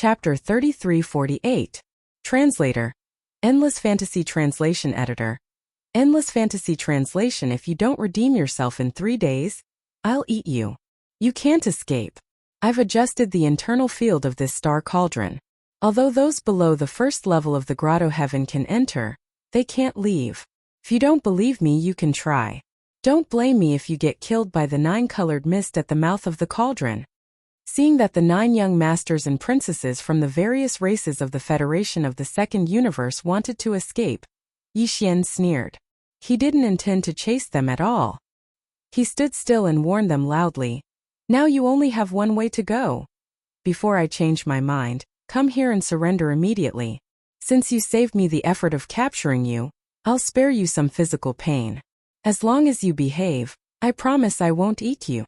Chapter 3348. Translator. Endless Fantasy Translation Editor. Endless Fantasy Translation. If you don't redeem yourself in 3 days, I'll eat you. You can't escape. I've adjusted the internal field of this star cauldron. Although those below the first level of the grotto heaven can enter, they can't leave. If you don't believe me, you can try. Don't blame me if you get killed by the 9-colored mist at the mouth of the cauldron. Seeing that the 9 young masters and princesses from the various races of the Federation of the Second Universe wanted to escape, Yixian sneered. He didn't intend to chase them at all. He stood still and warned them loudly. Now you only have one way to go. Before I change my mind, come here and surrender immediately. Since you saved me the effort of capturing you, I'll spare you some physical pain. As long as you behave, I promise I won't eat you.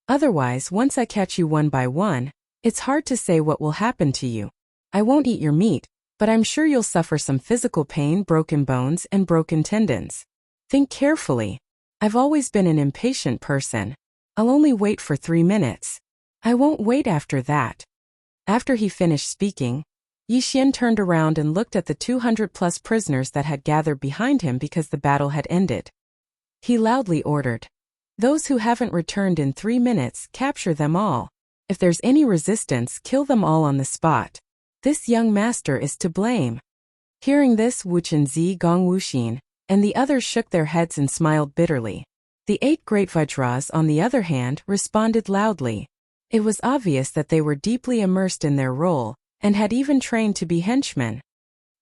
Otherwise, once I catch you one by one, it's hard to say what will happen to you. I won't eat your meat, but I'm sure you'll suffer some physical pain, broken bones, and broken tendons. Think carefully. I've always been an impatient person. I'll only wait for 3 minutes. I won't wait after that. After he finished speaking, Yixian turned around and looked at the 200-plus prisoners that had gathered behind him because the battle had ended. He loudly ordered, "Those who haven't returned in 3 minutes, capture them all. If there's any resistance, kill them all on the spot. This young master is to blame." Hearing this, Wu Chenzi, Gong Wuxin, and the others shook their heads and smiled bitterly. The 8 great Vajras, on the other hand, responded loudly. It was obvious that they were deeply immersed in their role, and had even trained to be henchmen.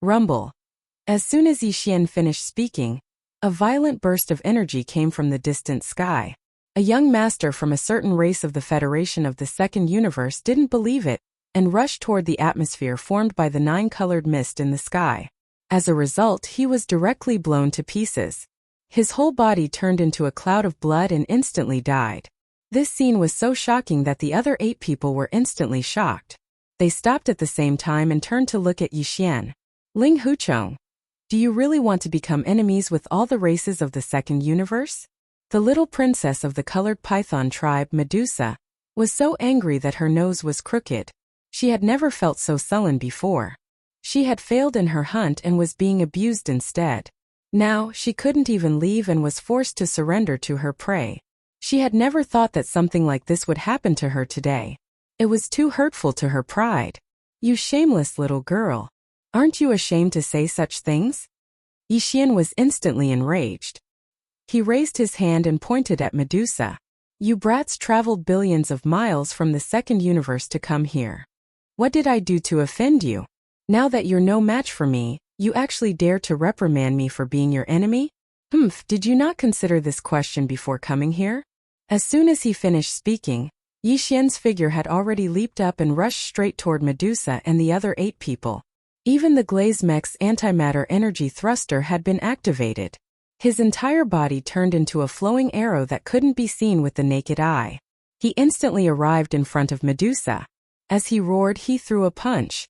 Rumble. As soon as Yixian finished speaking, a violent burst of energy came from the distant sky. A young master from a certain race of the Federation of the Second Universe didn't believe it, and rushed toward the atmosphere formed by the 9-colored mist in the sky. As a result, he was directly blown to pieces. His whole body turned into a cloud of blood and instantly died. This scene was so shocking that the other 8 people were instantly shocked. They stopped at the same time and turned to look at Yixian. Ling Huchong, do you really want to become enemies with all the races of the Second Universe? The little princess of the colored python tribe, Medusa, was so angry that her nose was crooked. She had never felt so sullen before. She had failed in her hunt and was being abused instead. Now, she couldn't even leave and was forced to surrender to her prey. She had never thought that something like this would happen to her today. It was too hurtful to her pride. You shameless little girl. Aren't you ashamed to say such things? Yixian was instantly enraged. He raised his hand and pointed at Medusa. You brats traveled billions of miles from the Second Universe to come here. What did I do to offend you? Now that you're no match for me, you actually dare to reprimand me for being your enemy? Did you not consider this question before coming here? As soon as he finished speaking, Yixian's figure had already leaped up and rushed straight toward Medusa and the other 8 people. Even the Glaze Mech's antimatter energy thruster had been activated. His entire body turned into a flowing arrow that couldn't be seen with the naked eye. He instantly arrived in front of Medusa. As he roared, he threw a punch.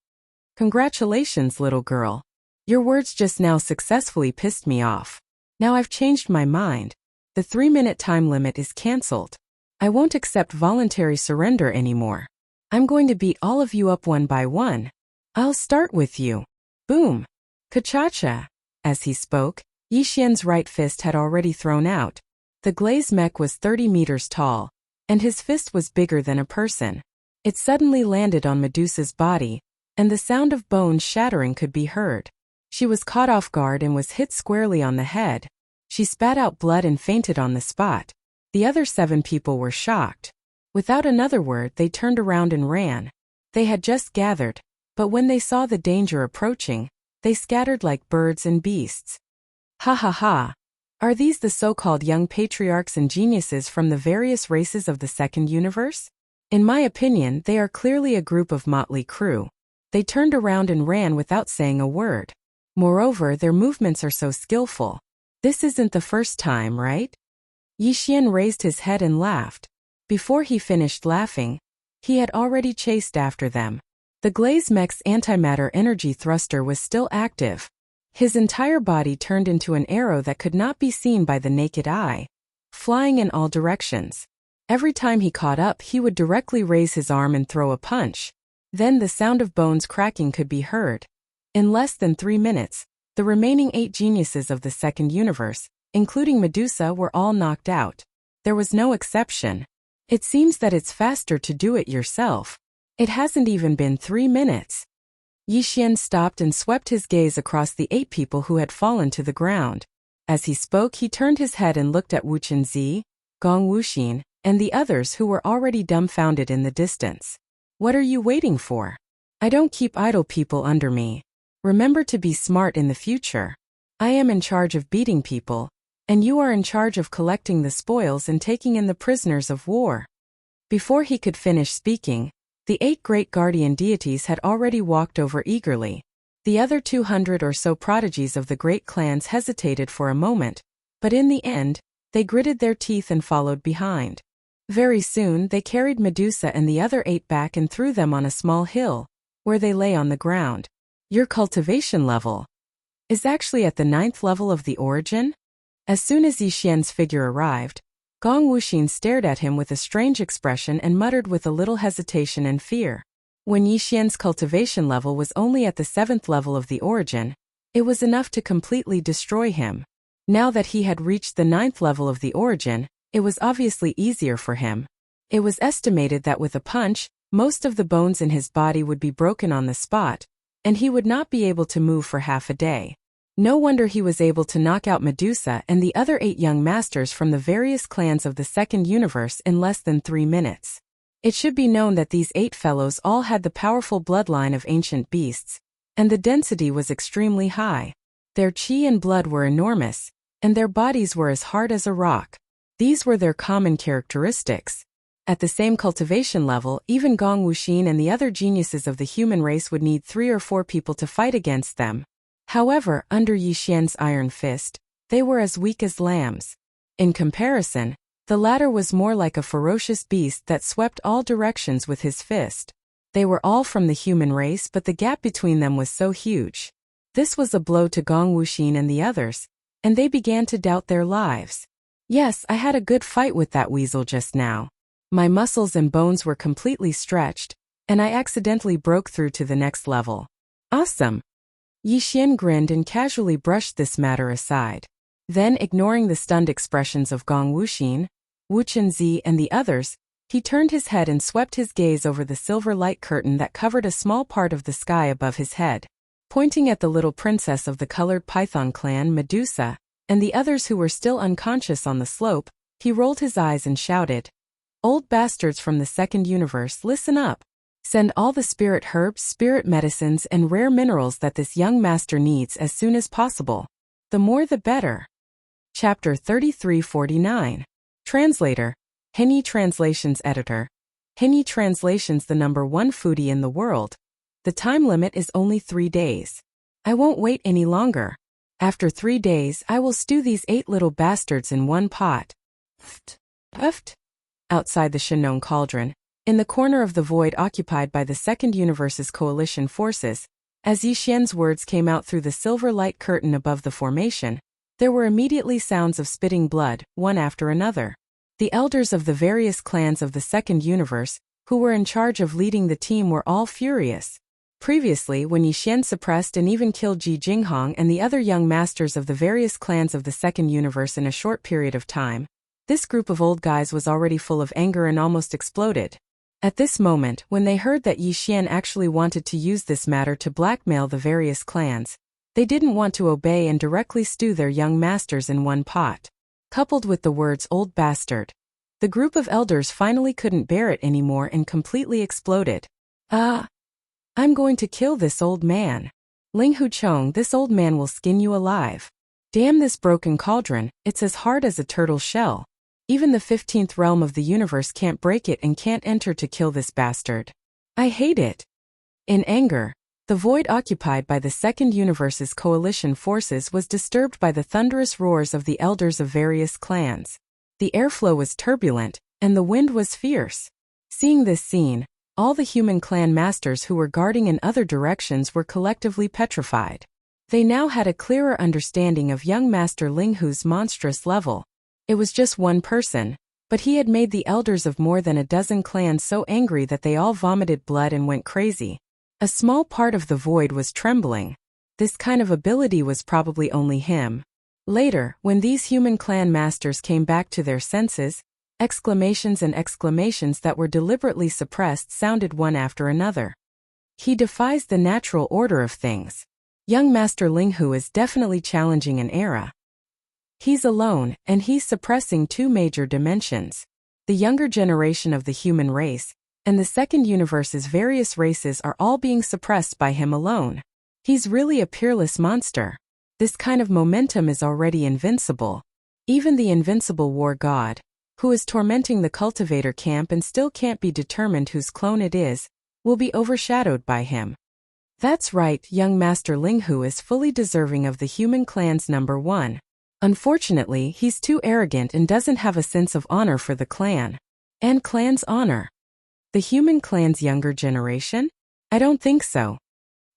Congratulations, little girl. Your words just now successfully pissed me off. Now I've changed my mind. The 3-minute time limit is cancelled. I won't accept voluntary surrender anymore. I'm going to beat all of you up one by one. I'll start with you. Boom. Kachacha. As he spoke, Yixian's right fist had already thrown out. The Glaze Mech was 30 meters tall, and his fist was bigger than a person. It suddenly landed on Medusa's body, and the sound of bones shattering could be heard. She was caught off guard and was hit squarely on the head. She spat out blood and fainted on the spot. The other 7 people were shocked. Without another word, they turned around and ran. They had just gathered, but when they saw the danger approaching, they scattered like birds and beasts. Ha ha ha! Are these the so-called young patriarchs and geniuses from the various races of the Second Universe? In my opinion, they are clearly a group of motley crew. They turned around and ran without saying a word. Moreover, their movements are so skillful. This isn't the first time, right? Yixian raised his head and laughed. Before he finished laughing, he had already chased after them. The Glaze Mech's antimatter energy thruster was still active. His entire body turned into an arrow that could not be seen by the naked eye, flying in all directions. Every time he caught up, he would directly raise his arm and throw a punch. Then the sound of bones cracking could be heard. In less than 3 minutes, the remaining 8 geniuses of the second universe, including Medusa, were all knocked out. There was no exception. It seems that it's faster to do it yourself. It hasn't even been 3 minutes. Yi Xian stopped and swept his gaze across the 8 people who had fallen to the ground. As he spoke, he turned his head and looked at Wu Chenzi, Gong Wuxin, and the others who were already dumbfounded in the distance. What are you waiting for? I don't keep idle people under me. Remember to be smart in the future. I am in charge of beating people, and you are in charge of collecting the spoils and taking in the prisoners of war. Before he could finish speaking, the 8 great guardian deities had already walked over eagerly. The other 200 or so prodigies of the great clans hesitated for a moment, but in the end, they gritted their teeth and followed behind. Very soon they carried Medusa and the other 8 back and threw them on a small hill, where they lay on the ground. Your cultivation level is actually at the 9th level of the origin? As soon as Yi Xian's figure arrived, Gong Wuxin stared at him with a strange expression and muttered with a little hesitation and fear. When Yi Xian's cultivation level was only at the 7th level of the origin, it was enough to completely destroy him. Now that he had reached the 9th level of the origin, it was obviously easier for him. It was estimated that with a punch, most of the bones in his body would be broken on the spot, and he would not be able to move for half a day. No wonder he was able to knock out Medusa and the other 8 young masters from the various clans of the second universe in less than 3 minutes. It should be known that these 8 fellows all had the powerful bloodline of ancient beasts, and the density was extremely high. Their qi and blood were enormous, and their bodies were as hard as a rock. These were their common characteristics. At the same cultivation level, even Gong Wuxin and the other geniuses of the human race would need 3 or 4 people to fight against them. However, under Yi Xian's iron fist, they were as weak as lambs. In comparison, the latter was more like a ferocious beast that swept all directions with his fist. They were all from the human race, but the gap between them was so huge. This was a blow to Gong Wuxin and the others, and they began to doubt their lives. Yes, I had a good fight with that weasel just now. My muscles and bones were completely stretched, and I accidentally broke through to the next level. Awesome! Yi Xian grinned and casually brushed this matter aside. Then, ignoring the stunned expressions of Gong Wuxin, Wu Chenzi, and the others, he turned his head and swept his gaze over the silver light curtain that covered a small part of the sky above his head. Pointing at the little princess of the colored python clan, Medusa, and the others who were still unconscious on the slope, he rolled his eyes and shouted, "Old bastards from the second universe, listen up. Send all the spirit herbs, spirit medicines, and rare minerals that this young master needs as soon as possible. The more the better." Chapter 3349. Translator. Henyi Translations Editor. Henyi Translations, the #1 foodie in the world. The time limit is only 3 days. I won't wait any longer. After 3 days, I will stew these 8 little bastards in one pot. Puffed. Outside the Shenong cauldron, in the corner of the void occupied by the second universe's coalition forces, as Yi Xian's words came out through the silver light curtain above the formation, there were immediately sounds of spitting blood, one after another. The elders of the various clans of the second universe, who were in charge of leading the team, were all furious. Previously, when Yi Xian suppressed and even killed Ji Jinghong and the other young masters of the various clans of the second universe in a short period of time, this group of old guys was already full of anger and almost exploded. At this moment, when they heard that Yi Xian actually wanted to use this matter to blackmail the various clans, they didn't want to obey and directly stew their young masters in one pot. Coupled with the words "old bastard," the group of elders finally couldn't bear it anymore and completely exploded. I'm going to kill this old man. Ling Huchong, this old man will skin you alive. Damn this broken cauldron, it's as hard as a turtle shell. Even the 15th realm of the universe can't break it and can't enter to kill this bastard. I hate it. In anger, the void occupied by the second universe's coalition forces was disturbed by the thunderous roars of the elders of various clans. The airflow was turbulent, and the wind was fierce. Seeing this scene, all the human clan masters who were guarding in other directions were collectively petrified. They now had a clearer understanding of young Master Ling Hu's monstrous level. It was just one person, But he had made the elders of more than a dozen clans so angry that they all vomited blood and went crazy. A small part of the void was trembling. This kind of ability was probably only him. Later, when these human clan masters came back to their senses, exclamations and exclamations that were deliberately suppressed sounded one after another. He defies the natural order of things. Young Master Linghu is definitely challenging an era. He's alone, and he's suppressing two major dimensions. The younger generation of the human race, and the second universe's various races are all being suppressed by him alone. He's really a peerless monster. This kind of momentum is already invincible. Even the invincible war god, who is tormenting the cultivator camp and still can't be determined whose clone it is, will be overshadowed by him. That's right, young Master Linghu is fully deserving of the human clan's #1. Unfortunately, he's too arrogant and doesn't have a sense of honor for the clan. And clan's honor. The human clan's younger generation? I don't think so.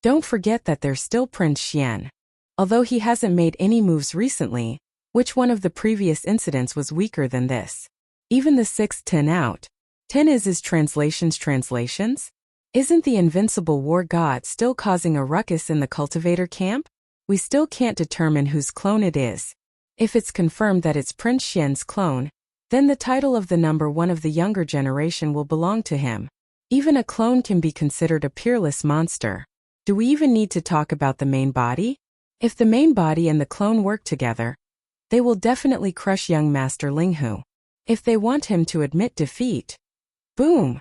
Don't forget that there's still Prince Xian. Although he hasn't made any moves recently, which one of the previous incidents was weaker than this? Even the sixth 10 out. 10 is his translations? Isn't the invincible war god still causing a ruckus in the cultivator camp? We still can't determine whose clone it is. If it's confirmed that it's Prince Xian's clone, then the title of the #1 of the younger generation will belong to him. Even a clone can be considered a peerless monster. Do we even need to talk about the main body? If the main body and the clone work together, they will definitely crush young Master Linghu. If they want him to admit defeat. Boom!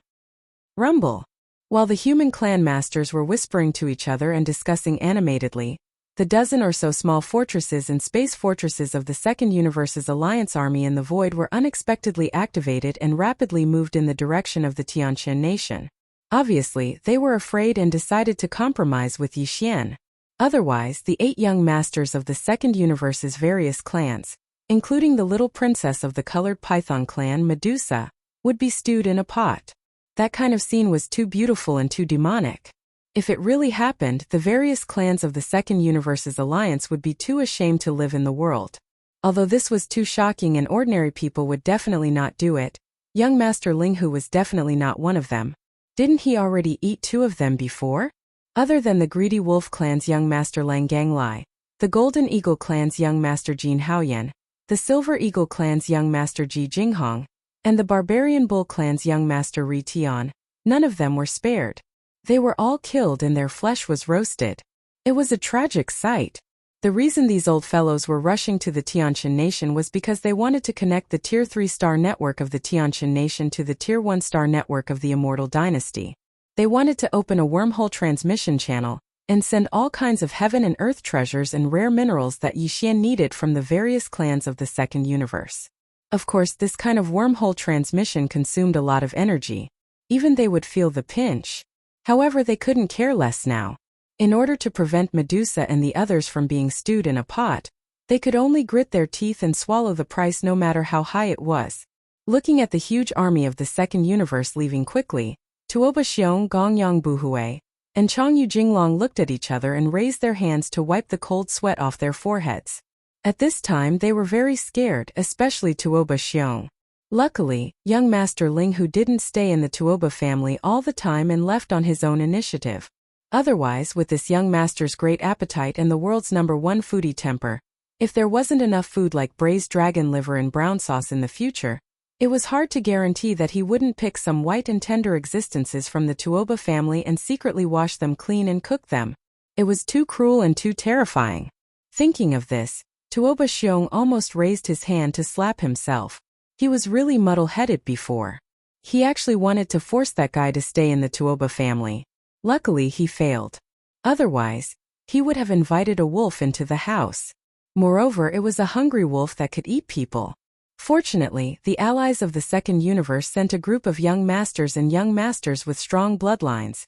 Rumble! While the human clan masters were whispering to each other and discussing animatedly, the dozen or so small fortresses and space fortresses of the Second Universe's Alliance Army in the Void were unexpectedly activated and rapidly moved in the direction of the Tianqian nation. Obviously, they were afraid and decided to compromise with Yi Xian. Otherwise, the 8 young masters of the Second Universe's various clans, including the little princess of the colored python clan, Medusa, would be stewed in a pot. That kind of scene was too beautiful and too demonic. If it really happened, the various clans of the Second Universe's alliance would be too ashamed to live in the world. Although this was too shocking and ordinary people would definitely not do it, young Master Linghu was definitely not one of them. Didn't he already eat 2 of them before? Other than the Greedy Wolf clan's young Master Lang Ganglai, the Golden Eagle clan's young Master Jin Haoyan, the Silver Eagle clan's young Master Ji Jinghong, and the Barbarian Bull clan's young Master Ri Tian, none of them were spared. They were all killed and their flesh was roasted. It was a tragic sight. The reason these old fellows were rushing to the Tianqian nation was because they wanted to connect the Tier 3 star network of the Tianqian nation to the Tier 1 star network of the Immortal Dynasty. They wanted to open a wormhole transmission channel and send all kinds of heaven and earth treasures and rare minerals that Yi Xian needed from the various clans of the Second Universe. Of course, this kind of wormhole transmission consumed a lot of energy. Even they would feel the pinch. However, they couldn't care less now. In order to prevent Medusa and the others from being stewed in a pot, they could only grit their teeth and swallow the price no matter how high it was. Looking at the huge army of the Second Universe leaving quickly, Tuoba Xiong, Gongyang Buhui, and Changyu Jinglong looked at each other and raised their hands to wipe the cold sweat off their foreheads. At this time they were very scared, especially Tuoba Xiong. Luckily, young Master Linghu didn't stay in the Tuoba family all the time and left on his own initiative. Otherwise, with this young master's great appetite and the world's #1 foodie temper, if there wasn't enough food like braised dragon liver and brown sauce in the future, it was hard to guarantee that he wouldn't pick some white and tender existences from the Tuoba family and secretly wash them clean and cook them. It was too cruel and too terrifying. Thinking of this, Tuoba Xiong almost raised his hand to slap himself. He was really muddle-headed before. He actually wanted to force that guy to stay in the Tuoba family. Luckily, he failed. Otherwise, he would have invited a wolf into the house. Moreover, it was a hungry wolf that could eat people. Fortunately, the allies of the Second Universe sent a group of young masters and young masters with strong bloodlines.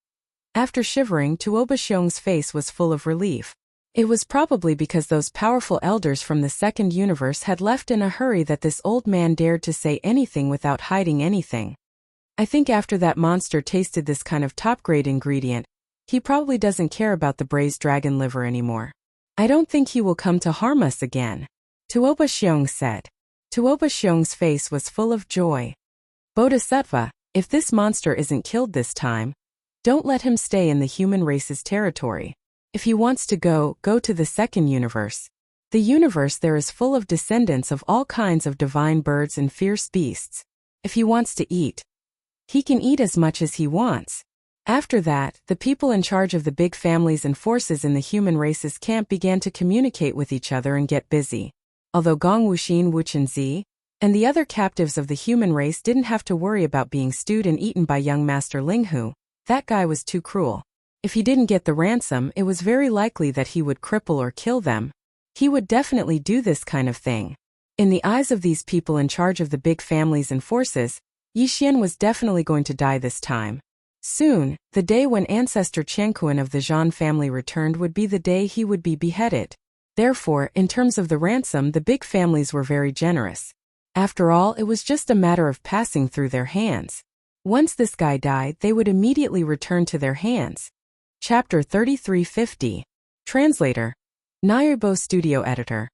After shivering, Tuoba Xiong's face was full of relief. It was probably because those powerful elders from the Second Universe had left in a hurry that this old man dared to say anything without hiding anything. I think after that monster tasted this kind of top-grade ingredient, he probably doesn't care about the braised dragon liver anymore. I don't think he will come to harm us again, Tuoba Xiong said. Tuoba Xiong's face was full of joy. Bodhisattva, if this monster isn't killed this time, don't let him stay in the human race's territory. If he wants to go to the second universe. The universe there is full of descendants of all kinds of divine birds and fierce beasts. If he wants to eat, he can eat as much as he wants. After that, the people in charge of the big families and forces in the human race's camp began to communicate with each other and get busy. Although Gong Wuxin Wuchenzi and the other captives of the human race didn't have to worry about being stewed and eaten by young Master Linghu, that guy was too cruel. If he didn't get the ransom, it was very likely that he would cripple or kill them. He would definitely do this kind of thing. In the eyes of these people in charge of the big families and forces, Yi Xian was definitely going to die this time. Soon, the day when ancestor Qianquan of the Zhan family returned would be the day he would be beheaded. Therefore, in terms of the ransom, the big families were very generous. After all, it was just a matter of passing through their hands. Once this guy died, they would immediately return to their hands. Chapter 3350. Translator. Nayerbo Studio Editor.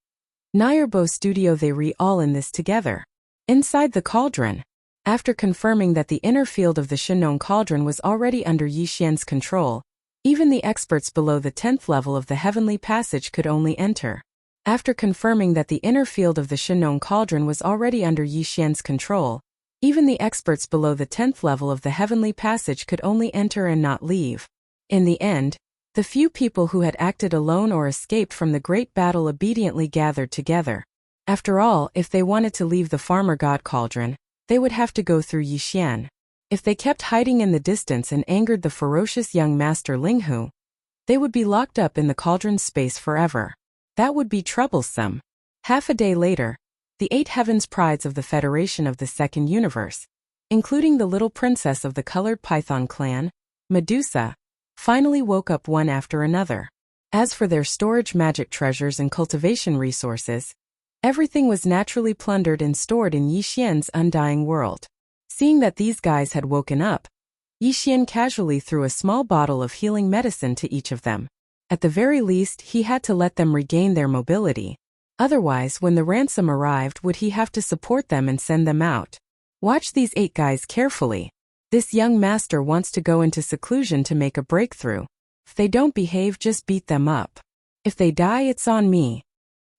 Nayerbo Studio. They re all in this together. Inside the cauldron. After confirming that the inner field of the Shenong cauldron was already under Yi Xian's control, even the experts below the 10th level of the heavenly passage could only enter. After confirming that the inner field of the Shenong cauldron was already under Yi Xian's control, even the experts below the 10th level of the heavenly passage could only enter and not leave. In the end, the few people who had acted alone or escaped from the great battle obediently gathered together. After all, if they wanted to leave the farmer god cauldron, they would have to go through Yi Xian. If they kept hiding in the distance and angered the ferocious young master Linghu, they would be locked up in the cauldron's space forever. That would be troublesome. Half a day later, the 8 heavens prides of the Federation of the Second Universe, including the little princess of the colored python clan, Medusa, finally woke up one after another. As for their storage magic treasures and cultivation resources, everything was naturally plundered and stored in Yi Xian's undying world. Seeing that these guys had woken up, Yi Xian casually threw a small bottle of healing medicine to each of them. At the very least, he had to let them regain their mobility. Otherwise, when the ransom arrived, would he have to support them and send them out? Watch these 8 guys carefully. This young master wants to go into seclusion to make a breakthrough. If they don't behave, just beat them up. If they die, it's on me.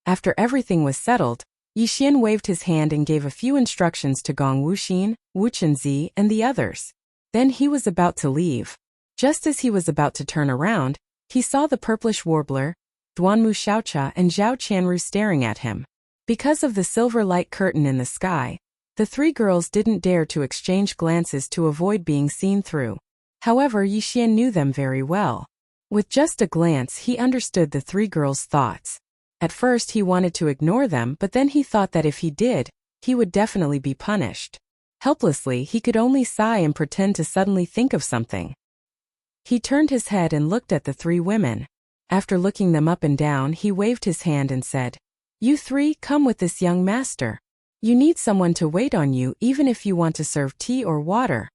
After everything was settled, Yi Xian waved his hand and gave a few instructions to Gong Wuxin, Wuchenzi, and the others. Then he was about to leave. Just as he was about to turn around, he saw the purplish warbler, Duanmu Xiaocha and Zhao Qianru staring at him. Because of the silver light curtain in the sky, the 3 girls didn't dare to exchange glances to avoid being seen through. However, Yi Xian knew them very well. With just a glance, he understood the 3 girls' thoughts. At first he wanted to ignore them, but then he thought that if he did, he would definitely be punished. Helplessly, he could only sigh and pretend to suddenly think of something. He turned his head and looked at the 3 women. After looking them up and down, he waved his hand and said, "You 3, come with this young master. You need someone to wait on you even if you want to serve tea or water."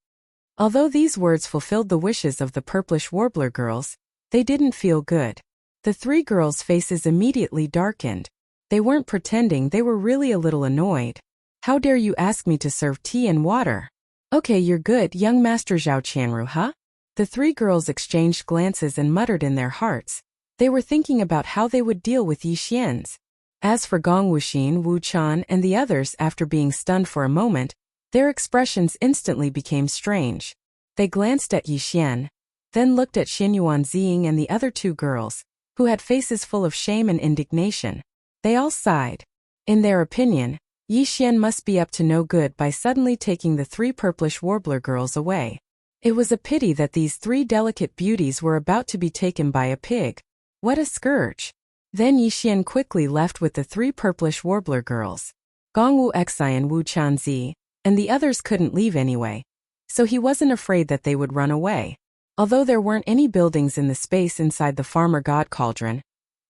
Although these words fulfilled the wishes of the purplish warbler girls, they didn't feel good. The 3 girls' faces immediately darkened. They weren't pretending, they were really a little annoyed. "How dare you ask me to serve tea and water?" "Okay, you're good, young Master Zhao Qianru, huh?" The 3 girls exchanged glances and muttered in their hearts. They were thinking about how they would deal with Yi Xian's. As for Gong Wuxin, Wu Chan, and the others, after being stunned for a moment, their expressions instantly became strange. They glanced at Yi Xian, then looked at Xinyuan Ziying and the other 2 girls, who had faces full of shame and indignation. They all sighed. In their opinion, Yi Xian must be up to no good by suddenly taking the 3 purplish warbler girls away. It was a pity that these 3 delicate beauties were about to be taken by a pig. What a scourge! Then Yi Xian quickly left with the 3 purplish warbler girls. Gongwu Xian Wu Chanzi, and the others couldn't leave anyway, so he wasn't afraid that they would run away. Although there weren't any buildings in the space inside the farmer god cauldron,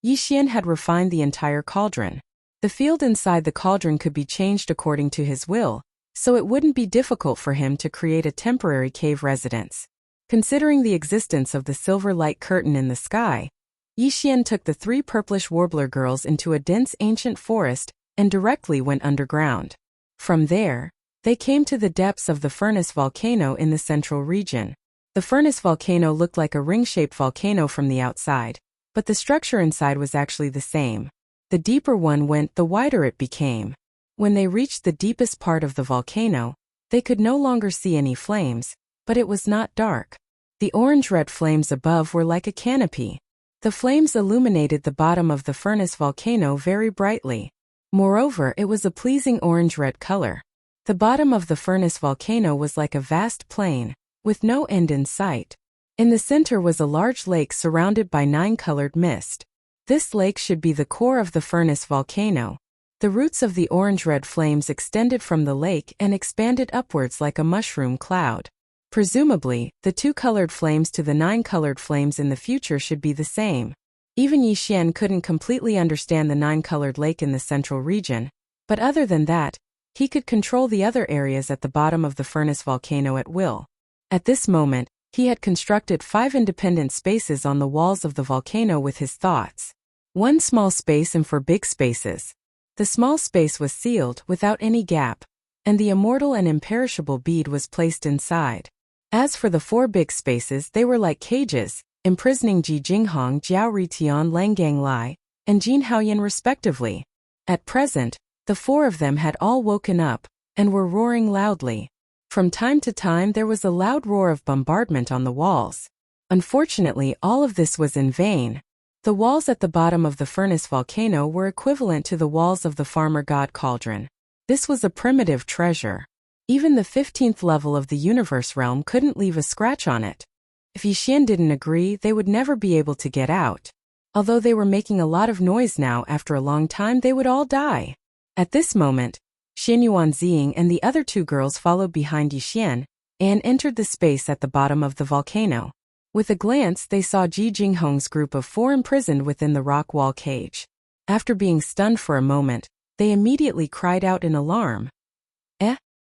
Yi Xian had refined the entire cauldron. The field inside the cauldron could be changed according to his will, so it wouldn't be difficult for him to create a temporary cave residence. Considering the existence of the silver light curtain in the sky, Yi Xian took the 3 purplish warbler girls into a dense ancient forest and directly went underground. From there, they came to the depths of the furnace volcano in the central region. The furnace volcano looked like a ring-shaped volcano from the outside, but the structure inside was actually the same. The deeper one went, the wider it became. When they reached the deepest part of the volcano, they could no longer see any flames, but it was not dark. The orange-red flames above were like a canopy. The flames illuminated the bottom of the furnace volcano very brightly. Moreover, it was a pleasing orange-red color. The bottom of the furnace volcano was like a vast plain, with no end in sight. In the center was a large lake surrounded by 9-colored mist. This lake should be the core of the furnace volcano. The roots of the orange-red flames extended from the lake and expanded upwards like a mushroom cloud. Presumably, the 2-colored flames to the 9-colored flames in the future should be the same. Even Yi Xian couldn't completely understand the 9-colored lake in the central region, but other than that, he could control the other areas at the bottom of the furnace volcano at will. At this moment, he had constructed 5 independent spaces on the walls of the volcano with his thoughts. 1 small space and 4 big spaces. The small space was sealed without any gap, and the immortal and imperishable bead was placed inside. As for the 4 big spaces, they were like cages, imprisoning Ji Jinghong, Jiao Ritian, Langgang Lai, and Jin Haoyan respectively. At present, the 4 of them had all woken up, and were roaring loudly. From time to time there was a loud roar of bombardment on the walls. Unfortunately, all of this was in vain. The walls at the bottom of the furnace volcano were equivalent to the walls of the farmer god cauldron. This was a primitive treasure. Even the 15th level of the universe realm couldn't leave a scratch on it. If Yi Xian didn't agree, they would never be able to get out. Although they were making a lot of noise now, after a long time they would all die. At this moment, Xian Yuanzing and the other 2 girls followed behind Yi Xian and entered the space at the bottom of the volcano. With a glance, they saw Ji Jinghong's group of 4 imprisoned within the rock wall cage. After being stunned for a moment, they immediately cried out in alarm.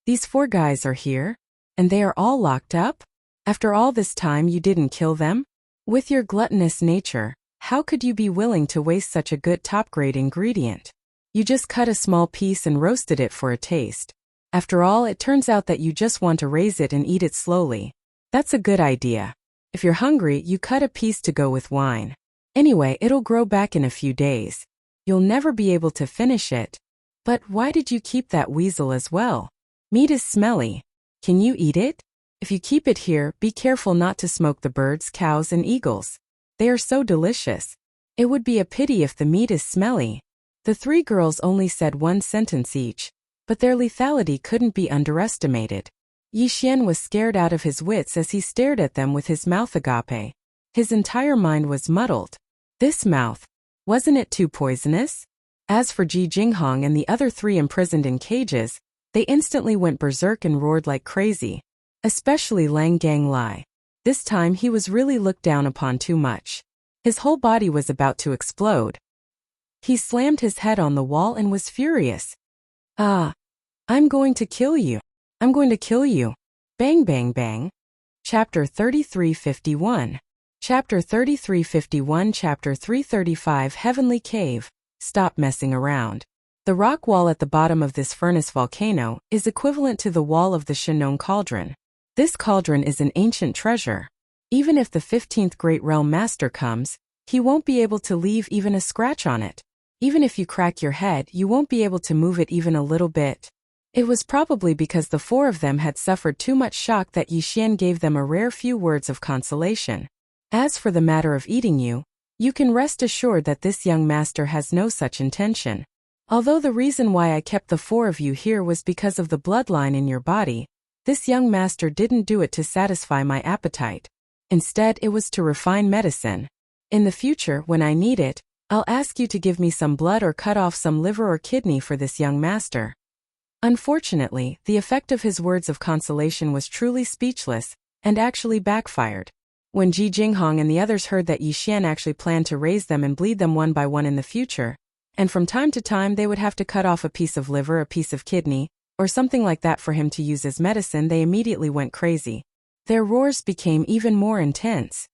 These 4 guys are here? And they are all locked up? After all this time you didn't kill them? With your gluttonous nature, how could you be willing to waste such a good top-grade ingredient? You just cut a small piece and roasted it for a taste. After all, it turns out that you just want to raise it and eat it slowly. That's a good idea. If you're hungry, you cut a piece to go with wine. Anyway, it'll grow back in a few days. You'll never be able to finish it. But why did you keep that weasel as well? Meat is smelly. Can you eat it? If you keep it here, be careful not to smoke the birds, cows, and eagles. They are so delicious. It would be a pity if the meat is smelly. The 3 girls only said 1 sentence each, but their lethality couldn't be underestimated. Yi Xian was scared out of his wits as he stared at them with his mouth agape. His entire mind was muddled. This mouth, wasn't it too poisonous? As for Ji Jinghong and the other 3 imprisoned in cages, they instantly went berserk and roared like crazy. Especially Langgang Lai. This time he was really looked down upon too much. His whole body was about to explode. He slammed his head on the wall and was furious. I'm going to kill you. I'm going to kill you. Bang bang bang. Chapter 3351. Chapter 3351. Chapter 335. Heavenly Cave. Stop messing around. The rock wall at the bottom of this furnace volcano is equivalent to the wall of the Shenong cauldron. This cauldron is an ancient treasure. Even if the 15th Great Realm Master comes, he won't be able to leave even a scratch on it. Even if you crack your head, you won't be able to move it even a little bit. It was probably because the 4 of them had suffered too much shock that Yi Xian gave them a rare few words of consolation. As for the matter of eating you, you can rest assured that this young master has no such intention. Although the reason why I kept the 4 of you here was because of the bloodline in your body, this young master didn't do it to satisfy my appetite. Instead, it was to refine medicine. In the future, when I need it, I'll ask you to give me some blood or cut off some liver or kidney for this young master. Unfortunately, the effect of his words of consolation was truly speechless, and actually backfired. When Ji Jinghong and the others heard that Yi Xian actually planned to raise them and bleed them one by one in the future, and from time to time they would have to cut off a piece of liver, a piece of kidney, or something like that for him to use as medicine, they immediately went crazy. Their roars became even more intense.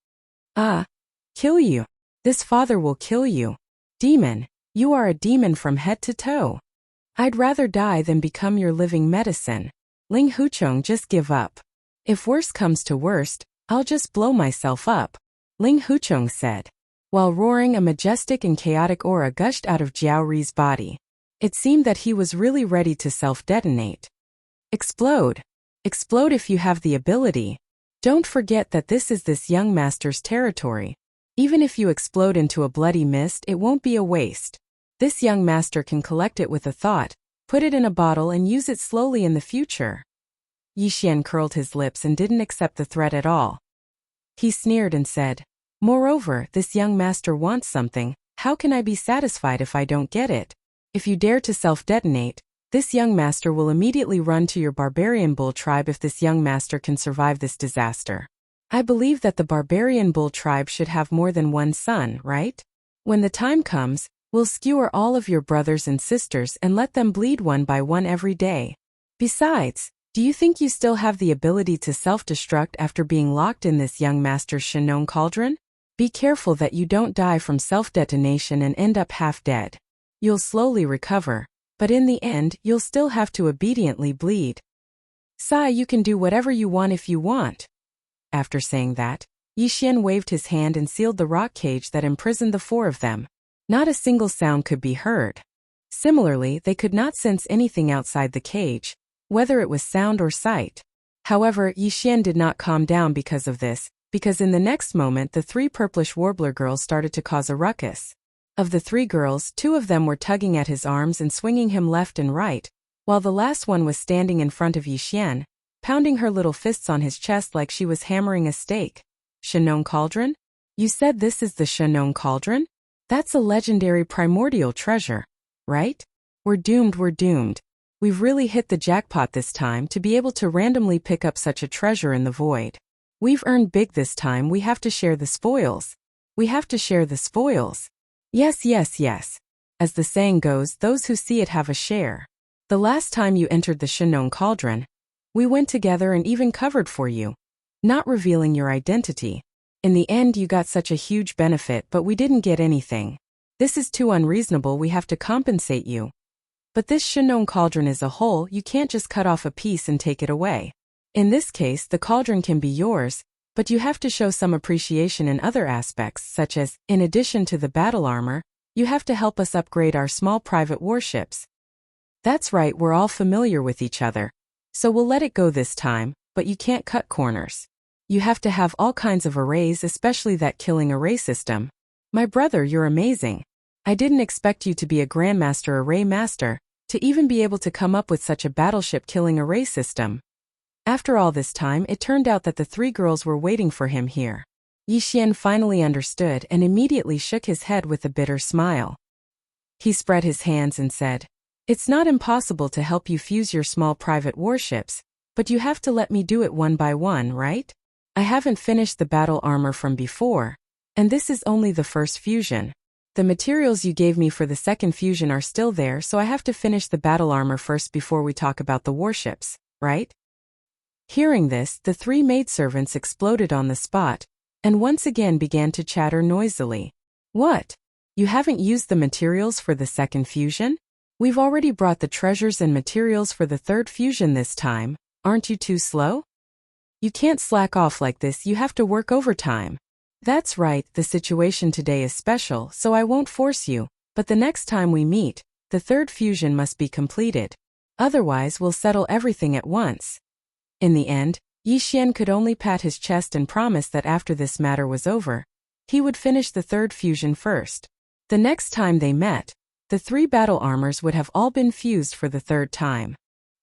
Kill you. This father will kill you. Demon, you are a demon from head to toe. I'd rather die than become your living medicine. Ling Huchong, just give up. If worst comes to worst, I'll just blow myself up, Ling Huchong said. While roaring, a majestic and chaotic aura gushed out of Jiao Ri's body. It seemed that he was really ready to self-detonate. Explode. Explode if you have the ability. Don't forget that this is this young master's territory. Even if you explode into a bloody mist, it won't be a waste. This young master can collect it with a thought, put it in a bottle and use it slowly in the future. Yi Xian curled his lips and didn't accept the threat at all. He sneered and said, "Moreover, this young master wants something. How can I be satisfied if I don't get it? If you dare to self-detonate, this young master will immediately run to your barbarian bull tribe if this young master can survive this disaster. I believe that the barbarian bull tribe should have more than one son, right? When the time comes, we'll skewer all of your brothers and sisters and let them bleed one by one every day. Besides, do you think you still have the ability to self-destruct after being locked in this young master's Shenong cauldron? Be careful that you don't die from self-detonation and end up half dead. You'll slowly recover, but in the end, you'll still have to obediently bleed. Sai, you can do whatever you want if you want." After saying that, Yi Xian waved his hand and sealed the rock cage that imprisoned the four of them. Not a single sound could be heard. Similarly, they could not sense anything outside the cage, whether it was sound or sight. However, Yi Xian did not calm down because of this, because in the next moment the three purplish warbler girls started to cause a ruckus. Of the three girls, two of them were tugging at his arms and swinging him left and right, while the last one was standing in front of Yi Xian, pounding her little fists on his chest like she was hammering a stake. "Shenong Cauldron? You said this is the Shenong Cauldron? That's a legendary primordial treasure, right? We're doomed. We've really hit the jackpot this time to be able to randomly pick up such a treasure in the void. We've earned big this time. We have to share the spoils. Yes. As the saying goes, those who see it have a share. The last time you entered the Shenong Cauldron, we went together and even covered for you, not revealing your identity. In the end, you got such a huge benefit, but we didn't get anything. This is too unreasonable. We have to compensate you. But this Shenong Cauldron is a whole. You can't just cut off a piece and take it away. In this case, the cauldron can be yours, but you have to show some appreciation in other aspects, such as, in addition to the battle armor, you have to help us upgrade our small private warships." "That's right, we're all familiar with each other. So we'll let it go this time, but you can't cut corners. You have to have all kinds of arrays, especially that killing array system. My brother, you're amazing. I didn't expect you to be a Grandmaster Array Master, to even be able to come up with such a battleship killing array system." After all this time, it turned out that the three girls were waiting for him here. Yi Xian finally understood and immediately shook his head with a bitter smile. He spread his hands and said, "It's not impossible to help you fuse your small private warships, but you have to let me do it one by one, right? I haven't finished the battle armor from before, and this is only the first fusion. The materials you gave me for the second fusion are still there, so I have to finish the battle armor first before we talk about the warships, right?" Hearing this, the three maidservants exploded on the spot, and once again began to chatter noisily. "What? You haven't used the materials for the second fusion? We've already brought the treasures and materials for the third fusion this time. Aren't you too slow? You can't slack off like this, you have to work overtime." "That's right, the situation today is special, so I won't force you, but the next time we meet, the third fusion must be completed. Otherwise, we'll settle everything at once." In the end, Yi Xian could only pat his chest and promise that after this matter was over, he would finish the third fusion first. The next time they met, the three battle armors would have all been fused for the third time.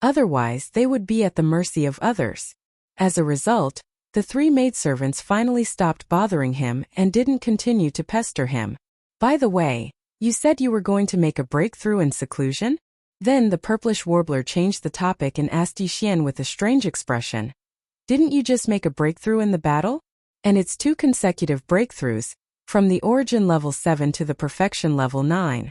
Otherwise, they would be at the mercy of others. As a result, the three maidservants finally stopped bothering him and didn't continue to pester him. "By the way, you said you were going to make a breakthrough in seclusion?" Then the purplish warbler changed the topic and asked Yi Xian with a strange expression, "Didn't you just make a breakthrough in the battle? And it's 2 consecutive breakthroughs, from the origin level 7 to the perfection level 9.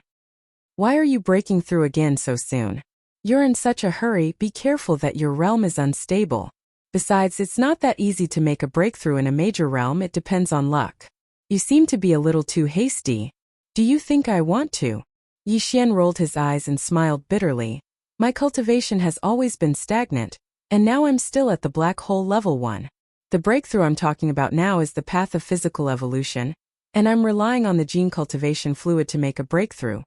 Why are you breaking through again so soon? You're in such a hurry, be careful that your realm is unstable. Besides, it's not that easy to make a breakthrough in a major realm, it depends on luck. You seem to be a little too hasty. Do you think I want to?" Yixian rolled his eyes and smiled bitterly. My cultivation has always been stagnant, and now I'm still at the black hole level 1. The breakthrough I'm talking about now is the path of physical evolution, and I'm relying on the gene cultivation fluid to make a breakthrough.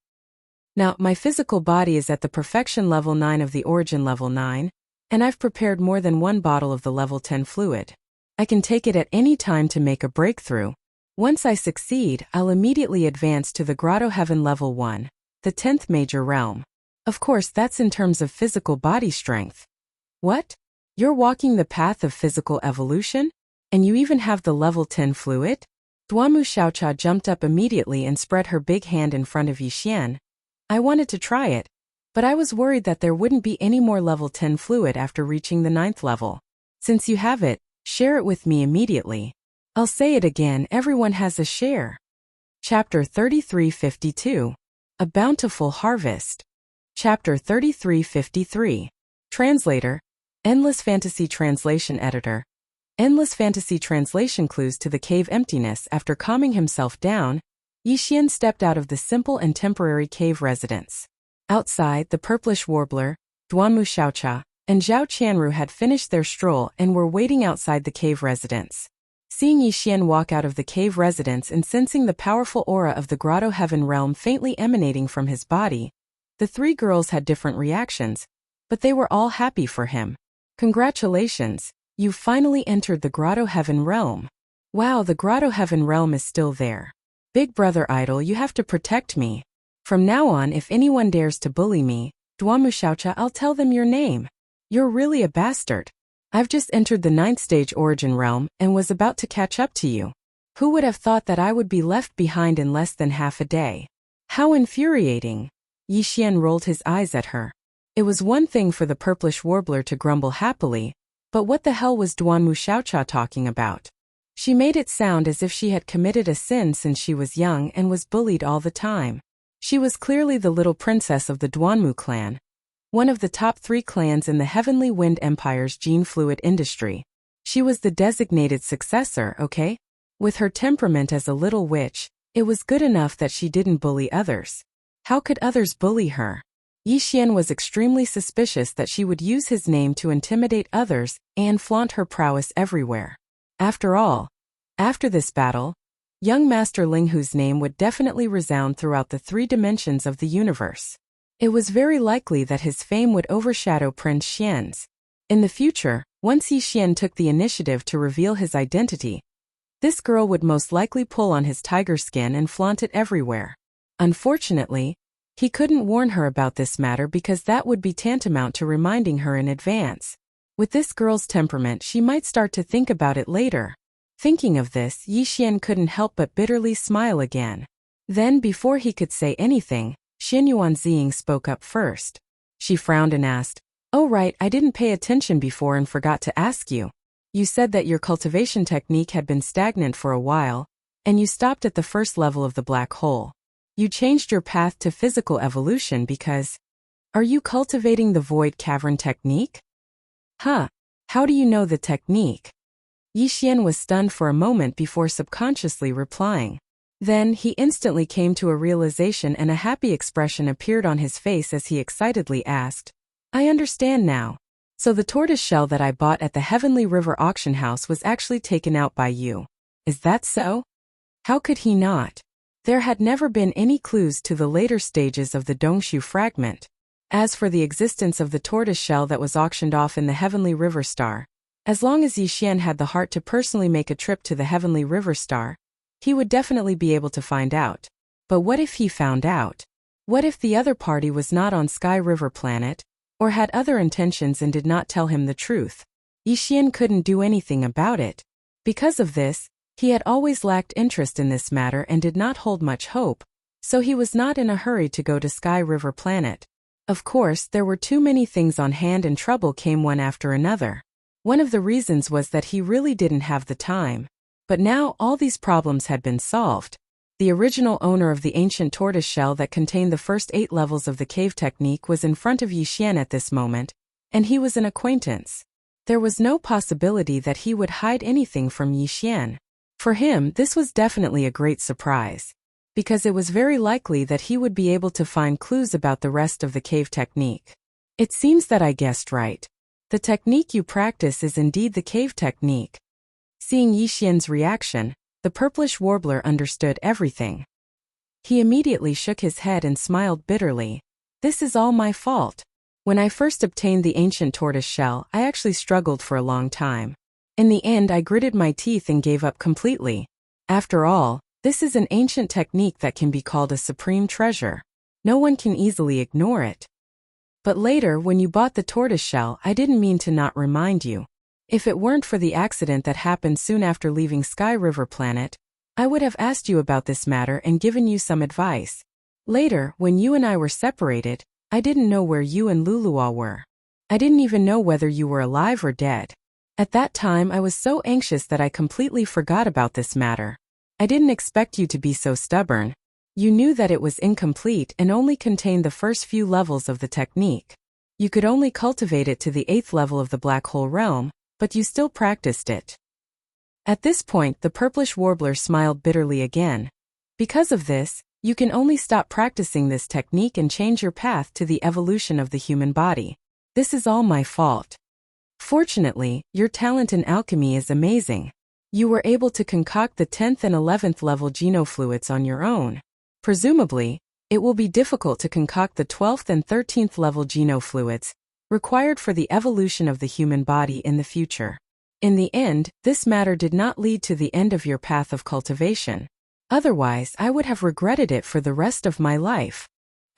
Now, my physical body is at the perfection level 9 of the origin level 9, and I've prepared more than one bottle of the level 10 fluid. I can take it at any time to make a breakthrough. Once I succeed, I'll immediately advance to the Grotto Heaven level 1, the 10th major realm. Of course, that's in terms of physical body strength. What? You're walking the path of physical evolution? And you even have the level 10 fluid? Duanmu Xiaocha jumped up immediately and spread her big hand in front of Yixian. I wanted to try it, but I was worried that there wouldn't be any more level 10 fluid after reaching the 9th level. Since you have it, share it with me immediately. I'll say it again, everyone has a share. Chapter 3352. A Bountiful Harvest. Chapter 3353. Translator. Endless Fantasy Translation Editor. Endless Fantasy Translation clues to the cave emptiness. After calming himself down, Yixian stepped out of the simple and temporary cave residence. Outside, the purplish warbler, Duanmu Xiaocha, and Zhao Qianru had finished their stroll and were waiting outside the cave residence. Seeing Yixian walk out of the cave residence and sensing the powerful aura of the Grotto Heaven realm faintly emanating from his body, the three girls had different reactions, but they were all happy for him. Congratulations, you've finally entered the Grotto Heaven realm. Wow, the Grotto Heaven realm is still there. Big brother idol, you have to protect me. From now on, if anyone dares to bully me, Duanmu Xiaocha, I'll tell them your name. You're really a bastard. I've just entered the 9th stage origin realm and was about to catch up to you. Who would have thought that I would be left behind in less than half a day? How infuriating. Yixian rolled his eyes at her. It was one thing for the purplish warbler to grumble happily, but what the hell was Duanmu Xiaocha talking about? She made it sound as if she had committed a sin since she was young and was bullied all the time. She was clearly the little princess of the Duanmu clan, one of the top 3 clans in the Heavenly Wind Empire's gene fluid industry. She was the designated successor, okay? With her temperament as a little witch, it was good enough that she didn't bully others. How could others bully her? Yixian was extremely suspicious that she would use his name to intimidate others and flaunt her prowess everywhere. After all, after this battle, young Master Linghu's name would definitely resound throughout the 3 dimensions of the universe. It was very likely that his fame would overshadow Prince Xian's. In the future, once Yixian took the initiative to reveal his identity, this girl would most likely pull on his tiger skin and flaunt it everywhere. Unfortunately, he couldn't warn her about this matter because that would be tantamount to reminding her in advance. With this girl's temperament, she might start to think about it later. Thinking of this, Yixian couldn't help but bitterly smile again. Then, before he could say anything, Xin Yuanzing spoke up first. She frowned and asked, "Oh right, I didn't pay attention before and forgot to ask you. You said that your cultivation technique had been stagnant for a while, and you stopped at the first level of the black hole. You changed your path to physical evolution because... Are you cultivating the void cavern technique?" Huh, how do you know the technique? Yixian was stunned for a moment before subconsciously replying. Then, he instantly came to a realization and a happy expression appeared on his face as he excitedly asked, "I understand now. So the tortoise shell that I bought at the Heavenly River auction house was actually taken out by you. Is that so?" How could he not? There had never been any clues to the later stages of the Dongshu fragment. As for the existence of the tortoise shell that was auctioned off in the Heavenly River Star, as long as Yixian had the heart to personally make a trip to the Heavenly River Star, he would definitely be able to find out. But what if he found out? What if the other party was not on Sky River Planet, or had other intentions and did not tell him the truth? Yixian couldn't do anything about it. Because of this, he had always lacked interest in this matter and did not hold much hope, so he was not in a hurry to go to Sky River Planet. Of course, there were too many things on hand and trouble came one after another. One of the reasons was that he really didn't have the time. But now all these problems had been solved. The original owner of the ancient tortoise shell that contained the first 8 levels of the cave technique was in front of Yixian at this moment, and he was an acquaintance. There was no possibility that he would hide anything from Yixian. For him, this was definitely a great surprise. because it was very likely that he would be able to find clues about the rest of the cave technique. It seems that I guessed right. The technique you practice is indeed the cave technique. Seeing Yixian's reaction, the purplish warbler understood everything. He immediately shook his head and smiled bitterly. This is all my fault. When I first obtained the ancient tortoise shell, I actually struggled for a long time. In the end, I gritted my teeth and gave up completely. After all, this is an ancient technique that can be called a supreme treasure. No one can easily ignore it. But later, when you bought the tortoise shell, I didn't mean to not remind you. If it weren't for the accident that happened soon after leaving Sky River Planet, I would have asked you about this matter and given you some advice. Later, when you and I were separated, I didn't know where you and Lulua were. I didn't even know whether you were alive or dead. At that time, I was so anxious that I completely forgot about this matter. I didn't expect you to be so stubborn. You knew that it was incomplete and only contained the first few levels of the technique. You could only cultivate it to the 8th level of the black hole realm, but you still practiced it. At this point, the purplish warbler smiled bitterly again. Because of this, you can only stop practicing this technique and change your path to the evolution of the human body. This is all my fault. Fortunately, your talent in alchemy is amazing. You were able to concoct the 10th and 11th level genofluids on your own. Presumably, it will be difficult to concoct the 12th and 13th level genofluids, required for the evolution of the human body in the future. In the end, this matter did not lead to the end of your path of cultivation. Otherwise, I would have regretted it for the rest of my life.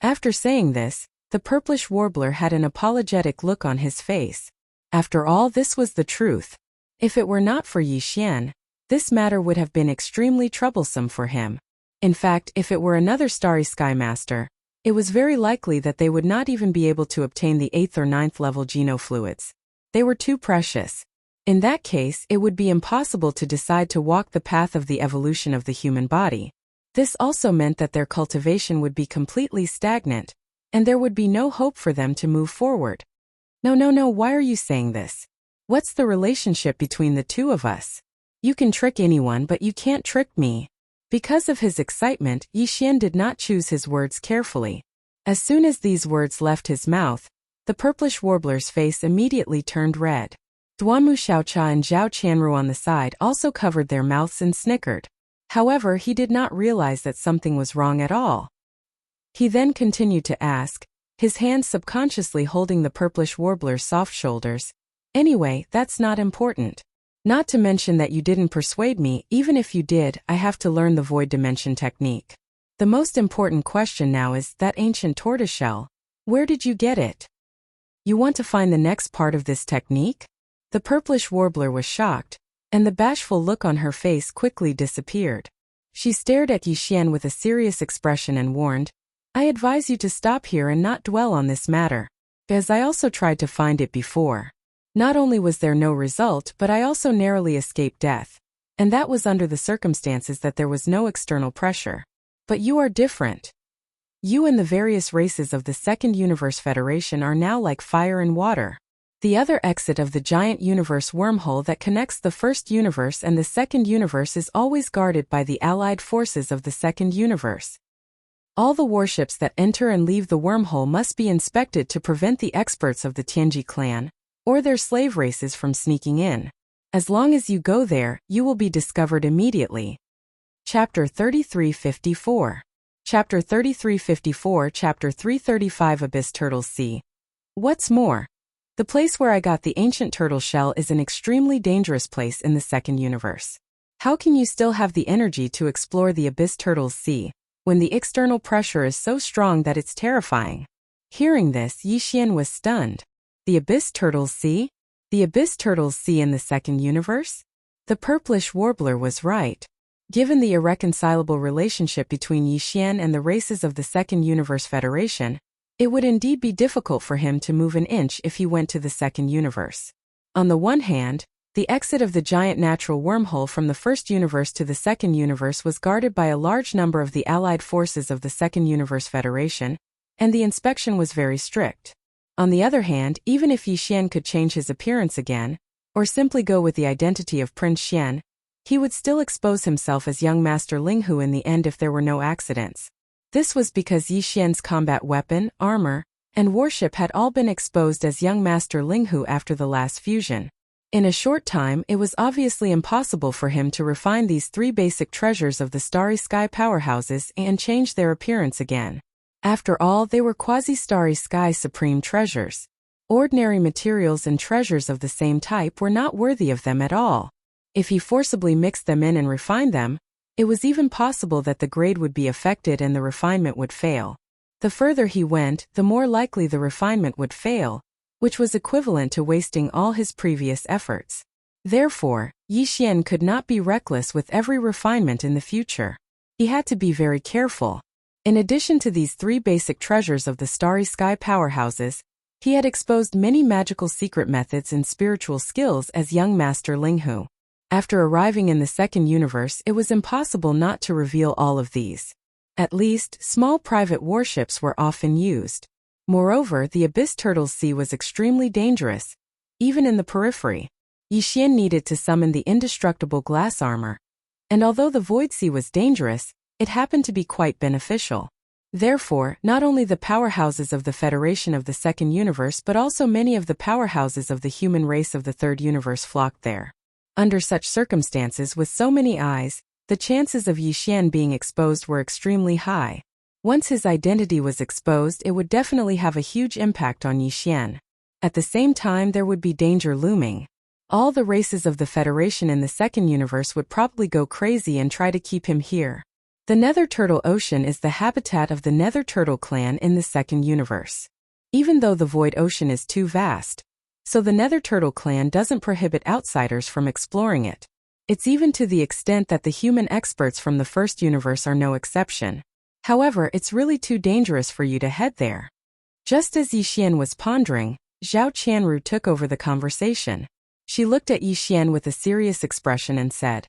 After saying this, the purplish warbler had an apologetic look on his face. After all, this was the truth. If it were not for Yixian, this matter would have been extremely troublesome for him. In fact, if it were another Starry Sky Master, it was very likely that they would not even be able to obtain the 8th or 9th level genofluids. They were too precious. In that case, it would be impossible to decide to walk the path of the evolution of the human body. This also meant that their cultivation would be completely stagnant, and there would be no hope for them to move forward. No, why are you saying this? What's the relationship between the two of us? You can trick anyone, but you can't trick me. Because of his excitement, Yixian did not choose his words carefully. As soon as these words left his mouth, the purplish warbler's face immediately turned red. Duamu Xiaocha and Zhao Chanru on the side also covered their mouths and snickered. However, he did not realize that something was wrong at all. He then continued to ask, his hand subconsciously holding the purplish warbler's soft shoulders. Anyway, that's not important. Not to mention that you didn't persuade me. Even if you did, I have to learn the void dimension technique. The most important question now is that ancient tortoiseshell. Where did you get it? You want to find the next part of this technique? The purplish warbler was shocked, and the bashful look on her face quickly disappeared. She stared at Yixian with a serious expression and warned, I advise you to stop here and not dwell on this matter, as I also tried to find it before. Not only was there no result, but I also narrowly escaped death. And that was under the circumstances that there was no external pressure. But you are different. You and the various races of the Second Universe Federation are now like fire and water. The other exit of the giant universe wormhole that connects the first universe and the second universe is always guarded by the allied forces of the second universe. All the warships that enter and leave the wormhole must be inspected to prevent the experts of the Tianji clan, or their slave races from sneaking in. As long as you go there, you will be discovered immediately. Chapter 3354. Chapter 3354. Chapter 335. Abyss Turtles Sea. What's more, the place where I got the ancient turtle shell is an extremely dangerous place in the second universe. How can you still have the energy to explore the Abyss Turtles Sea, when the external pressure is so strong that it's terrifying? Hearing this, Yixian was stunned. The Abyss Turtles Sea? The Abyss Turtles Sea in the second universe? The purplish warbler was right. Given the irreconcilable relationship between Yixian and the races of the Second Universe Federation, it would indeed be difficult for him to move an inch if he went to the second universe. On the one hand, the exit of the giant natural wormhole from the first universe to the second universe was guarded by a large number of the allied forces of the Second Universe Federation, and the inspection was very strict. On the other hand, even if Yixian could change his appearance again, or simply go with the identity of Prince Xian, He would still expose himself as young Master Linghu in the end if there were no accidents. This was because Yi Xian's combat weapon, armor, and warship had all been exposed as young Master Linghu after the last fusion. In a short time, it was obviously impossible for him to refine these three basic treasures of the Starry Sky powerhouses and change their appearance again. After all, they were quasi-Starry Sky supreme treasures. Ordinary materials and treasures of the same type were not worthy of them at all. If he forcibly mixed them in and refined them, it was even possible that the grade would be affected and the refinement would fail. The further he went, the more likely the refinement would fail, which was equivalent to wasting all his previous efforts. Therefore, Yi Xian could not be reckless with every refinement in the future. He had to be very careful. In addition to these three basic treasures of the Starry Sky powerhouses, he had exposed many magical secret methods and spiritual skills as young Master Linghu. After arriving in the second universe, it was impossible not to reveal all of these. At least, small private warships were often used. Moreover, the Abyss Turtle's Sea was extremely dangerous, even in the periphery. Yi Xian needed to summon the indestructible glass armor. And although the Void Sea was dangerous, it happened to be quite beneficial. Therefore, not only the powerhouses of the Federation of the Second Universe but also many of the powerhouses of the human race of the Third Universe flocked there. Under such circumstances, with so many eyes, the chances of Yi Xian being exposed were extremely high. Once his identity was exposed, it would definitely have a huge impact on Yi Xian. At the same time, there would be danger looming. All the races of the Federation in the Second Universe would probably go crazy and try to keep him here. The Nether Turtle Ocean is the habitat of the Nether Turtle clan in the Second Universe. Even though the Void Ocean is too vast, so the Nether Turtle clan doesn't prohibit outsiders from exploring it. It's even to the extent that the human experts from the First Universe are no exception. However, it's really too dangerous for you to head there. Just as Yi Xian was pondering, Zhao Qianru took over the conversation. She looked at Yi Xian with a serious expression and said,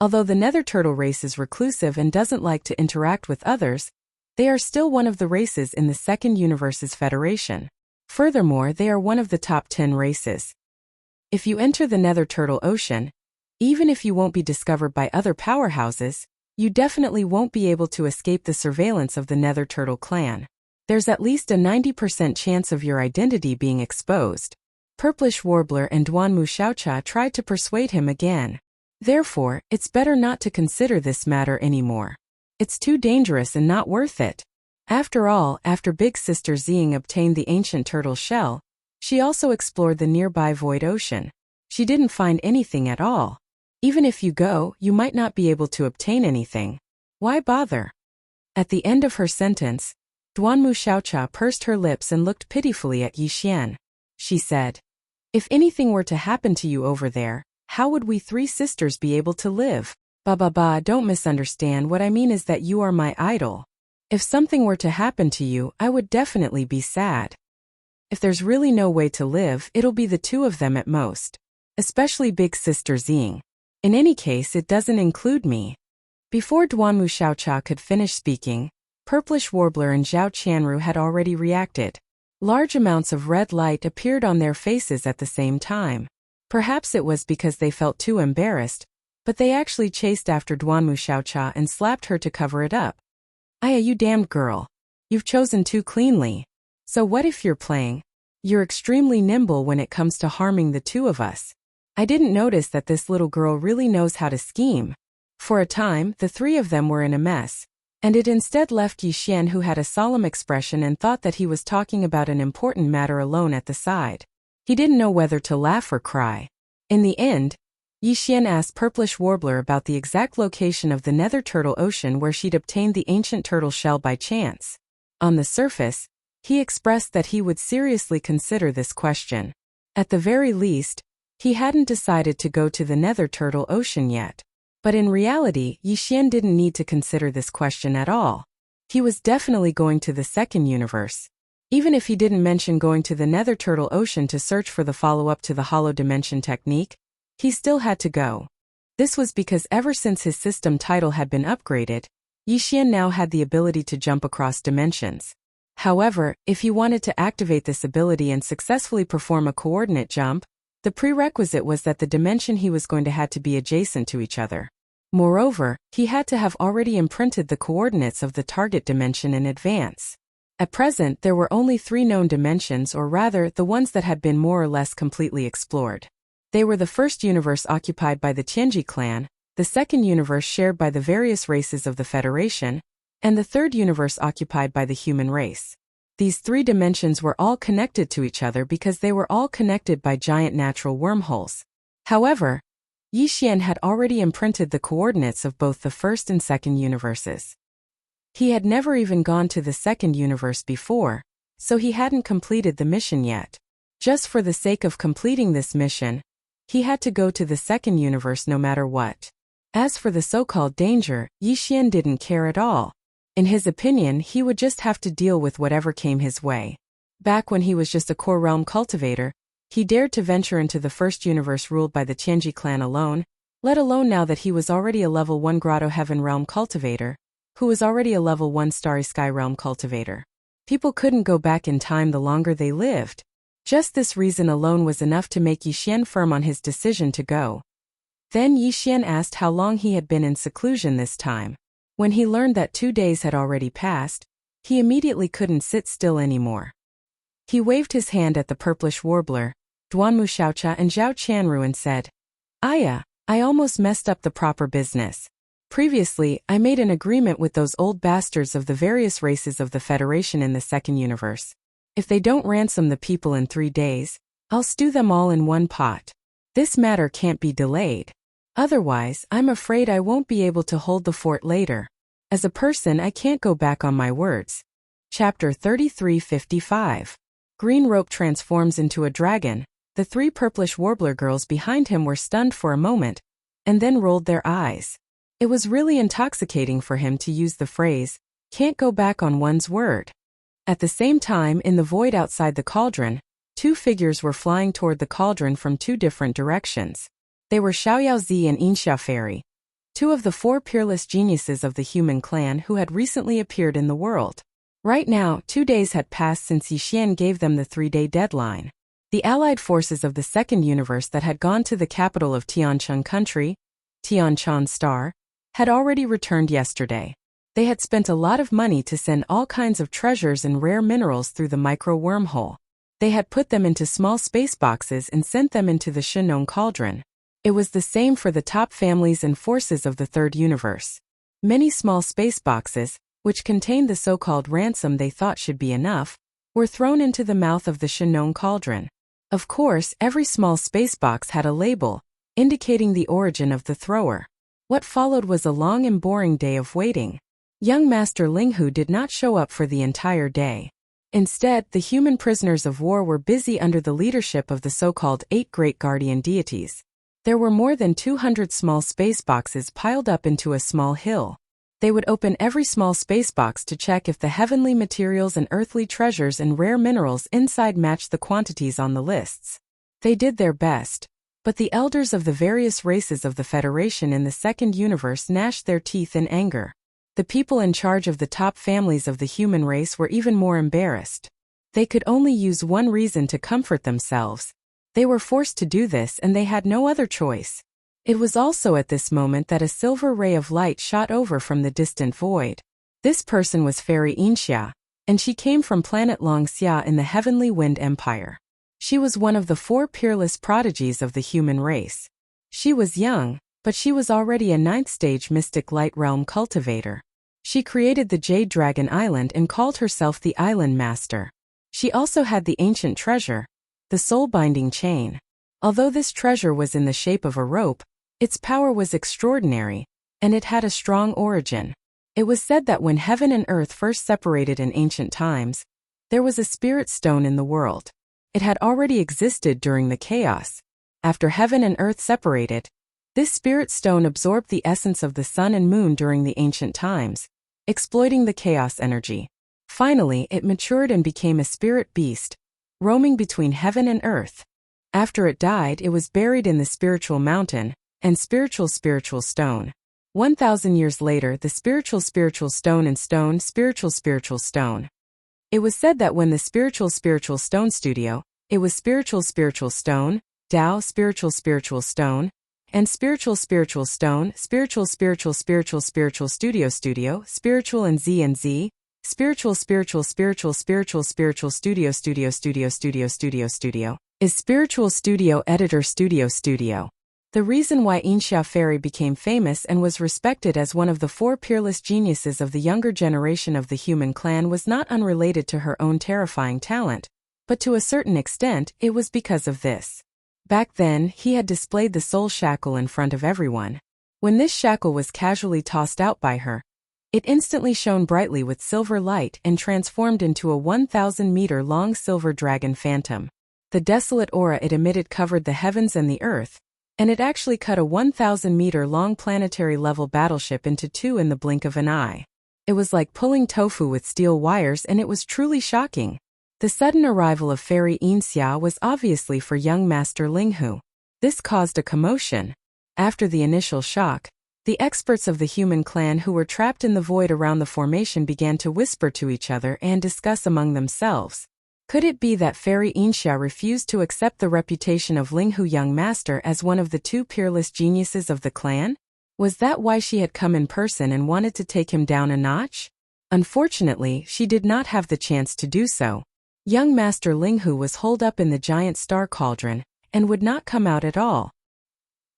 "Although the Nether Turtle race is reclusive and doesn't like to interact with others, they are still one of the races in the Second Universe's Federation. Furthermore, they are one of the top 10 races. If you enter the Nether Turtle Ocean, even if you won't be discovered by other powerhouses, you definitely won't be able to escape the surveillance of the Nether Turtle clan. There's at least a 90% chance of your identity being exposed." Purplish Warbler and Duanmu Xiaocha tried to persuade him again. Therefore, it's better not to consider this matter anymore. It's too dangerous and not worth it. After all, after Big Sister Ziying obtained the ancient turtle shell, she also explored the nearby Void Ocean. She didn't find anything at all. Even if you go, you might not be able to obtain anything. Why bother? At the end of her sentence, Duanmu Xiaocha pursed her lips and looked pitifully at Yi Xian. She said, "If anything were to happen to you over there, how would we three sisters be able to live? Don't misunderstand. What I mean is that you are my idol. If something were to happen to you, I would definitely be sad. If there's really no way to live, it'll be the two of them at most. Especially Big Sister Ziying. In any case, it doesn't include me." Before Duanmu Xiaocha could finish speaking, Purplish Warbler and Zhao Qianru had already reacted. Large amounts of red light appeared on their faces at the same time. Perhaps it was because they felt too embarrassed, but they actually chased after Duanmu Xiaocha and slapped her to cover it up. "Aya, you damned girl. You've chosen too cleanly. So what if you're playing? You're extremely nimble when it comes to harming the two of us. I didn't notice that this little girl really knows how to scheme." For a time, the three of them were in a mess, and it instead left Yi Xian, who had a solemn expression and thought that he was talking about an important matter, alone at the side. He didn't know whether to laugh or cry. In the end, Yi Xian asked Purplish Warbler about the exact location of the Nether Turtle Ocean where she'd obtained the ancient turtle shell by chance. On the surface, he expressed that he would seriously consider this question. At the very least, he hadn't decided to go to the Nether Turtle Ocean yet. But in reality, Yi Xian didn't need to consider this question at all. He was definitely going to the Second Universe. Even if he didn't mention going to the Nether Turtle Ocean to search for the follow-up to the Hollow Dimension technique, he still had to go. This was because ever since his system title had been upgraded, Yi Xian now had the ability to jump across dimensions. However, if he wanted to activate this ability and successfully perform a coordinate jump, The prerequisite was that the dimension he was going to had to be adjacent to each other. Moreover, he had to have already imprinted the coordinates of the target dimension in advance. At present, there were only 3 known dimensions, or rather, the ones that had been more or less completely explored. They were the first universe occupied by the Tianji clan, the second universe shared by the various races of the Federation, and the third universe occupied by the human race. These 3 dimensions were all connected to each other because they were all connected by giant natural wormholes. However, Yi Xian had already imprinted the coordinates of both the first and second universes. He had never even gone to the second universe before, so he hadn't completed the mission yet. Just for the sake of completing this mission, he had to go to the second universe no matter what. As for the so-called danger, Yi Xian didn't care at all. In his opinion, he would just have to deal with whatever came his way. Back when he was just a core realm cultivator, he dared to venture into the first universe ruled by the Tianji clan alone, let alone now that he was already a level 1 Grotto Heaven realm cultivator, who was already a level 1 Starry Sky realm cultivator. People couldn't go back in time the longer they lived. Just this reason alone was enough to make Yi Xian firm on his decision to go. Then Yi Xian asked how long he had been in seclusion this time. When he learned that 2 days had already passed, he immediately couldn't sit still anymore. He waved his hand at the purplish warbler, Duanmu Xiaocha and Zhao Qianru, and said, "Aya, I almost messed up the proper business. Previously, I made an agreement with those old bastards of the various races of the Federation in the second universe. If they don't ransom the people in 3 days, I'll stew them all in one pot. This matter can't be delayed. Otherwise, I'm afraid I won't be able to hold the fort later. As a person, I can't go back on my words." Chapter 3355. Green Rope transforms into a dragon. The 3 purplish warbler girls behind him were stunned for a moment, and then rolled their eyes. It was really intoxicating for him to use the phrase, "can't go back on one's word." At the same time, in the void outside the cauldron, 2 figures were flying toward the cauldron from 2 different directions. They were Xiaoyaozi and Yinxia Fairy, 2 of the 4 peerless geniuses of the human clan who had recently appeared in the world. Right now, 2 days had passed since Yi Xian gave them the 3-day deadline. The allied forces of the second universe that had gone to the capital of Tiancheng country, Tianchan Star, had already returned yesterday. They had spent a lot of money to send all kinds of treasures and rare minerals through the micro-wormhole. They had put them into small space boxes and sent them into the Shenong cauldron. It was the same for the top families and forces of the third universe. Many small space boxes, which contained the so-called ransom they thought should be enough, were thrown into the mouth of the Shenong cauldron. Of course, every small space box had a label, indicating the origin of the thrower. What followed was a long and boring day of waiting. Young Master Linghu did not show up for the entire day. Instead, the human prisoners of war were busy under the leadership of the so-called 8 great guardian deities. There were more than 200 small space boxes piled up into a small hill. They would open every small space box to check if the heavenly materials and earthly treasures and rare minerals inside matched the quantities on the lists. They did their best. But the elders of the various races of the Federation in the second universe gnashed their teeth in anger. The people in charge of the top families of the human race were even more embarrassed. They could only use one reason to comfort themselves. They were forced to do this and they had no other choice. It was also at this moment that a silver ray of light shot over from the distant void. This person was Fairy Yinxia, and she came from planet Longxia in the Heavenly Wind Empire. She was one of the 4 peerless prodigies of the human race. She was young, but she was already a 9th stage mystic light realm cultivator. She created the Jade Dragon Island and called herself the Island Master. She also had the ancient treasure, the soul-binding chain. Although this treasure was in the shape of a rope, its power was extraordinary, and it had a strong origin. It was said that when heaven and earth first separated in ancient times, there was a spirit stone in the world. It had already existed during the chaos. After heaven and earth separated, this spirit stone absorbed the essence of the sun and moon during the ancient times, exploiting the chaos energy. Finally, it matured and became a spirit beast, roaming between heaven and earth. After it died, it was buried in the spiritual mountain, and spiritual stone. 1,000 years later, the spiritual stone and spiritual stone. It was said that when the spiritual stone studio, it was spiritual stone, Tao spiritual stone, and spiritual stone, spiritual studio spiritual and Z, spiritual studio is spiritual studio editor studio. The reason why Inxia Fairy became famous and was respected as one of the 4 peerless geniuses of the younger generation of the human clan was not unrelated to her own terrifying talent, but to a certain extent it was because of this. Back then, he had displayed the soul shackle in front of everyone. When this shackle was casually tossed out by her, it instantly shone brightly with silver light and transformed into a 1,000-meter-long silver dragon phantom. The desolate aura it emitted covered the heavens and the earth, and it actually cut a 1,000-meter-long planetary-level battleship into 2 in the blink of an eye. It was like pulling tofu with steel wires, and it was truly shocking. The sudden arrival of Fairy Inxia was obviously for young Master Linghu. This caused a commotion. After the initial shock, the experts of the human clan who were trapped in the void around the formation began to whisper to each other and discuss among themselves. Could it be that Fairy Inxia refused to accept the reputation of Linghu young master as one of the 2 peerless geniuses of the clan? Was that why she had come in person and wanted to take him down a notch? Unfortunately, she did not have the chance to do so. Young Master Linghu was holed up in the giant star cauldron and would not come out at all.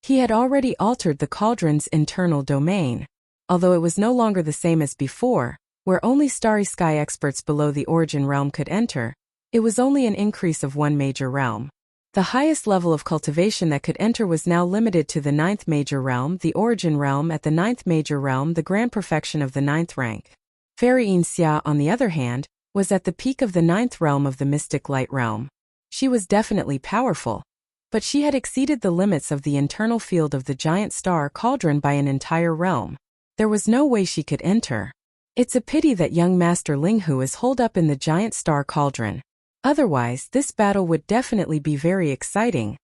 He had already altered the cauldron's internal domain, although it was no longer the same as before, where only starry sky experts below the origin realm could enter. It was only an increase of 1 major realm. The highest level of cultivation that could enter was now limited to the 9th major realm, the origin realm. At the 9th major realm, the grand perfection of the 9th rank. Fairy Inxia, on the other hand, was at the peak of the 9th realm of the mystic light realm. She was definitely powerful, but she had exceeded the limits of the internal field of the giant star cauldron by an entire realm. There was no way she could enter. It's a pity that young Master Linghu is holed up in the giant star cauldron. Otherwise, this battle would definitely be very exciting.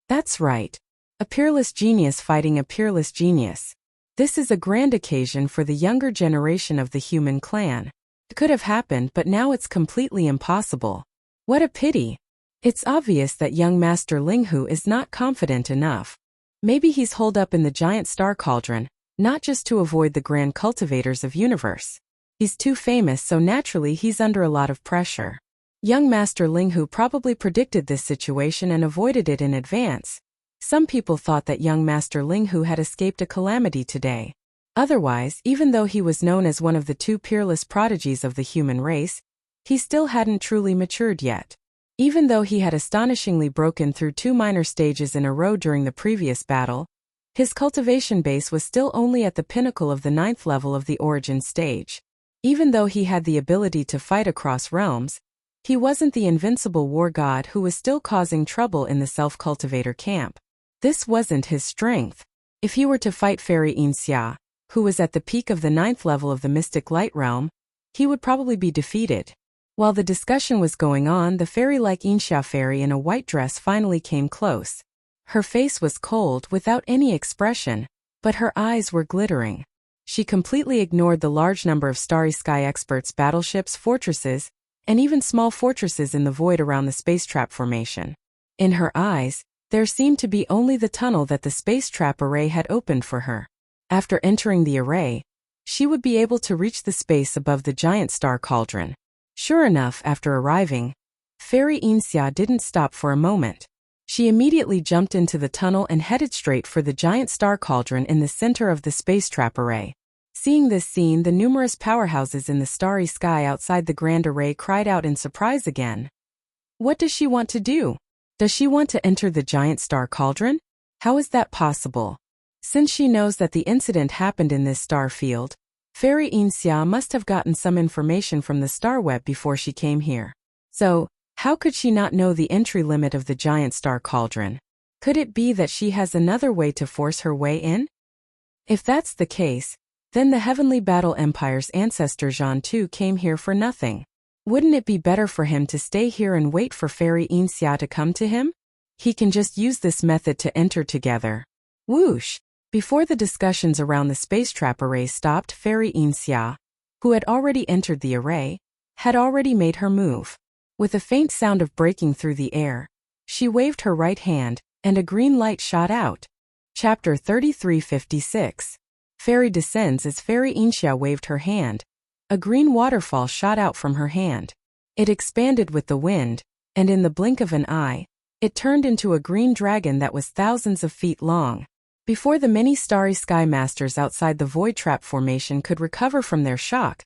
That's right. A peerless genius fighting a peerless genius. This is a grand occasion for the younger generation of the human clan. It could have happened, but now it's completely impossible. What a pity. It's obvious that young Master Linghu is not confident enough. Maybe he's holed up in the giant star cauldron, not just to avoid the grand cultivators of universe. He's too famous, so naturally he's under a lot of pressure. Young Master Linghu probably predicted this situation and avoided it in advance. Some people thought that young Master Linghu had escaped a calamity today. Otherwise, even though he was known as one of the 2 peerless prodigies of the human race, he still hadn't truly matured yet. Even though he had astonishingly broken through 2 minor stages in a row during the previous battle, his cultivation base was still only at the pinnacle of the 9th level of the origin stage. Even though he had the ability to fight across realms, he wasn't the invincible war god who was still causing trouble in the self-cultivator camp. This wasn't his strength. If he were to fight Fairy Inxia, who was at the peak of the 9th level of the mystic light realm, he would probably be defeated. While the discussion was going on, the fairy-like Inxia Fairy in a white dress finally came close. Her face was cold, without any expression, but her eyes were glittering. She completely ignored the large number of starry sky experts, battleships, fortresses, and even small fortresses in the void around the space trap formation. In her eyes, there seemed to be only the tunnel that the space trap array had opened for her. After entering the array, she would be able to reach the space above the giant star cauldron. Sure enough, after arriving, Fairy Inxia didn't stop for a moment. She immediately jumped into the tunnel and headed straight for the giant star cauldron in the center of the space trap array. Seeing this scene, the numerous powerhouses in the starry sky outside the grand array cried out in surprise again. What does she want to do? Does she want to enter the giant star cauldron? How is that possible? Since she knows that the incident happened in this star field, Fairy Inxia must have gotten some information from the star web before she came here. So, how could she not know the entry limit of the giant star cauldron? Could it be that she has another way to force her way in? If that's the case, then the Heavenly Battle Empire's ancestor Zhan too came here for nothing. Wouldn't it be better for him to stay here and wait for Fairy Inxia to come to him? He can just use this method to enter together. Whoosh! Before the discussions around the space trap array stopped, Fairy Inxia, who had already entered the array, had already made her move. With a faint sound of breaking through the air, She waved her right hand, and a green light shot out. Chapter 3356. Fairy descends. As Fairy Inxia waved her hand, a green waterfall shot out from her hand. It expanded with the wind, and in the blink of an eye, it turned into a green dragon that was thousands of feet long. Before the many starry sky masters outside the Void Trap formation could recover from their shock,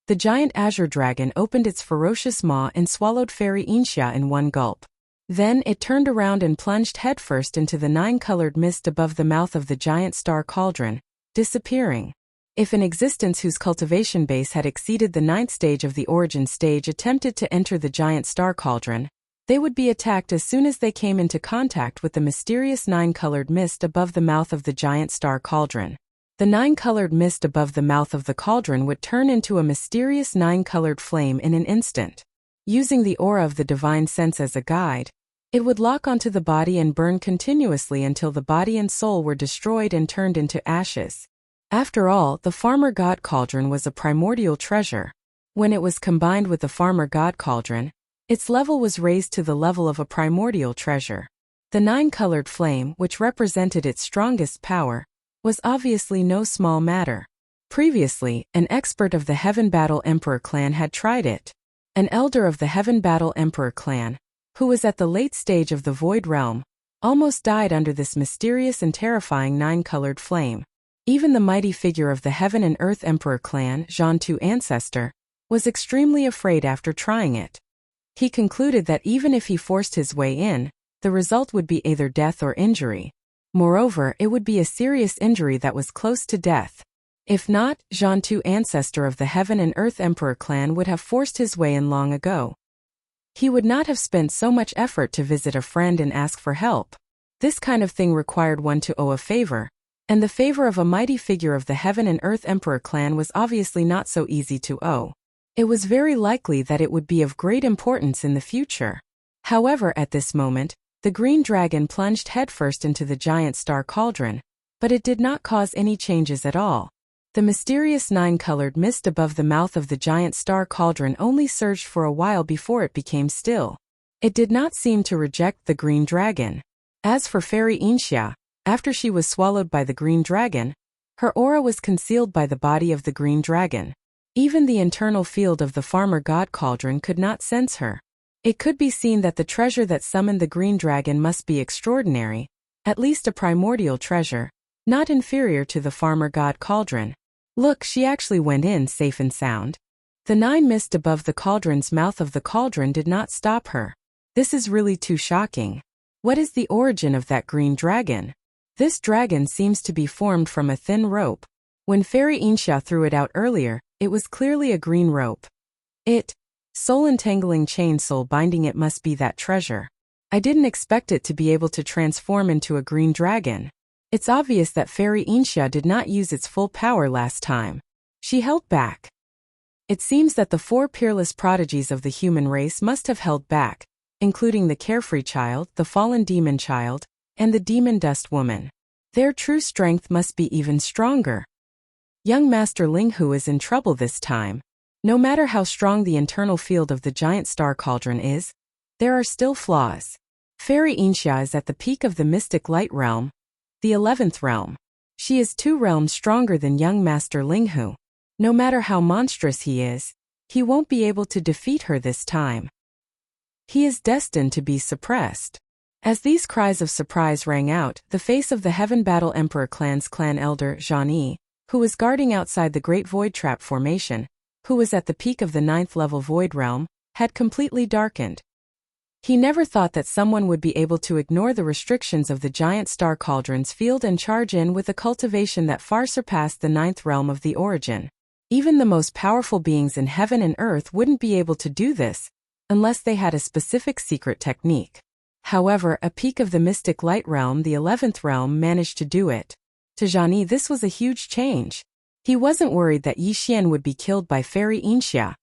the giant azure dragon opened its ferocious maw and swallowed Fairy Inxia in one gulp. Then it turned around and plunged headfirst into the 9-colored mist above the mouth of the giant star cauldron, disappearing. If an existence whose cultivation base had exceeded the 9th stage of the origin stage attempted to enter the giant star cauldron, they would be attacked as soon as they came into contact with the mysterious 9-colored mist above the mouth of the giant star cauldron. The 9-colored mist above the mouth of the cauldron would turn into a mysterious 9-colored flame in an instant. Using the aura of the divine sense as a guide, it would lock onto the body and burn continuously until the body and soul were destroyed and turned into ashes. After all, the Farmer God Cauldron was a primordial treasure. When it was combined with the Farmer God Cauldron, its level was raised to the level of a primordial treasure. The 9-colored flame, which represented its strongest power, was obviously no small matter. Previously, an expert of the Heaven Battle Emperor clan had tried it. An elder of the Heaven Battle Emperor clan, who was at the late stage of the Void Realm, almost died under this mysterious and terrifying 9-colored flame. Even the mighty figure of the Heaven and Earth Emperor clan, Zhantu Ancestor, was extremely afraid after trying it. He concluded that even if he forced his way in, the result would be either death or injury. Moreover, it would be a serious injury that was close to death. If not, Zhantu Ancestor of the Heaven and Earth Emperor clan would have forced his way in long ago. He would not have spent so much effort to visit a friend and ask for help. This kind of thing required one to owe a favor, and the favor of a mighty figure of the Heaven and Earth Emperor clan was obviously not so easy to owe. It was very likely that it would be of great importance in the future. However, at this moment, the green dragon plunged headfirst into the giant star cauldron, but it did not cause any changes at all. The mysterious 9-colored mist above the mouth of the giant star cauldron only surged for a while before it became still. It did not seem to reject the green dragon. As for Fairy Inxia, after she was swallowed by the green dragon, her aura was concealed by the body of the green dragon. Even the internal field of the Farmer God Cauldron could not sense her. It could be seen that the treasure that summoned the green dragon must be extraordinary, at least a primordial treasure, not inferior to the Farmer God Cauldron. Look, she actually went in safe and sound. The 9 mist above the cauldron's mouth of the cauldron did not stop her. This is really too shocking. What is the origin of that green dragon? This dragon seems to be formed from a thin rope. When Fairy Inxia threw it out earlier, it was clearly a green rope. Soul-entangling chain soul binding, it must be that treasure. I didn't expect it to be able to transform into a green dragon. It's obvious that Fairy Inxia did not use its full power last time. She held back. It seems that the 4 peerless prodigies of the human race must have held back, including the carefree child, the fallen demon child, and the demon dust woman. Their true strength must be even stronger. Young Master Linghu is in trouble this time. No matter how strong the internal field of the giant star cauldron is, there are still flaws. Fairy Inxia is at the peak of the mystic light realm, the 11th realm. She is 2 realms stronger than young Master Linghu. No matter how monstrous he is, he won't be able to defeat her this time. He is destined to be suppressed. As these cries of surprise rang out, the face of the Heaven Battle Emperor clan's clan elder, Zhan Yi, who was guarding outside the Great Void Trap formation, who was at the peak of the 9th level Void Realm, had completely darkened. He never thought that someone would be able to ignore the restrictions of the giant star cauldron's field and charge in with a cultivation that far surpassed the 9th realm of the origin. Even the most powerful beings in heaven and earth wouldn't be able to do this, unless they had a specific secret technique. However, a peak of the mystic light realm, the 11th realm, managed to do it. To Zhan Yi, this was a huge change. He wasn't worried that Yi Xian would be killed by Fairy Inxia,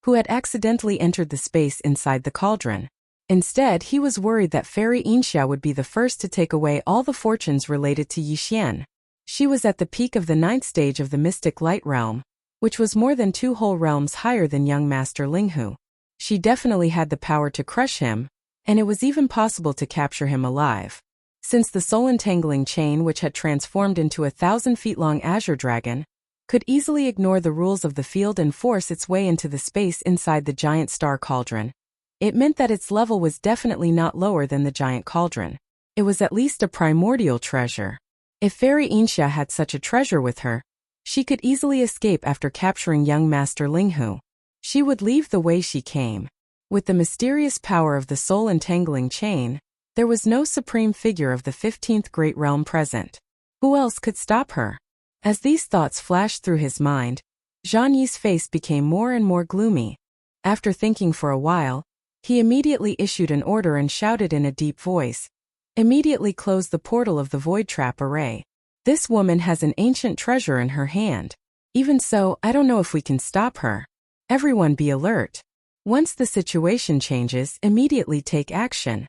who had accidentally entered the space inside the cauldron. Instead, he was worried that Fairy Inxia would be the first to take away all the fortunes related to Yi Xian. She was at the peak of the 9th stage of the mystic light realm, which was more than 2 whole realms higher than young Master Linghu. She definitely had the power to crush him, and it was even possible to capture him alive. Since the soul-entangling chain, which had transformed into a 1,000-feet-long azure dragon, could easily ignore the rules of the field and force its way into the space inside the giant star cauldron, it meant that its level was definitely not lower than the giant cauldron. It was at least a primordial treasure. If Fairy Inxia had such a treasure with her, she could easily escape after capturing young Master Linghu. She would leave the way she came. With the mysterious power of the soul-entangling chain, there was no supreme figure of the 15th Great Realm present. Who else could stop her? As these thoughts flashed through his mind, Zhang Yi's face became more and more gloomy. After thinking for a while, he immediately issued an order and shouted in a deep voice, "Immediately close the portal of the void trap array. This woman has an ancient treasure in her hand. Even so, I don't know if we can stop her. Everyone be alert. Once the situation changes, immediately take action."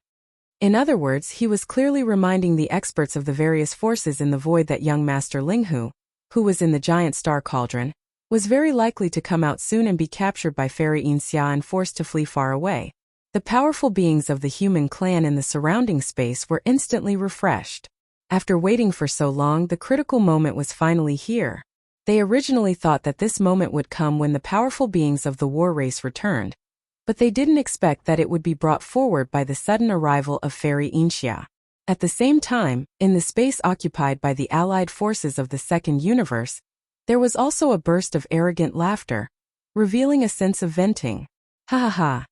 In other words, he was clearly reminding the experts of the various forces in the void that young Master Linghu, who was in the giant star cauldron, was very likely to come out soon and be captured by Fairy Inxia and forced to flee far away. The powerful beings of the human clan in the surrounding space were instantly refreshed. After waiting for so long, the critical moment was finally here. They originally thought that this moment would come when the powerful beings of the war race returned, but they didn't expect that it would be brought forward by the sudden arrival of Fairy Inxia. At the same time, in the space occupied by the allied forces of the second universe, there was also a burst of arrogant laughter, revealing a sense of venting. Ha ha ha.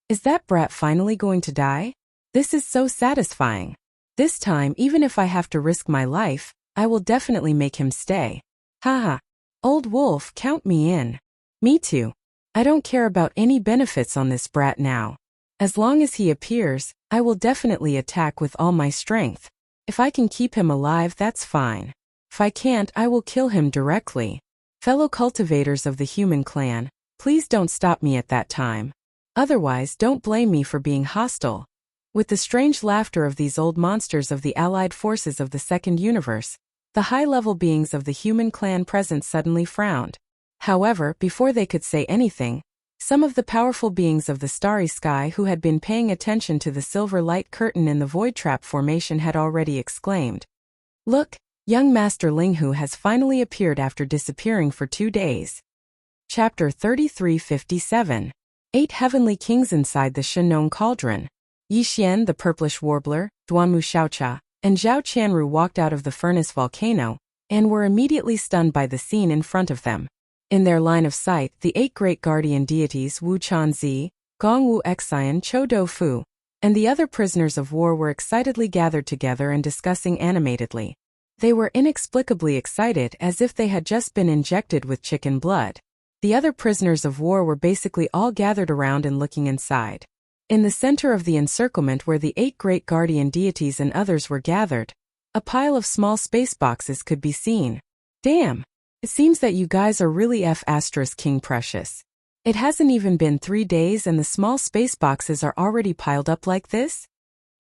Is that brat finally going to die? This is so satisfying. This time, even if I have to risk my life, I will definitely make him stay. Ha ha. Old wolf, count me in. Me too. I don't care about any benefits on this brat now. As long as he appears, I will definitely attack with all my strength. If I can keep him alive, that's fine. If I can't, I will kill him directly. Fellow cultivators of the human clan, please don't stop me at that time. Otherwise, don't blame me for being hostile. With the strange laughter of these old monsters of the allied forces of the second universe, the high-level beings of the human clan present suddenly frowned. However, before they could say anything, some of the powerful beings of the starry sky who had been paying attention to the silver light curtain in the void trap formation had already exclaimed, "Look, young Master Linghu has finally appeared after disappearing for 2 days." Chapter 3357. 8 Heavenly Kings Inside the Shenong Cauldron. Yi Xian, the purplish warbler, Duanmu Xiaocha, and Zhao Qianru walked out of the furnace volcano, and were immediately stunned by the scene in front of them. In their line of sight, the 8 great guardian deities Wu Chanzi, Gongwu Xian, Chou Doufu, and the other prisoners of war were excitedly gathered together and discussing animatedly. They were inexplicably excited, as if they had just been injected with chicken blood. The other prisoners of war were basically all gathered around and looking inside. In the center of the encirclement where the 8 great guardian deities and others were gathered, a pile of small space boxes could be seen. Damn! It seems that you guys are really King precious. It hasn't even been 3 days and the small space boxes are already piled up like this?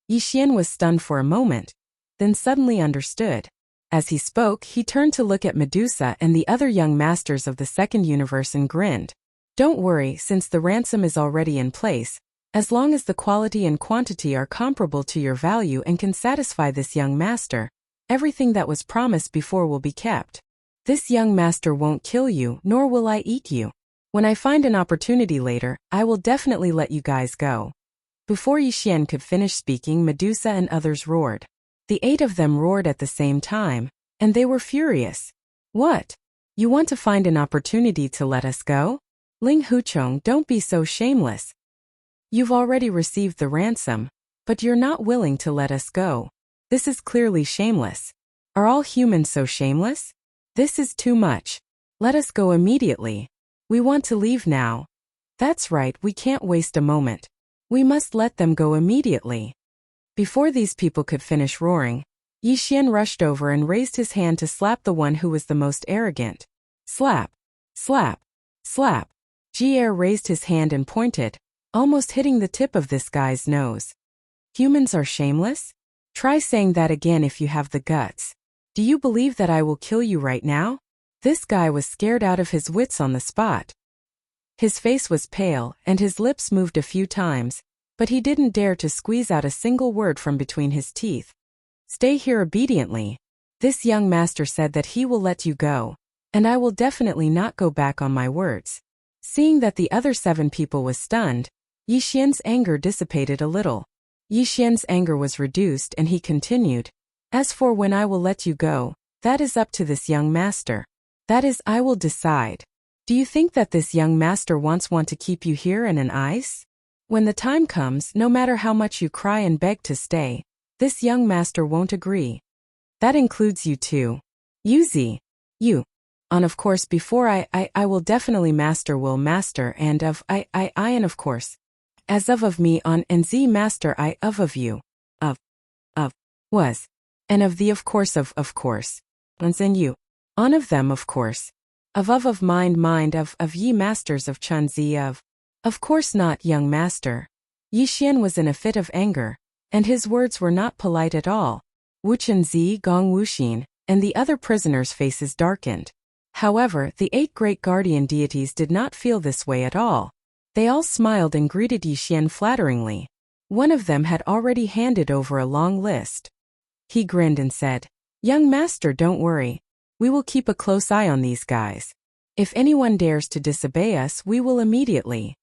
Yi Xian was stunned for a moment, then suddenly understood. As he spoke, he turned to look at Medusa and the other young masters of the second universe and grinned. Don't worry, since the ransom is already in place, as long as the quality and quantity are comparable to your value and can satisfy this young master, everything that was promised before will be kept. This young master won't kill you, nor will I eat you. When I find an opportunity later, I will definitely let you guys go. Before Yi Xian could finish speaking, Medusa and others roared. The 8 of them roared at the same time, and they were furious. What? You want to find an opportunity to let us go? Ling Huchong, don't be so shameless. You've already received the ransom, but you're not willing to let us go. This is clearly shameless. Are all humans so shameless? This is too much. Let us go immediately. We want to leave now. That's right, we can't waste a moment. We must let them go immediately. Before these people could finish roaring, Yi Xian rushed over and raised his hand to slap the one who was the most arrogant. Slap. Slap. Slap. Jier raised his hand and pointed, almost hitting the tip of this guy's nose. Humans are shameless? Try saying that again if you have the guts. Do you believe that I will kill you right now? This guy was scared out of his wits on the spot. His face was pale, and his lips moved a few times, but he didn't dare to squeeze out a single word from between his teeth. Stay here obediently. This young master said that he will let you go, and I will definitely not go back on my words. Seeing that the other 7 people was stunned, Yi Xian's anger dissipated a little. Yi Xian's anger was reduced and he continued, as for when I will let you go, that is up to this young master. That is, I will decide. Do you think that this young master want to keep you here in an ice? When the time comes, no matter how much you cry and beg to stay, this young master won't agree. That includes you too. Yuzi. You. On of course before I will definitely master will master and of I and of course. As of me on and z master I of you. Of. Was. And of the of course of course. And you. On of them of course. Of mind of ye masters of Chun Zi of course not young master. Yi Xian was in a fit of anger, and his words were not polite at all. Wu Chunzi, Gong Wuxin, and the other prisoners' faces darkened. However, the 8 great guardian deities did not feel this way at all. They all smiled and greeted Yi Xian flatteringly. One of them had already handed over a long list. He grinned and said, "Young master, don't worry. We will keep a close eye on these guys. If anyone dares to disobey us, we will immediately."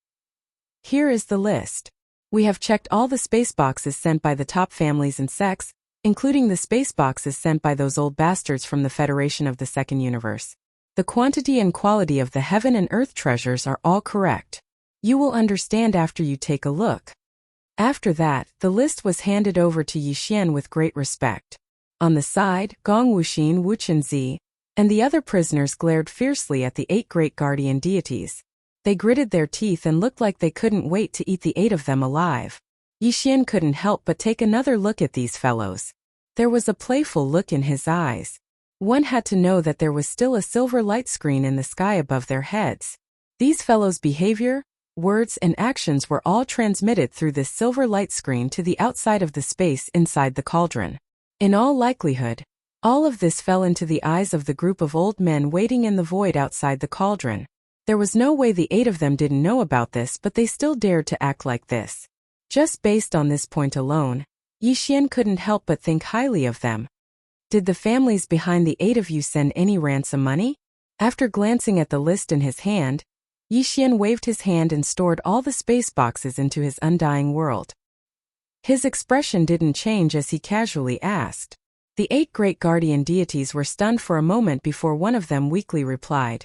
Here is the list. We have checked all the space boxes sent by the top families and sects, including the space boxes sent by those old bastards from the Federation of the Second Universe. The quantity and quality of the heaven and earth treasures are all correct. You will understand after you take a look. After that, the list was handed over to Yi Xian with great respect. On the side, Gong Wuxin, Wu Chunzi, and the other prisoners glared fiercely at the 8 great guardian deities. They gritted their teeth and looked like they couldn't wait to eat the 8 of them alive. Yi Xian couldn't help but take another look at these fellows. There was a playful look in his eyes. One had to know that there was still a silver light screen in the sky above their heads. These fellows' behavior, words and actions were all transmitted through this silver light screen to the outside of the space inside the cauldron. In all likelihood, all of this fell into the eyes of the group of old men waiting in the void outside the cauldron. There was no way the 8 of them didn't know about this, but they still dared to act like this. Just based on this point alone, Yi Xian couldn't help but think highly of them. Did the families behind the 8 of you send any ransom money? After glancing at the list in his hand, Yi Xian waved his hand and stored all the space boxes into his undying world. His expression didn't change as he casually asked. The 8 great guardian deities were stunned for a moment before one of them weakly replied,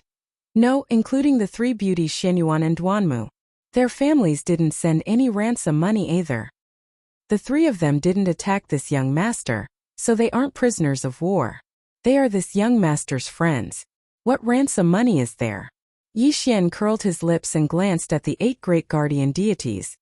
"No, including the 3 beauties Xianyuan and Duanmu. Their families didn't send any ransom money either. The 3 of them didn't attack this young master, so they aren't prisoners of war. They are this young master's friends. What ransom money is there?" Yi Xian curled his lips and glanced at the 8 great guardian deities.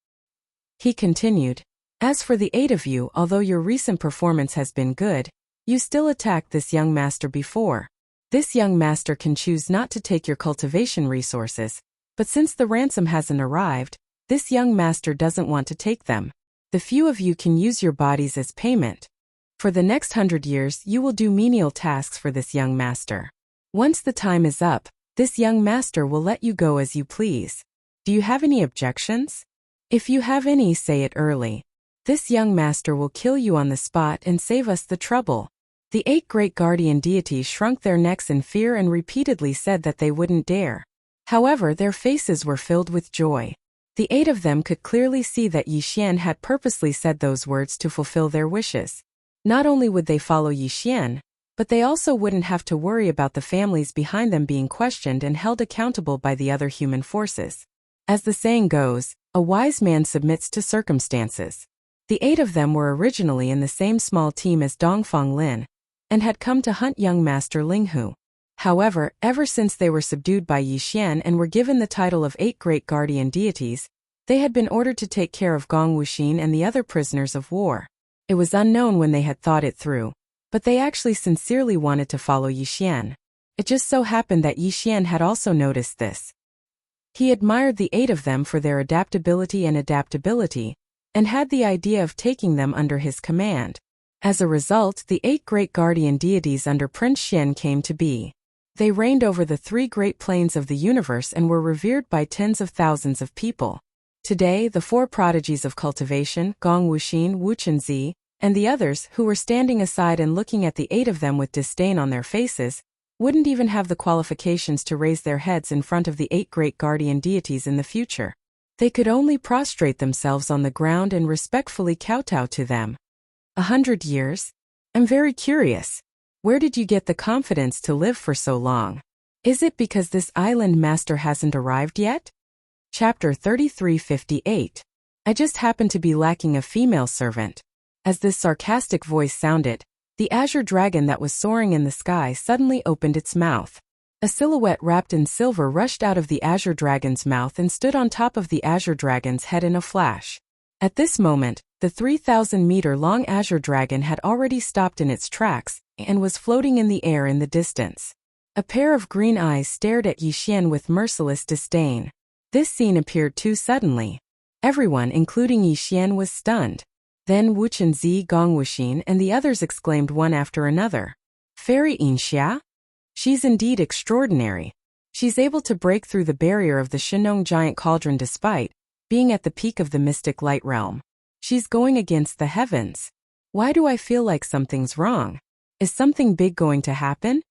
He continued, "As for the 8 of you, although your recent performance has been good, you still attacked this young master before. This young master can choose not to take your cultivation resources, but since the ransom hasn't arrived, this young master doesn't want to take them. The few of you can use your bodies as payment. For the next 100 years, you will do menial tasks for this young master. Once the time is up, this young master will let you go as you please. Do you have any objections? If you have any, say it early. This young master will kill you on the spot and save us the trouble." The 8 great guardian deities shrunk their necks in fear and repeatedly said that they wouldn't dare. However, their faces were filled with joy. The 8 of them could clearly see that Yi Xian had purposely said those words to fulfill their wishes. Not only would they follow Yi Xian, but they also wouldn't have to worry about the families behind them being questioned and held accountable by the other human forces. As the saying goes, a wise man submits to circumstances. The 8 of them were originally in the same small team as Dongfang Lin, and had come to hunt young master Linghu. However, ever since they were subdued by Yi Xian and were given the title of 8 great guardian deities, they had been ordered to take care of Gong Wuxin and the other prisoners of war. It was unknown when they had thought it through, but they actually sincerely wanted to follow Yi Xian. It just so happened that Yi Xian had also noticed this. He admired the 8 of them for their adaptability and had the idea of taking them under his command. As a result, the 8 great guardian deities under Prince Xian came to be. They reigned over the 3 great planes of the universe and were revered by tens of thousands of people. Today, the four prodigies of cultivation, Gong Wuxin, Wu Chenzi, and the others, who were standing aside and looking at the 8 of them with disdain on their faces, wouldn't even have the qualifications to raise their heads in front of the 8 great guardian deities in the future. They could only prostrate themselves on the ground and respectfully kowtow to them. 100 years? I'm very curious. Where did you get the confidence to live for so long? Is it because this island master hasn't arrived yet? Chapter 3358. I just happen to be lacking a female servant. As this sarcastic voice sounded, the azure dragon that was soaring in the sky suddenly opened its mouth. A silhouette wrapped in silver rushed out of the azure dragon's mouth and stood on top of the azure dragon's head in a flash. At this moment, the 3,000-meter-long azure dragon had already stopped in its tracks and was floating in the air in the distance. A pair of green eyes stared at Yi Xian with merciless disdain. This scene appeared too suddenly. Everyone, including Yi Xian, was stunned. Then Wu Chenzi, Gong Wuxin, and the others exclaimed one after another. Fairy Yinxia? She's indeed extraordinary. She's able to break through the barrier of the Shenong giant cauldron despite being at the peak of the mystic light realm. She's going against the heavens. Why do I feel like something's wrong? Is something big going to happen?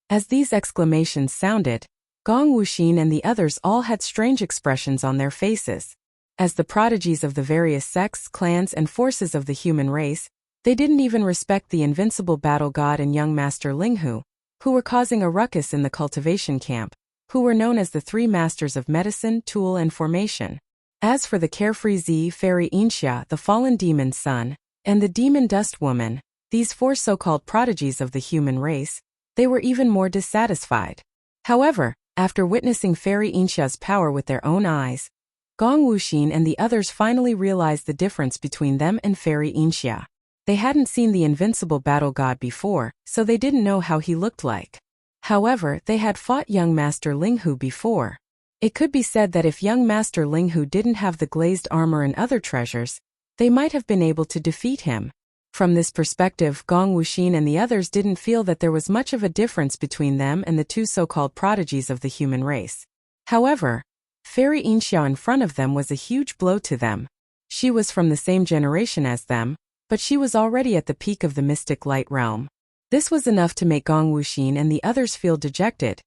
As these exclamations sounded, Gong Wuxin and the others all had strange expressions on their faces. As the prodigies of the various sects, clans, and forces of the human race, they didn't even respect the invincible battle god and young master Linghu, who were causing a ruckus in the cultivation camp, who were known as the 3 masters of medicine, tool, and formation. As for the carefree Z, Fairy Yinxia, the fallen demon's son, and the demon dust woman, these 4 so-called prodigies of the human race, they were even more dissatisfied. However, after witnessing Fairy Yinxia's power with their own eyes, Gong Wuxin and the others finally realized the difference between them and Fairy Yinxia. They hadn't seen the invincible battle god before, so they didn't know how he looked like. However, they had fought young master Linghu before. It could be said that if young master Linghu didn't have the glazed armor and other treasures, they might have been able to defeat him. From this perspective, Gong Wuxin and the others didn't feel that there was much of a difference between them and the 2 so-called prodigies of the human race. However, Fairy Yinxia in front of them was a huge blow to them. She was from the same generation as them, but she was already at the peak of the mystic light realm. This was enough to make Gong Wuxin and the others feel dejected.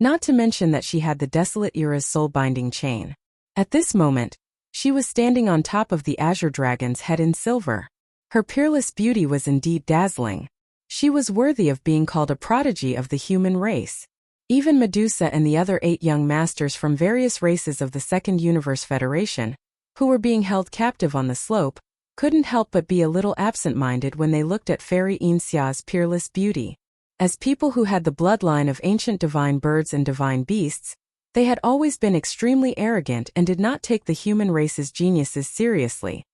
Not to mention that she had the Desolate Era's soul-binding chain. At this moment, she was standing on top of the azure dragon's head in silver. Her peerless beauty was indeed dazzling. She was worthy of being called a prodigy of the human race. Even Medusa and the other 8 young masters from various races of the Second Universe Federation, who were being held captive on the slope, couldn't help but be a little absent-minded when they looked at Fairy Yinxia's peerless beauty. As people who had the bloodline of ancient divine birds and divine beasts, they had always been extremely arrogant and did not take the human race's geniuses seriously.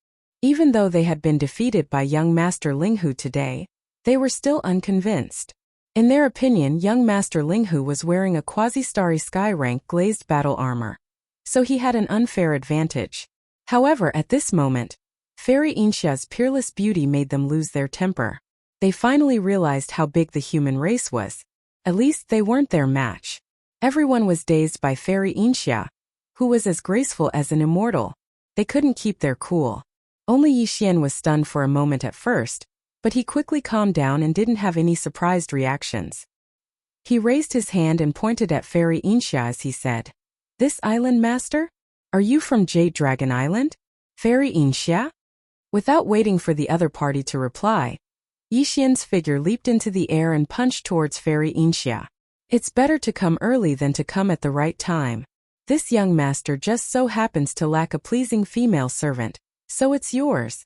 Even though they had been defeated by young master Linghu today, they were still unconvinced. In their opinion, young master Linghu was wearing a quasi-starry sky rank glazed battle armor, so he had an unfair advantage. However, at this moment, Fairy Yinxia's peerless beauty made them lose their temper. They finally realized how big the human race was. At least they weren't their match. Everyone was dazed by Fairy Yinxia, who was as graceful as an immortal. They couldn't keep their cool. Only Yi Xian was stunned for a moment at first, but he quickly calmed down and didn't have any surprised reactions. He raised his hand and pointed at Fairy Yinxia as he said, "This island master? Are you from Jade Dragon Island? Fairy Yinxia?" Without waiting for the other party to reply, Yi Xian's figure leaped into the air and punched towards Fairy Yinxia. It's better to come early than to come at the right time. This young master just so happens to lack a pleasing female servant, so it's yours.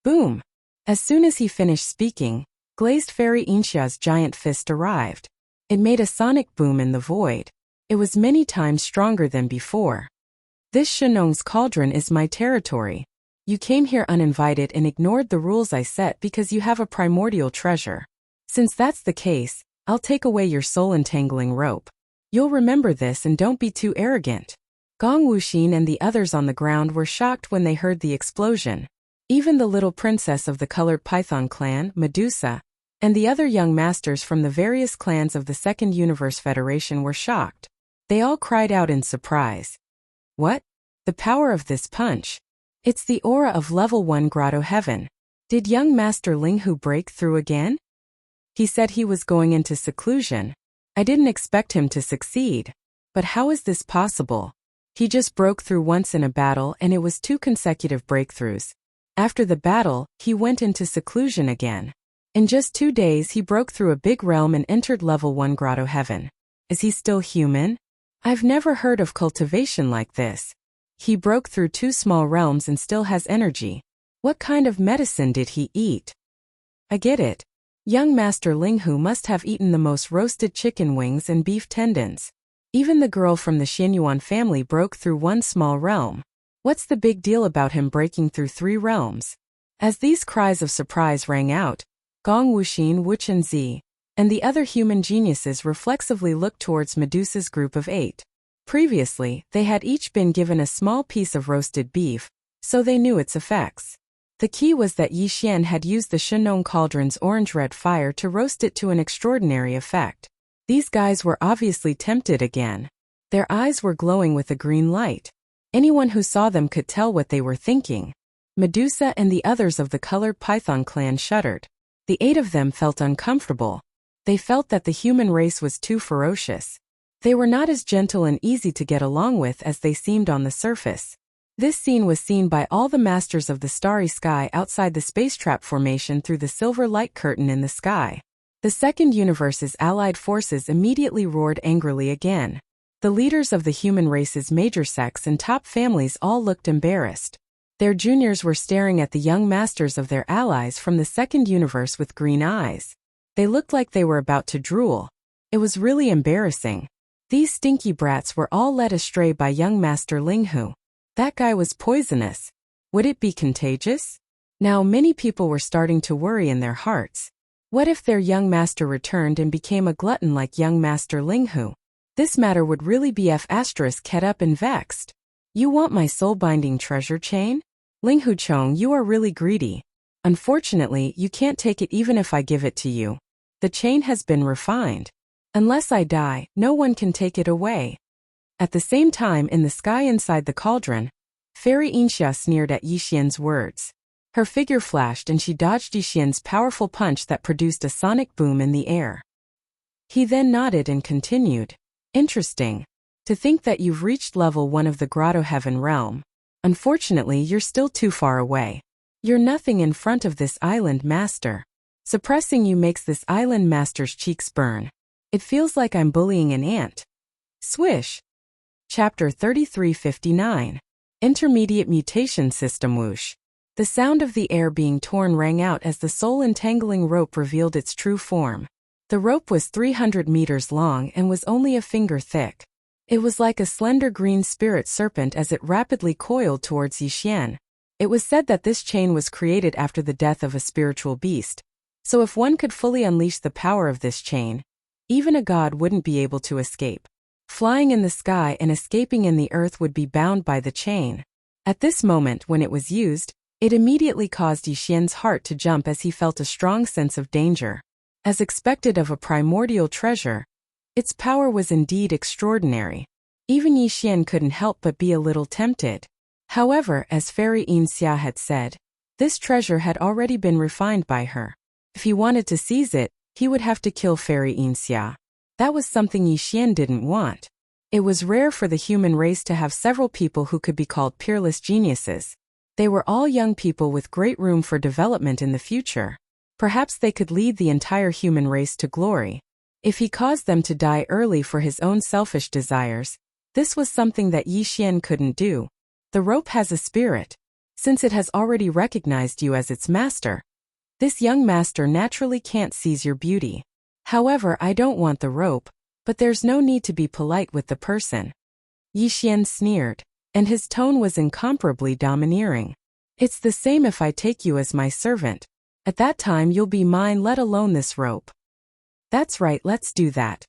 Boom! As soon as he finished speaking, glazed Fairy Yinxia's giant fist arrived. It made a sonic boom in the void. It was many times stronger than before. This Shenong's cauldron is my territory. You came here uninvited and ignored the rules I set because you have a primordial treasure. Since that's the case, I'll take away your soul-entangling rope. You'll remember this and don't be too arrogant. Gong Wuxin and the others on the ground were shocked when they heard the explosion. Even the little princess of the colored python clan, Medusa, and the other young masters from the various clans of the Second Universe Federation were shocked. They all cried out in surprise. What? The power of this punch. It's the aura of level 1 grotto heaven. Did young Master Linghu break through again? He said he was going into seclusion. I didn't expect him to succeed. But how is this possible? He just broke through once in a battle and it was 2 consecutive breakthroughs. After the battle, he went into seclusion again. In just 2 days he broke through a big realm and entered level 1 grotto heaven. Is he still human? I've never heard of cultivation like this. He broke through 2 small realms and still has energy. What kind of medicine did he eat? I get it. Young Master Linghu must have eaten the most roasted chicken wings and beef tendons. Even the girl from the Xianyuan family broke through 1 small realm. What's the big deal about him breaking through 3 realms? As these cries of surprise rang out, Gong Wuxin, Wuchen Zi, and the other human geniuses reflexively looked towards Medusa's group of 8. Previously, they had each been given a small piece of roasted beef, so they knew its effects. The key was that Yi Xian had used the Shenong cauldron's orange-red fire to roast it to an extraordinary effect. These guys were obviously tempted again. Their eyes were glowing with a green light. Anyone who saw them could tell what they were thinking. Medusa and the others of the colored python clan shuddered. The 8 of them felt uncomfortable. They felt that the human race was too ferocious. They were not as gentle and easy to get along with as they seemed on the surface. This scene was seen by all the masters of the starry sky outside the space trap formation through the silver light curtain in the sky. The second universe's allied forces immediately roared angrily again. The leaders of the human race's major sects and top families all looked embarrassed. Their juniors were staring at the young masters of their allies from the second universe with green eyes. They looked like they were about to drool. It was really embarrassing. These stinky brats were all led astray by young Master Linghu. That guy was poisonous. Would it be contagious? Now many people were starting to worry in their hearts. What if their young master returned and became a glutton like young Master Linghu? This matter would really be ****** up and vexed. You want my soul-binding treasure chain? Linghu Chong, you are really greedy. Unfortunately, you can't take it even if I give it to you. The chain has been refined. Unless I die, no one can take it away. At the same time, in the sky inside the cauldron, Fairy Inxia sneered at Yi Xian's words. Her figure flashed and she dodged Yi Xian's powerful punch that produced a sonic boom in the air. He then nodded and continued. Interesting. To think that you've reached level 1 of the Grotto Heaven realm. Unfortunately, you're still too far away. You're nothing in front of this island master. Suppressing you makes this island master's cheeks burn. It feels like I'm bullying an ant. Swish. Chapter 3359. Intermediate Mutation System. Whoosh. The sound of the air being torn rang out as the soul-entangling rope revealed its true form. The rope was 300 meters long and was only a finger thick. It was like a slender green spirit serpent as it rapidly coiled towards Yi Xian. It was said that this chain was created after the death of a spiritual beast. So if one could fully unleash the power of this chain, even a god wouldn't be able to escape. Flying in the sky and escaping in the earth would be bound by the chain. At this moment, when it was used, it immediately caused Yi Xian's heart to jump as he felt a strong sense of danger. As expected of a primordial treasure, its power was indeed extraordinary. Even Yi Xian couldn't help but be a little tempted. However, as Fairy Inxia had said, this treasure had already been refined by her. If he wanted to seize it, he would have to kill Fairy Inxia. That was something Yi Xian didn't want. It was rare for the human race to have several people who could be called peerless geniuses. They were all young people with great room for development in the future. Perhaps they could lead the entire human race to glory. If he caused them to die early for his own selfish desires, this was something that Yi Xian couldn't do. The rope has a spirit. Since it has already recognized you as its master, this young master naturally can't seize your beauty. However, I don't want the rope, but there's no need to be polite with the person. Yi Xian sneered, and his tone was incomparably domineering. It's the same if I take you as my servant. At that time you'll be mine, let alone this rope. That's right, let's do that.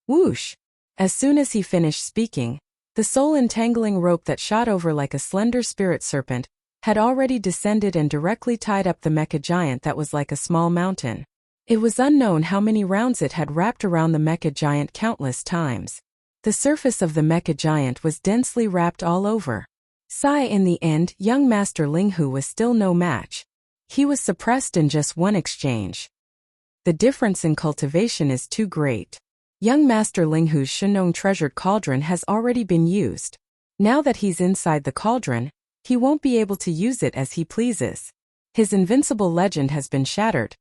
Whoosh! As soon as he finished speaking, the soul-entangling rope that shot over like a slender spirit serpent had already descended and directly tied up the mecha giant that was like a small mountain. It was unknown how many rounds it had wrapped around the mecha giant countless times. The surface of the mecha giant was densely wrapped all over. In the end, young Master Linghu was still no match. He was suppressed in just one exchange. The difference in cultivation is too great. Young Master Linghu's Shenong treasured cauldron has already been used. Now that he's inside the cauldron, he won't be able to use it as he pleases. His invincible legend has been shattered.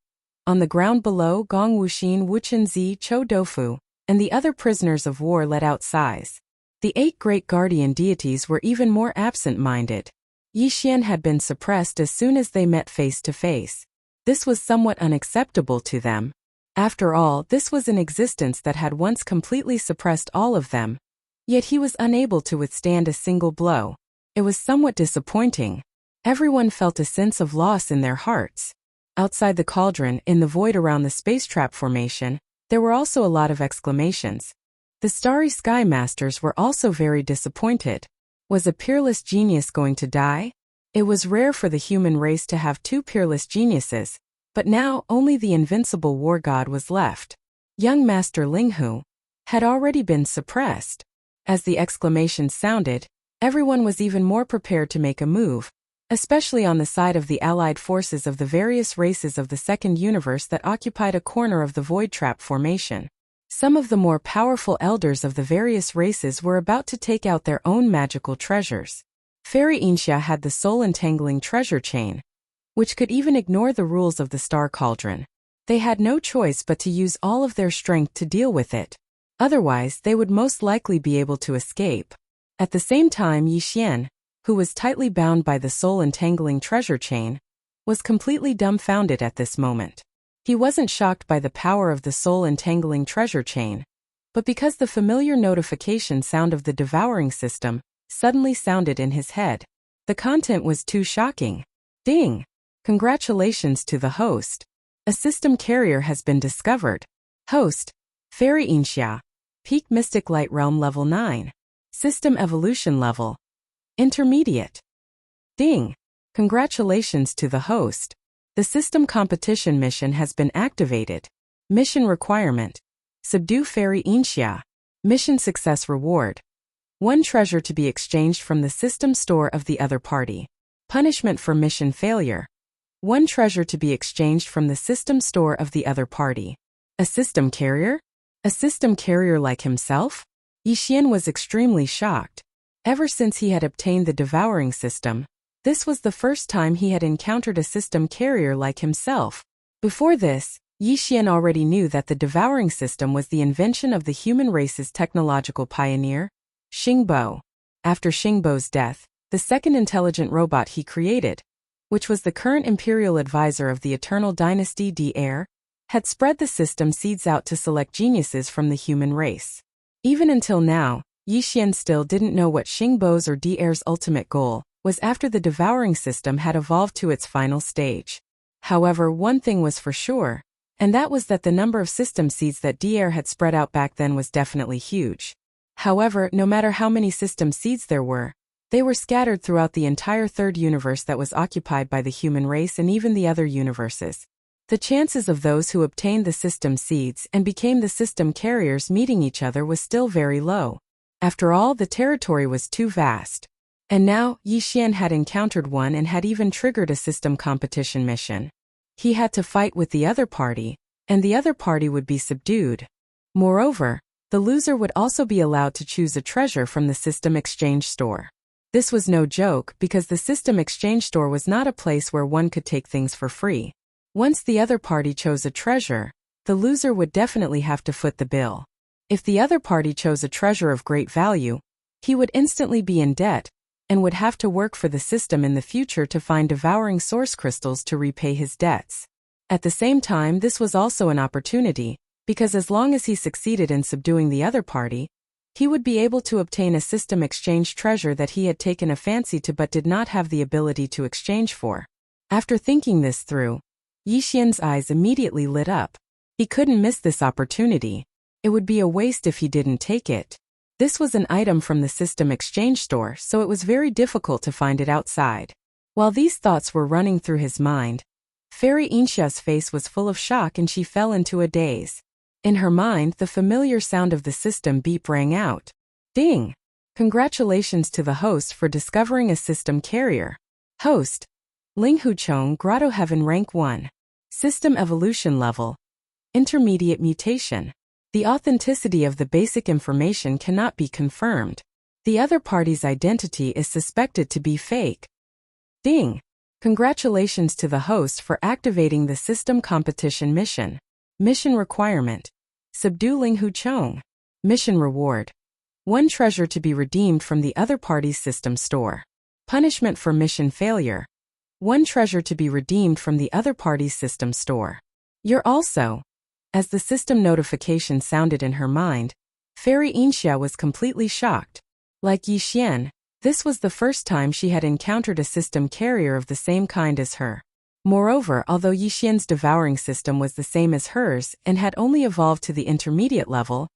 On the ground below, Gong Wuxin, Wuchenzi, Chou Doufu, and the other prisoners of war let out sighs. The 8 great guardian deities were even more absent-minded. Yi Xian had been suppressed as soon as they met face to face. This was somewhat unacceptable to them. After all, this was an existence that had once completely suppressed all of them. Yet he was unable to withstand a single blow. It was somewhat disappointing. Everyone felt a sense of loss in their hearts. Outside the cauldron, in the void around the space trap formation, there were also a lot of exclamations. The Starry Sky Masters were also very disappointed. Was a peerless genius going to die? It was rare for the human race to have 2 peerless geniuses, but now only the invincible war god was left. Young Master Linghu had already been suppressed. As the exclamations sounded, everyone was even more prepared to make a move, especially on the side of the allied forces of the various races of the second universe that occupied a corner of the void trap formation. Some of the more powerful elders of the various races were about to take out their own magical treasures. Fairy Inxia had the soul-entangling treasure chain, which could even ignore the rules of the Star Cauldron. They had no choice but to use all of their strength to deal with it. Otherwise, they would most likely be able to escape. At the same time, Yi Xian, who was tightly bound by the soul-entangling treasure chain, was completely dumbfounded at this moment. He wasn't shocked by the power of the soul-entangling treasure chain, but because the familiar notification sound of the devouring system suddenly sounded in his head. The content was too shocking. Ding! Congratulations to the host. A system carrier has been discovered. Host: Fairy Inxia. Peak Mystic Light Realm Level 9. System Evolution Level Intermediate. Ding! Congratulations to the host. The system competition mission has been activated. Mission requirement: subdue Fairy Inxia. Mission success reward: 1 treasure to be exchanged from the system store of the other party. Punishment for mission failure: 1 treasure to be exchanged from the system store of the other party. A system carrier? A system carrier like himself? Yi Xian was extremely shocked. Ever since he had obtained the devouring system, this was the first time he had encountered a system carrier like himself. Before this, Yi Xian already knew that the devouring system was the invention of the human race's technological pioneer, Xingbo. After Xingbo's death, the second intelligent robot he created, which was the current imperial advisor of the Eternal Dynasty D-Heir, had spread the system seeds out to select geniuses from the human race. Even until now, Yi Xian still didn't know what Xingbo's or D-Heir's ultimate goal was after the devouring system had evolved to its final stage. However, one thing was for sure, and that was that the number of system seeds that D-Heir had spread out back then was definitely huge. However, no matter how many system seeds there were, they were scattered throughout the entire third universe that was occupied by the human race and even the other universes. The chances of those who obtained the system seeds and became the system carriers meeting each other was still very low. After all, the territory was too vast. And now, Yi Xian had encountered one and had even triggered a system competition mission. He had to fight with the other party, and the other party would be subdued. Moreover, the loser would also be allowed to choose a treasure from the system exchange store. This was no joke because the system exchange store was not a place where one could take things for free. Once the other party chose a treasure, the loser would definitely have to foot the bill. If the other party chose a treasure of great value, he would instantly be in debt, and would have to work for the system in the future to find devouring source crystals to repay his debts. At the same time, this was also an opportunity, because as long as he succeeded in subduing the other party, he would be able to obtain a system exchange treasure that he had taken a fancy to but did not have the ability to exchange for. After thinking this through, Yi Xian's eyes immediately lit up. He couldn't miss this opportunity. It would be a waste if he didn't take it. This was an item from the system exchange store, so it was very difficult to find it outside. While these thoughts were running through his mind, Fairy Inxia's face was full of shock and she fell into a daze. In her mind, the familiar sound of the system beep rang out. Ding! Congratulations to the host for discovering a system carrier. Host: Ling Huchong, Grotto Heaven, Rank 1. System Evolution Level: Intermediate Mutation. The authenticity of the basic information cannot be confirmed. The other party's identity is suspected to be fake. Ding! Congratulations to the host for activating the system competition mission. Mission requirement: subdue Ling Huchong. Mission reward: 1 treasure to be redeemed from the other party's system store. Punishment for mission failure: 1 treasure to be redeemed from the other party's system store. You're also. As the system notification sounded in her mind, Fairy Inxia was completely shocked. Like Yi Xian, this was the first time she had encountered a system carrier of the same kind as her. Moreover, although Yi Xian's devouring system was the same as hers and had only evolved to the intermediate level,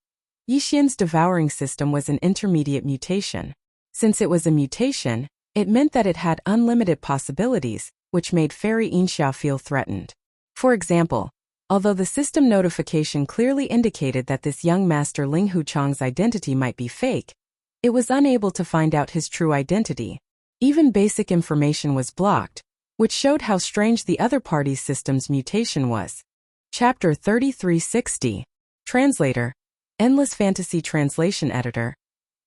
Yi Xian's devouring system was an intermediate mutation. Since it was a mutation, it meant that it had unlimited possibilities, which made Fairy Inxia feel threatened. For example, although the system notification clearly indicated that this young master Ling Huchong's identity might be fake, it was unable to find out his true identity. Even basic information was blocked, which showed how strange the other party's system's mutation was. Chapter 3360. Translator: Endless Fantasy Translation Editor.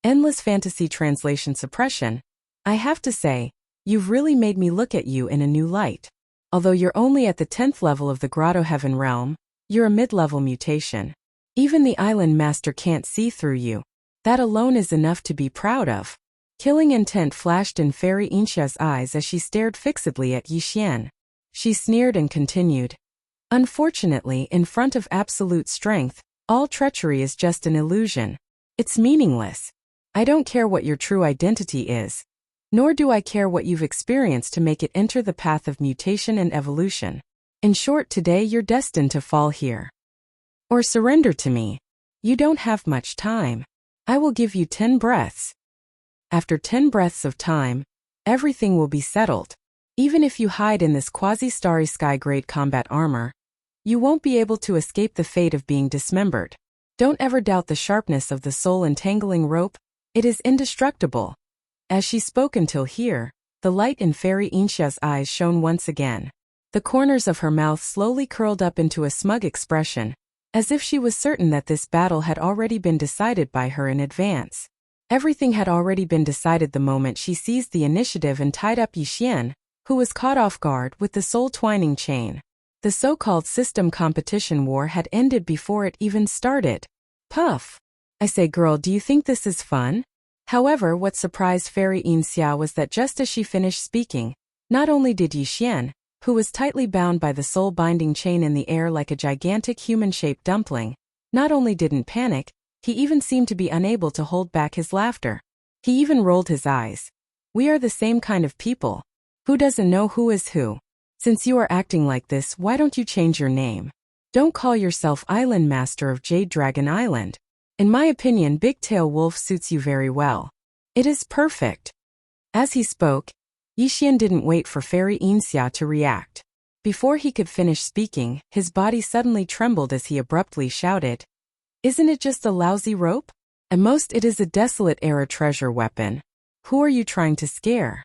Endless Fantasy Translation Suppression. I have to say, you've really made me look at you in a new light. Although you're only at the 10th level of the Grotto Heaven realm, you're a mid-level mutation. Even the island master can't see through you. That alone is enough to be proud of. Killing intent flashed in Fairy Inxia's eyes as she stared fixedly at Yi Xian. She sneered and continued. Unfortunately, in front of absolute strength, all treachery is just an illusion. It's meaningless. I don't care what your true identity is. Nor do I care what you've experienced to make it enter the path of mutation and evolution. In short, today you're destined to fall here. Or surrender to me. You don't have much time. I will give you 10 breaths. After 10 breaths of time, everything will be settled. Even if you hide in this quasi-starry sky-grade combat armor, you won't be able to escape the fate of being dismembered. Don't ever doubt the sharpness of the soul-entangling rope. It is indestructible. As she spoke until here, the light in Fairy Inxia's eyes shone once again. The corners of her mouth slowly curled up into a smug expression, as if she was certain that this battle had already been decided by her in advance. Everything had already been decided the moment she seized the initiative and tied up Yi Xian, who was caught off guard with the soul twining chain. The so-called system competition war had ended before it even started. Puff! I say, girl, do you think this is fun? However, what surprised Fairy Inxia was that just as she finished speaking, not only did Yi Xian, who was tightly bound by the soul-binding chain in the air like a gigantic human-shaped dumpling, not only didn't panic, he even seemed to be unable to hold back his laughter. He even rolled his eyes. We are the same kind of people. Who doesn't know who is who? Since you are acting like this, why don't you change your name? Don't call yourself Island Master of Jade Dragon Island. In my opinion, Big Tail Wolf suits you very well. It is perfect. As he spoke, Yi Xian didn't wait for Fairy Inxia to react. Before he could finish speaking, his body suddenly trembled as he abruptly shouted, "Isn't it just a lousy rope? At most it is a desolate-era treasure weapon. Who are you trying to scare?"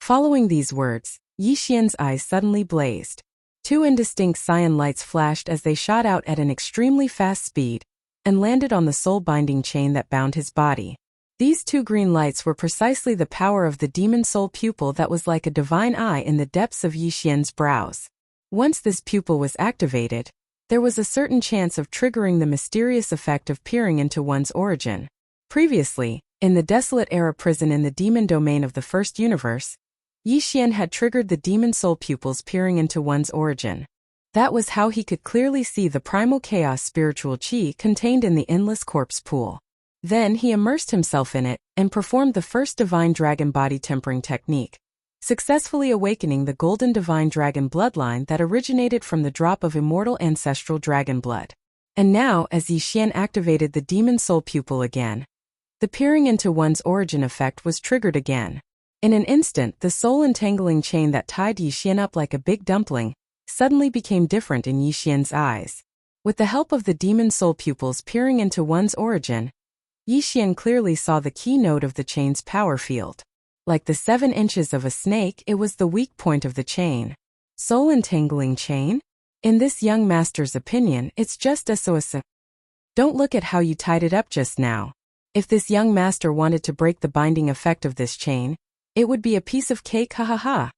Following these words, Yi Xian's eyes suddenly blazed. 2 indistinct cyan lights flashed as they shot out at an extremely fast speed and landed on the soul-binding chain that bound his body. These 2 green lights were precisely the power of the demon soul pupil that was like a divine eye in the depths of Yi Xian's brows. Once this pupil was activated, there was a certain chance of triggering the mysterious effect of peering into one's origin. Previously, in the desolate era prison in the demon domain of the first universe, Yi Xian had triggered the demon soul pupils peering into one's origin. That was how he could clearly see the primal chaos spiritual chi contained in the endless corpse pool. Then he immersed himself in it and performed the first divine dragon body tempering technique, successfully awakening the golden divine dragon bloodline that originated from the drop of immortal ancestral dragon blood. And now, as Yi Xian activated the demon soul pupil again, the peering into one's origin effect was triggered again. In an instant, the soul-entangling chain that tied Yi Xian up like a big dumpling suddenly became different in Yi Xian's eyes. With the help of the demon soul pupils peering into one's origin, Yixian clearly saw the keynote of the chain's power field. Like the 7 inches of a snake, it was the weak point of the chain. Soul entangling chain? In this young master's opinion, it's just SOS. Don't look at how you tied it up just now. If this young master wanted to break the binding effect of this chain, it would be a piece of cake, ha ha ha.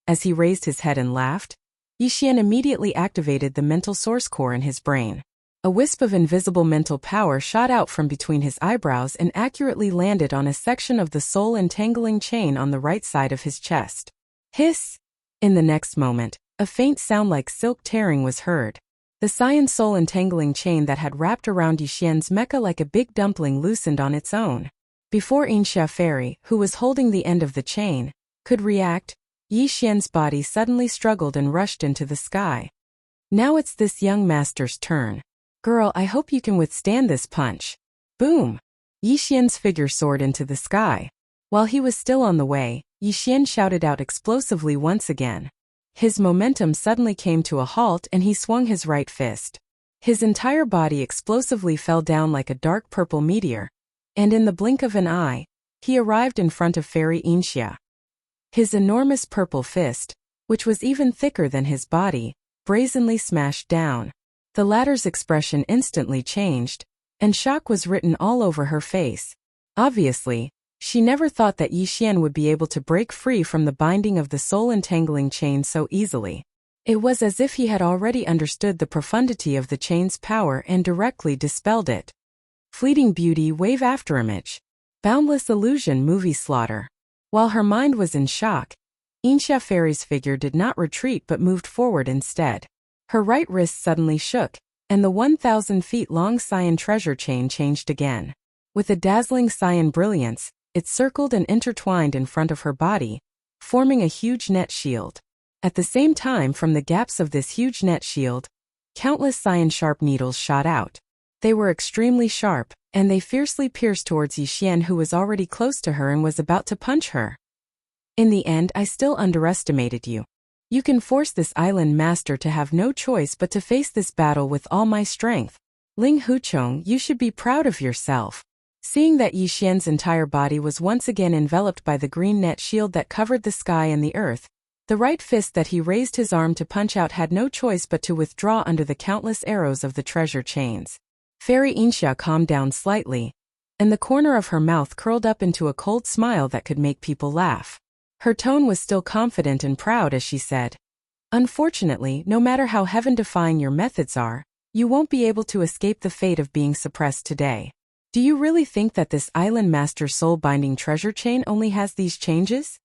As he raised his head and laughed, Yixian immediately activated the mental source core in his brain. A wisp of invisible mental power shot out from between his eyebrows and accurately landed on a section of the soul entangling chain on the right side of his chest. Hiss! In the next moment, a faint sound like silk tearing was heard. The cyan soul entangling chain that had wrapped around Yixian's mecha like a big dumpling loosened on its own. Before Inxia Fairy, who was holding the end of the chain, could react, Yixian's body suddenly struggled and rushed into the sky. Now it's this young master's turn. Girl, I hope you can withstand this punch. Boom! Yixian's figure soared into the sky. While he was still on the way, Yixian shouted out explosively once again. His momentum suddenly came to a halt and he swung his right fist. His entire body explosively fell down like a dark purple meteor, and in the blink of an eye, he arrived in front of Fairy Inxia. His enormous purple fist, which was even thicker than his body, brazenly smashed down. The latter's expression instantly changed, and shock was written all over her face. Obviously, she never thought that Yixian would be able to break free from the binding of the soul entangling chain so easily. It was as if he had already understood the profundity of the chain's power and directly dispelled it. Fleeting beauty wave after image. Boundless illusion movie slaughter. While her mind was in shock, Inxia Fairy's figure did not retreat but moved forward instead. Her right wrist suddenly shook, and the 1,000 feet long cyan treasure chain changed again. With a dazzling cyan brilliance, it circled and intertwined in front of her body, forming a huge net shield. At the same time, from the gaps of this huge net shield, countless cyan sharp needles shot out. They were extremely sharp, and they fiercely pierced towards Yixian, who was already close to her and was about to punch her. In the end, I still underestimated you. You can force this island master to have no choice but to face this battle with all my strength. Ling Huchong, you should be proud of yourself. Seeing that Yixian's entire body was once again enveloped by the green net shield that covered the sky and the earth, the right fist that he raised his arm to punch out had no choice but to withdraw under the countless arrows of the treasure chains. Fairy Inxia calmed down slightly, and the corner of her mouth curled up into a cold smile that could make people laugh. Her tone was still confident and proud as she said, "Unfortunately, no matter how heaven-defying your methods are, you won't be able to escape the fate of being suppressed today. Do you really think that this island master's soul-binding treasure chain only has these changes?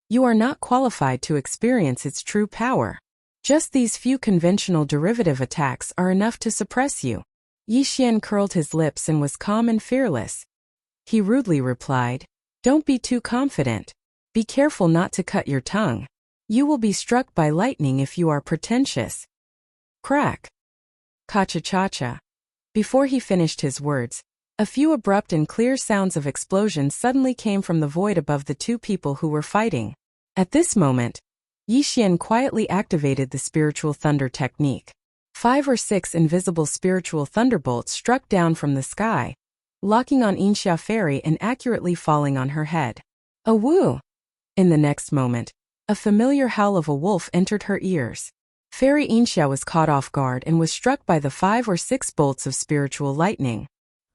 You are not qualified to experience its true power. Just these few conventional derivative attacks are enough to suppress you." Yixian curled his lips and was calm and fearless. He rudely replied, "Don't be too confident. Be careful not to cut your tongue. You will be struck by lightning if you are pretentious." Crack. Cha-cha-cha-cha. Before he finished his words, a few abrupt and clear sounds of explosions suddenly came from the void above the two people who were fighting. At this moment, Yixian quietly activated the spiritual thunder technique. 5 or 6 invisible spiritual thunderbolts struck down from the sky, locking on Inxia Fairy and accurately falling on her head. A woo! In the next moment, a familiar howl of a wolf entered her ears. Fairy Inxia was caught off guard and was struck by the 5 or 6 bolts of spiritual lightning.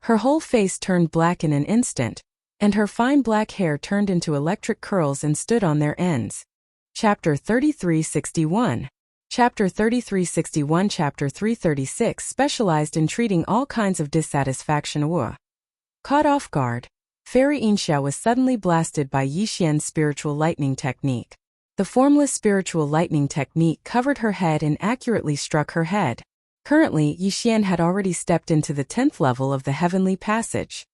Her whole face turned black in an instant, and her fine black hair turned into electric curls and stood on their ends. Chapter 3361. Chapter 3361. Chapter 336 specialized in treating all kinds of dissatisfaction. Caught off guard, Fairy Inxia was suddenly blasted by Yixian's spiritual lightning technique. The formless spiritual lightning technique covered her head and accurately struck her head. Currently, Yixian had already stepped into the 10th level of the heavenly passage.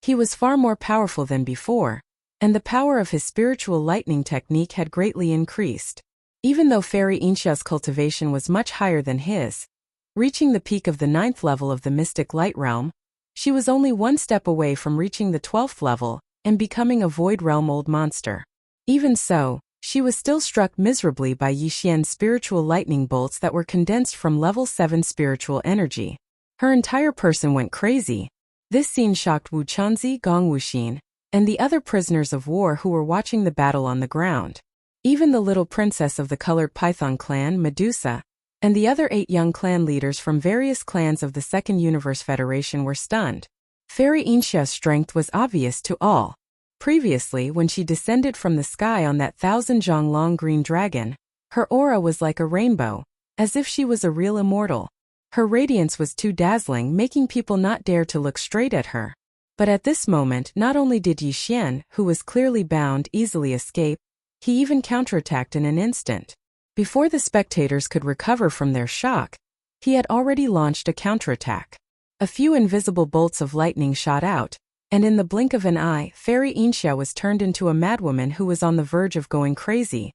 He was far more powerful than before, and the power of his spiritual lightning technique had greatly increased. Even though Fairy Inxia's cultivation was much higher than his, reaching the peak of the 9th level of the mystic light realm, she was only one step away from reaching the 12th level and becoming a void realm old monster. Even so, she was still struck miserably by Yixian's spiritual lightning bolts that were condensed from level 7 spiritual energy. Her entire person went crazy. This scene shocked Wu Chunzi, Gong Wuxin, and the other prisoners of war who were watching the battle on the ground. Even the little princess of the colored python clan, Medusa, and the other 8 young clan leaders from various clans of the Second Universe Federation were stunned. Fairy Inxia's strength was obvious to all. Previously, when she descended from the sky on that 1,000-zhang-long green dragon, her aura was like a rainbow, as if she was a real immortal. Her radiance was too dazzling, making people not dare to look straight at her. But at this moment, not only did Yi Xian, who was clearly bound, easily escape, he even counterattacked in an instant. Before the spectators could recover from their shock, he had already launched a counterattack. A few invisible bolts of lightning shot out, and in the blink of an eye, Fairy Inxia was turned into a madwoman who was on the verge of going crazy.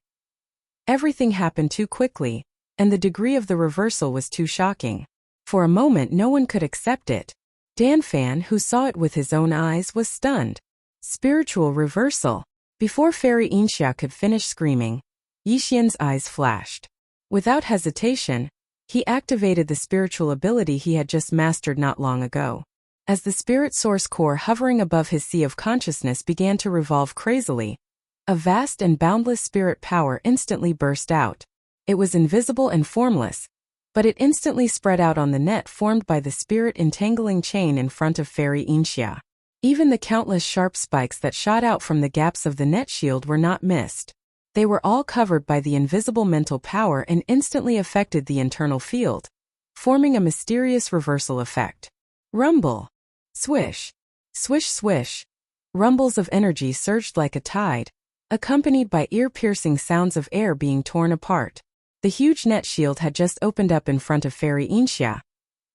Everything happened too quickly, and the degree of the reversal was too shocking. For a moment no one could accept it. Dan Fan, who saw it with his own eyes, was stunned. Spiritual reversal. Before Fairy Inxia could finish screaming, Yi Xian's eyes flashed. Without hesitation, he activated the spiritual ability he had just mastered not long ago. As the spirit source core hovering above his sea of consciousness began to revolve crazily, a vast and boundless spirit power instantly burst out. It was invisible and formless, but it instantly spread out on the net formed by the spirit entangling chain in front of Fairy Inxia. Even the countless sharp spikes that shot out from the gaps of the net shield were not missed. They were all covered by the invisible mental power and instantly affected the internal field, forming a mysterious reversal effect. Rumble. Swish. Swish swish. Rumbles of energy surged like a tide, accompanied by ear-piercing sounds of air being torn apart. The huge net shield had just opened up in front of Fairy Inxia,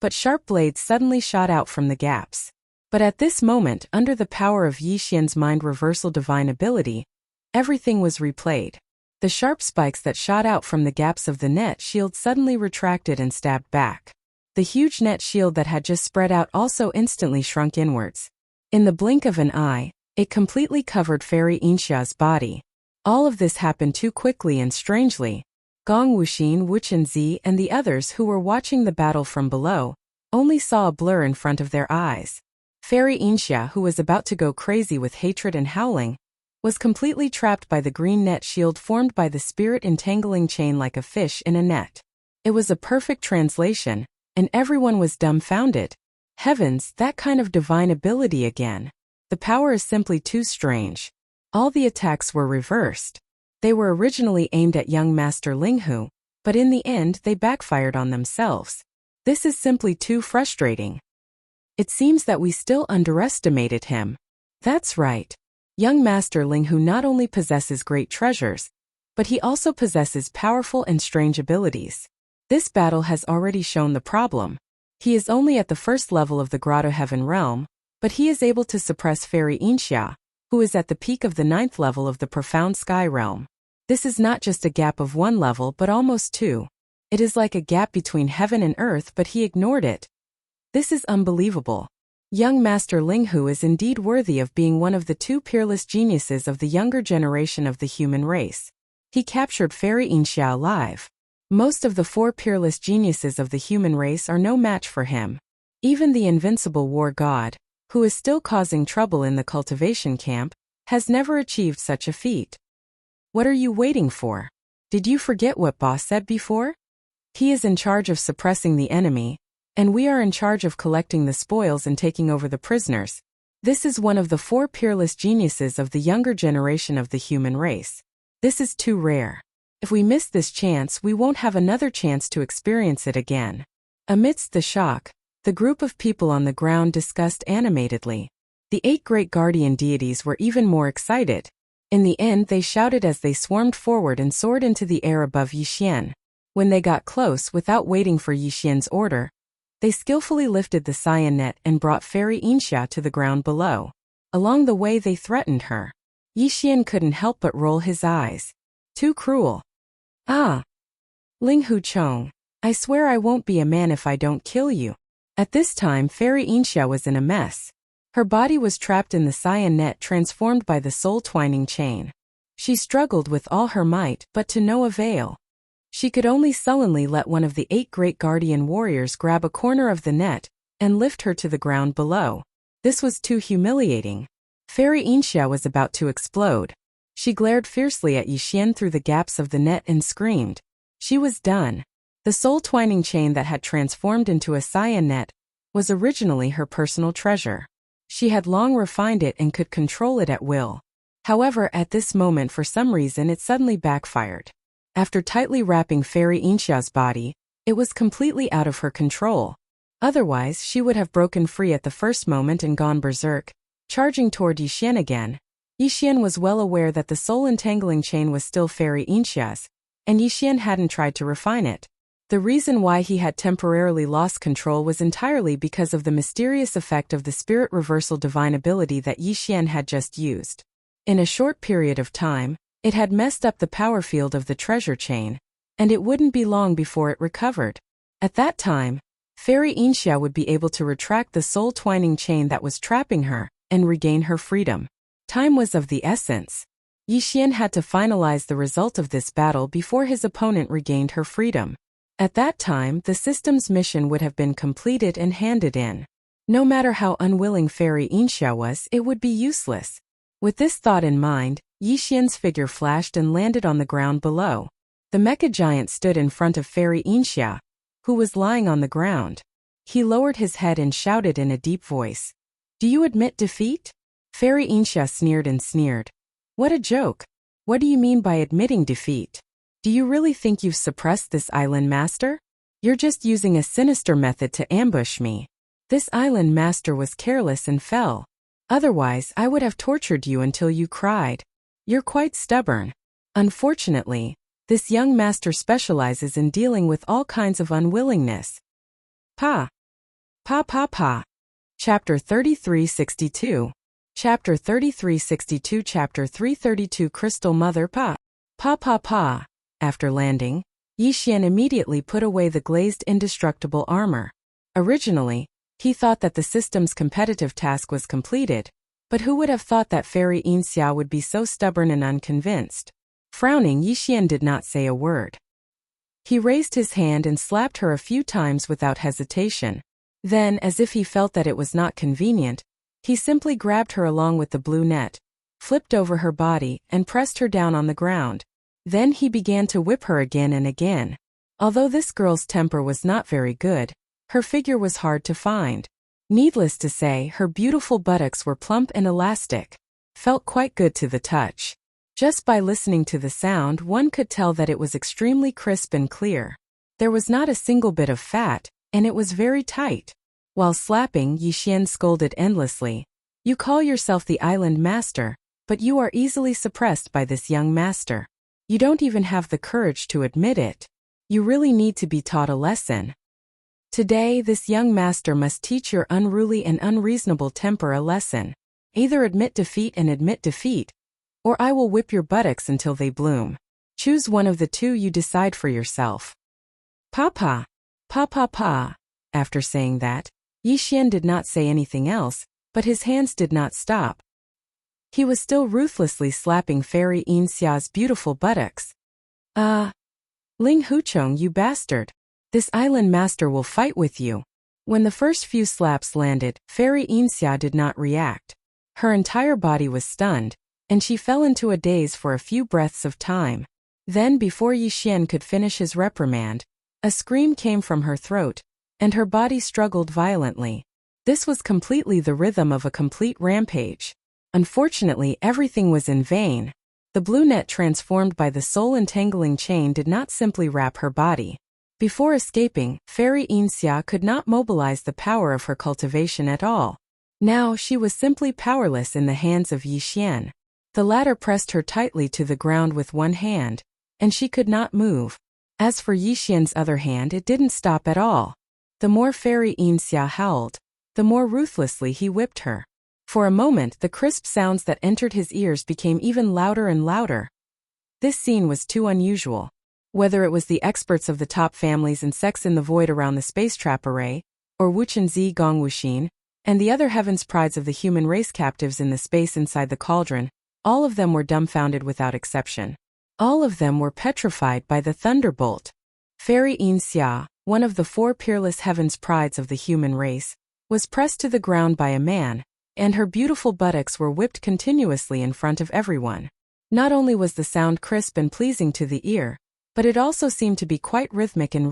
but sharp blades suddenly shot out from the gaps. But at this moment, under the power of Yi Xian's mind reversal divine ability, everything was replayed. The sharp spikes that shot out from the gaps of the net shield suddenly retracted and stabbed back. The huge net shield that had just spread out also instantly shrunk inwards. In the blink of an eye, it completely covered Fairy Inxia's body. All of this happened too quickly and strangely. Gong Wuxin, Wu Chunzi, and the others who were watching the battle from below only saw a blur in front of their eyes. Fairy Inxia, who was about to go crazy with hatred and howling, was completely trapped by the green net shield formed by the spirit entangling chain like a fish in a net. It was a perfect translation, and everyone was dumbfounded. Heavens, that kind of divine ability again. The power is simply too strange. All the attacks were reversed. They were originally aimed at young Master Linghu, but in the end they backfired on themselves. This is simply too frustrating. It seems that we still underestimated him. That's right. Young Master Linghu not only possesses great treasures, but he also possesses powerful and strange abilities. This battle has already shown the problem. He is only at the first level of the Grotto Heaven realm, but he is able to suppress Fairy Inxia, who is at the peak of the 9th level of the Profound Sky realm. This is not just a gap of 1 level but almost 2. It is like a gap between heaven and earth, but he ignored it. This is unbelievable. Young Master Linghu is indeed worthy of being one of the 2 peerless geniuses of the younger generation of the human race. He captured Fairy Inxia alive. Most of the 4 peerless geniuses of the human race are no match for him. Even the invincible war god, who is still causing trouble in the cultivation camp, has never achieved such a feat. What are you waiting for? Did you forget what Boss said before? He is in charge of suppressing the enemy, and we are in charge of collecting the spoils and taking over the prisoners. This is one of the 4 peerless geniuses of the younger generation of the human race. This is too rare. If we miss this chance, we won't have another chance to experience it again. Amidst the shock, the group of people on the ground discussed animatedly. The 8 great guardian deities were even more excited. In the end, they shouted as they swarmed forward and soared into the air above Yi Xian. When they got close, without waiting for Yi Xian's order, they skillfully lifted the cyan net and brought Fairy Inxia to the ground below. Along the way they threatened her. Yi Xian couldn't help but roll his eyes. Too cruel. Ah! Linghu Chong, I swear I won't be a man if I don't kill you. At this time Fairy Inxia was in a mess. Her body was trapped in the cyan net transformed by the soul-twining chain. She struggled with all her might, but to no avail. She could only sullenly let one of the 8 great guardian warriors grab a corner of the net and lift her to the ground below. This was too humiliating. Fairy Inxia was about to explode. She glared fiercely at Yixian through the gaps of the net and screamed. She was done. The soul twining chain that had transformed into a cyan net was originally her personal treasure. She had long refined it and could control it at will. However, at this moment for some reason it suddenly backfired. After tightly wrapping Fairy Inxia's body, it was completely out of her control. Otherwise, she would have broken free at the first moment and gone berserk, charging toward Yixian again. Yixian was well aware that the soul entangling chain was still Fairy Inxia's, and Yixian hadn't tried to refine it. The reason why he had temporarily lost control was entirely because of the mysterious effect of the spirit reversal divine ability that Yixian had just used. In a short period of time, it had messed up the power field of the treasure chain, and it wouldn't be long before it recovered. At that time, Fairy Inxia would be able to retract the soul twining chain that was trapping her and regain her freedom. Time was of the essence. Yixian had to finalize the result of this battle before his opponent regained her freedom. At that time, the system's mission would have been completed and handed in. No matter how unwilling Fairy Inxia was, it would be useless. With this thought in mind, Yixian's figure flashed and landed on the ground below. The mecha giant stood in front of Fairy Inxia, who was lying on the ground. He lowered his head and shouted in a deep voice. "Do you admit defeat?" Fairy Inxia sneered and sneered. "What a joke. What do you mean by admitting defeat? Do you really think you've suppressed this island master? You're just using a sinister method to ambush me. This island master was careless and fell. Otherwise, I would have tortured you until you cried. You're quite stubborn. Unfortunately, this young master specializes in dealing with all kinds of unwillingness." Pa. Pa pa pa. Chapter 3362. Chapter 3362 Chapter 332 Crystal Mother Pa. Pa pa pa. After landing, Yixian immediately put away the glazed indestructible armor. Originally, he thought that the system's competitive task was completed, but who would have thought that Fairy Inxia would be so stubborn and unconvinced? Frowning, Yixian did not say a word. He raised his hand and slapped her a few times without hesitation. Then, as if he felt that it was not convenient, he simply grabbed her along with the blue net, flipped over her body, and pressed her down on the ground. Then he began to whip her again and again. Although this girl's temper was not very good, her figure was hard to find. Needless to say, her beautiful buttocks were plump and elastic. Felt quite good to the touch. Just by listening to the sound, one could tell that it was extremely crisp and clear. There was not a single bit of fat, and it was very tight. While slapping, Yixian scolded endlessly. "You call yourself the island master, but you are easily suppressed by this young master. You don't even have the courage to admit it. You really need to be taught a lesson. Today, this young master must teach your unruly and unreasonable temper a lesson. Either admit defeat, or I will whip your buttocks until they bloom. Choose one of the two, you decide for yourself." "Papa, pa pa pa." After saying that, Yixian did not say anything else, but his hands did not stop. He was still ruthlessly slapping Fairy Inxia's beautiful buttocks. Ling Huchong, you bastard. This island master will fight with you." When the first few slaps landed, Fairy Inxia did not react. Her entire body was stunned, and she fell into a daze for a few breaths of time. Then, before Yixian could finish his reprimand, a scream came from her throat, and her body struggled violently. This was completely the rhythm of a complete rampage. Unfortunately, everything was in vain. The blue net transformed by the soul entangling chain did not simply wrap her body. Before escaping, Fairy Inxia could not mobilize the power of her cultivation at all. Now she was simply powerless in the hands of Yixian. The latter pressed her tightly to the ground with one hand, and she could not move. As for Yixian's other hand, it didn't stop at all. The more Fairy Inxia howled, the more ruthlessly he whipped her. For a moment, the crisp sounds that entered his ears became even louder and louder. This scene was too unusual. Whether it was the experts of the top families and sex in the void around the space trap array, or Wuchenzi Gongwuxin, and the other heavens prides of the human race captives in the space inside the cauldron, all of them were dumbfounded without exception. All of them were petrified by the thunderbolt. Fairy Inxia, one of the four peerless heavens prides of the human race, was pressed to the ground by a man, and her beautiful buttocks were whipped continuously in front of everyone. Not only was the sound crisp and pleasing to the ear, but it also seemed to be quite rhythmic, and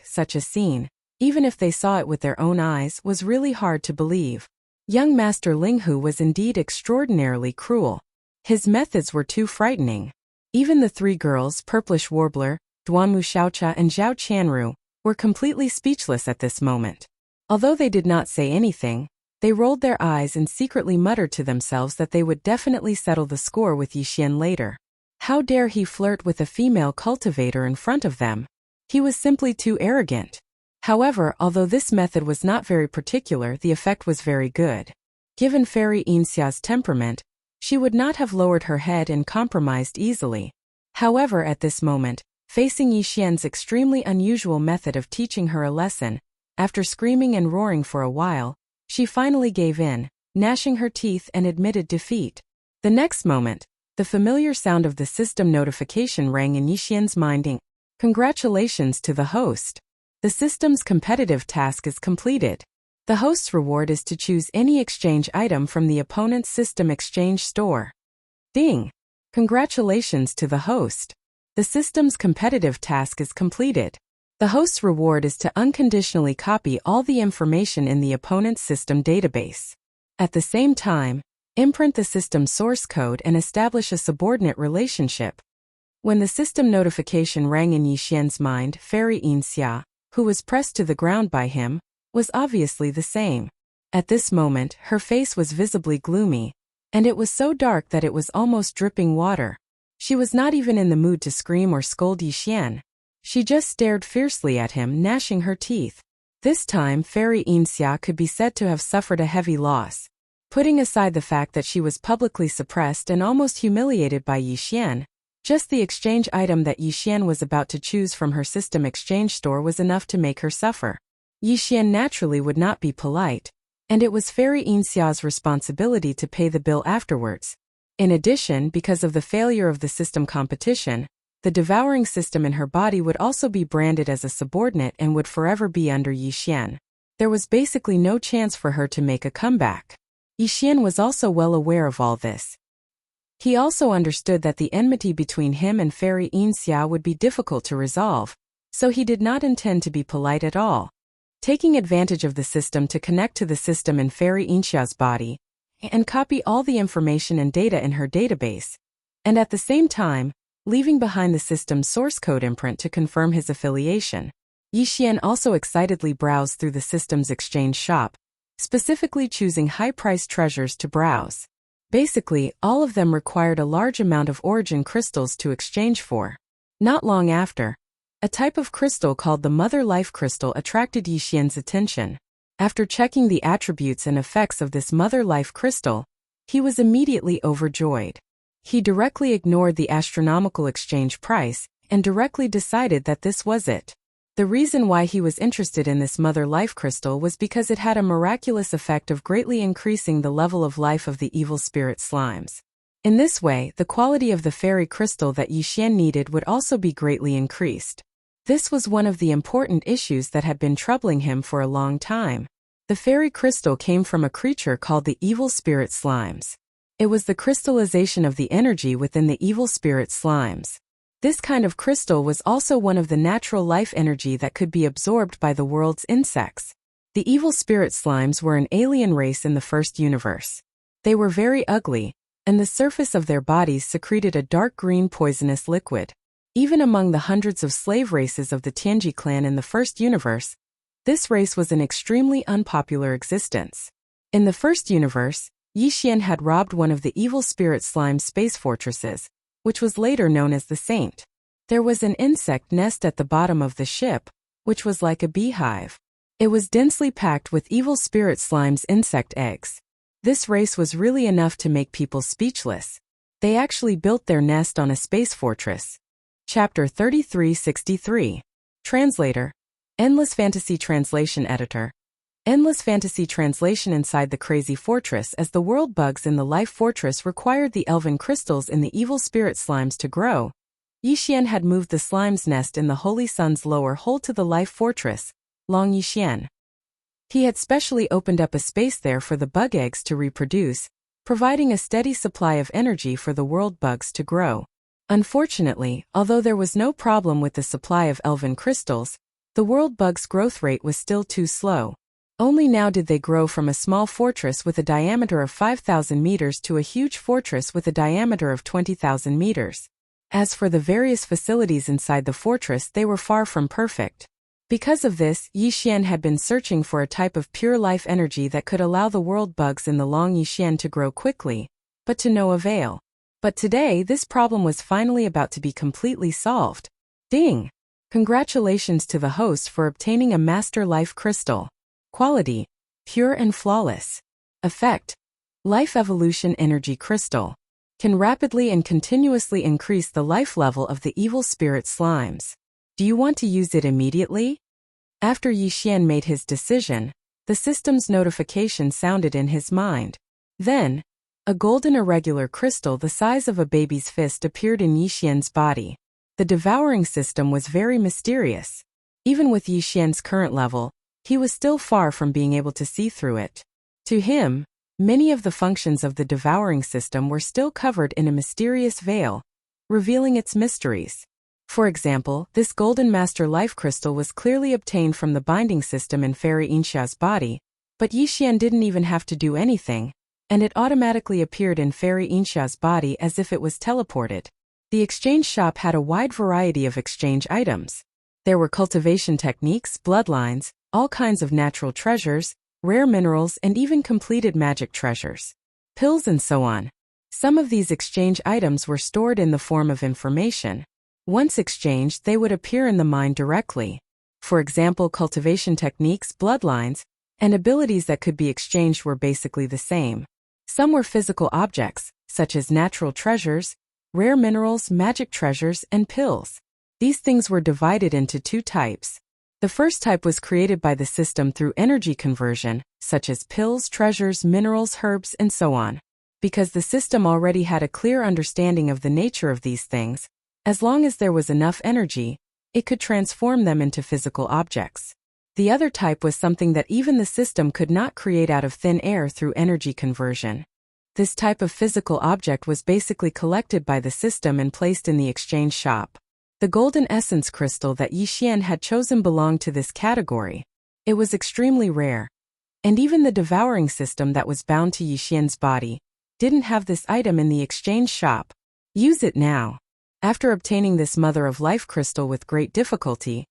such a scene, even if they saw it with their own eyes, was really hard to believe. Young Master Linghu was indeed extraordinarily cruel. His methods were too frightening. Even the three girls, Purplish Warbler, Duanmu Xiaocha and Zhao Qianru, were completely speechless at this moment. Although they did not say anything, they rolled their eyes and secretly muttered to themselves that they would definitely settle the score with Yixian later. How dare he flirt with a female cultivator in front of them? He was simply too arrogant. However, although this method was not very particular, the effect was very good. Given Fairy Yinxia's temperament, she would not have lowered her head and compromised easily. However, at this moment, facing Yixian's extremely unusual method of teaching her a lesson, after screaming and roaring for a while, she finally gave in, gnashing her teeth, and admitted defeat. The next moment, the familiar sound of the system notification rang in Yixian's mind. Congratulations to the host. The system's competitive task is completed. The host's reward is to choose any exchange item from the opponent's system exchange store. Ding! Congratulations to the host. The system's competitive task is completed. The host's reward is to unconditionally copy all the information in the opponent's system database. At the same time, imprint the system source code and establish a subordinate relationship. When the system notification rang in Yixian's mind, Fairy Yinxia, who was pressed to the ground by him, was obviously the same. At this moment, her face was visibly gloomy, and it was so dark that it was almost dripping water. She was not even in the mood to scream or scold Yixian. She just stared fiercely at him, gnashing her teeth. This time, Fairy Yinxia could be said to have suffered a heavy loss. Putting aside the fact that she was publicly suppressed and almost humiliated by Yixian, just the exchange item that Yixian was about to choose from her system exchange store was enough to make her suffer. Yixian naturally would not be polite, and it was Fairy Yinxia's responsibility to pay the bill afterwards. In addition, because of the failure of the system competition, the devouring system in her body would also be branded as a subordinate and would forever be under Yixian. There was basically no chance for her to make a comeback. Yixian was also well aware of all this. He also understood that the enmity between him and Fairy Yinxia would be difficult to resolve, so he did not intend to be polite at all. Taking advantage of the system to connect to the system in Fairy Yinxia's body, and copy all the information and data in her database, and at the same time, leaving behind the system's source code imprint to confirm his affiliation. Yixian also excitedly browsed through the system's exchange shop, specifically choosing high-priced treasures to browse. Basically, all of them required a large amount of origin crystals to exchange for. Not long after, a type of crystal called the Mother Life Crystal attracted Yixian's attention. After checking the attributes and effects of this Mother Life Crystal, he was immediately overjoyed. He directly ignored the astronomical exchange price and directly decided that this was it. The reason why he was interested in this Mother Life Crystal was because it had a miraculous effect of greatly increasing the level of life of the evil spirit slimes. In this way, the quality of the fairy crystal that Yixian needed would also be greatly increased. This was one of the important issues that had been troubling him for a long time. The fairy crystal came from a creature called the evil spirit slimes. It was the crystallization of the energy within the evil spirit slimes. This kind of crystal was also one of the natural life energy that could be absorbed by the world's insects. The evil spirit slimes were an alien race in the first universe. They were very ugly, and the surface of their bodies secreted a dark green poisonous liquid. Even among the hundreds of slave races of the Tianji clan in the first universe, this race was an extremely unpopular existence. In the first universe, Yixian had robbed one of the evil spirit slime space fortresses, which was later known as the Saint. There was an insect nest at the bottom of the ship, which was like a beehive. It was densely packed with evil spirit slime's insect eggs. This race was really enough to make people speechless. They actually built their nest on a space fortress. Chapter 3363. Translator. Endless Fantasy Translation Editor. Endless fantasy translation. Inside the crazy fortress, as the world bugs in the life fortress required the elven crystals in the evil spirit slimes to grow, Yixian had moved the slime's nest in the Holy Sun's lower hole to the life fortress, Long Yixian. He had specially opened up a space there for the bug eggs to reproduce, providing a steady supply of energy for the world bugs to grow. Unfortunately, although there was no problem with the supply of elven crystals, the world bugs' growth rate was still too slow. Only now did they grow from a small fortress with a diameter of 5,000 meters to a huge fortress with a diameter of 20,000 meters. As for the various facilities inside the fortress, they were far from perfect. Because of this, Yixian had been searching for a type of pure life energy that could allow the world bugs in the long Yixian to grow quickly, but to no avail. But today, this problem was finally about to be completely solved. Ding! Congratulations to the host for obtaining a Master Life Crystal. Quality: pure and flawless. Effect: Life Evolution Energy Crystal. Can rapidly and continuously increase the life level of the evil spirit slimes. Do you want to use it immediately? After Yixian made his decision, the system's notification sounded in his mind. Then, a golden irregular crystal the size of a baby's fist appeared in Yixian's body. The devouring system was very mysterious. Even with Yixian's current level, he was still far from being able to see through it. To him, many of the functions of the devouring system were still covered in a mysterious veil, revealing its mysteries. For example, this golden master life crystal was clearly obtained from the binding system in Fairy Inxia's body, but Yixian didn't even have to do anything, and it automatically appeared in Fairy Inxia's body as if it was teleported. The exchange shop had a wide variety of exchange items. There were cultivation techniques, bloodlines, all kinds of natural treasures, rare minerals, and even completed magic treasures, pills, and so on. Some of these exchange items were stored in the form of information. Once exchanged, they would appear in the mind directly. For example, cultivation techniques, bloodlines, and abilities that could be exchanged were basically the same. Some were physical objects, such as natural treasures, rare minerals, magic treasures, and pills. These things were divided into two types. The first type was created by the system through energy conversion, such as pills, treasures, minerals, herbs, and so on. Because the system already had a clear understanding of the nature of these things, as long as there was enough energy, it could transform them into physical objects. The other type was something that even the system could not create out of thin air through energy conversion. This type of physical object was basically collected by the system and placed in the exchange shop. The golden essence crystal that Yixian had chosen belonged to this category. It was extremely rare. And even the devouring system that was bound to Yixian's body didn't have this item in the exchange shop. Use it now. After obtaining this Mother of Life crystal with great difficulty,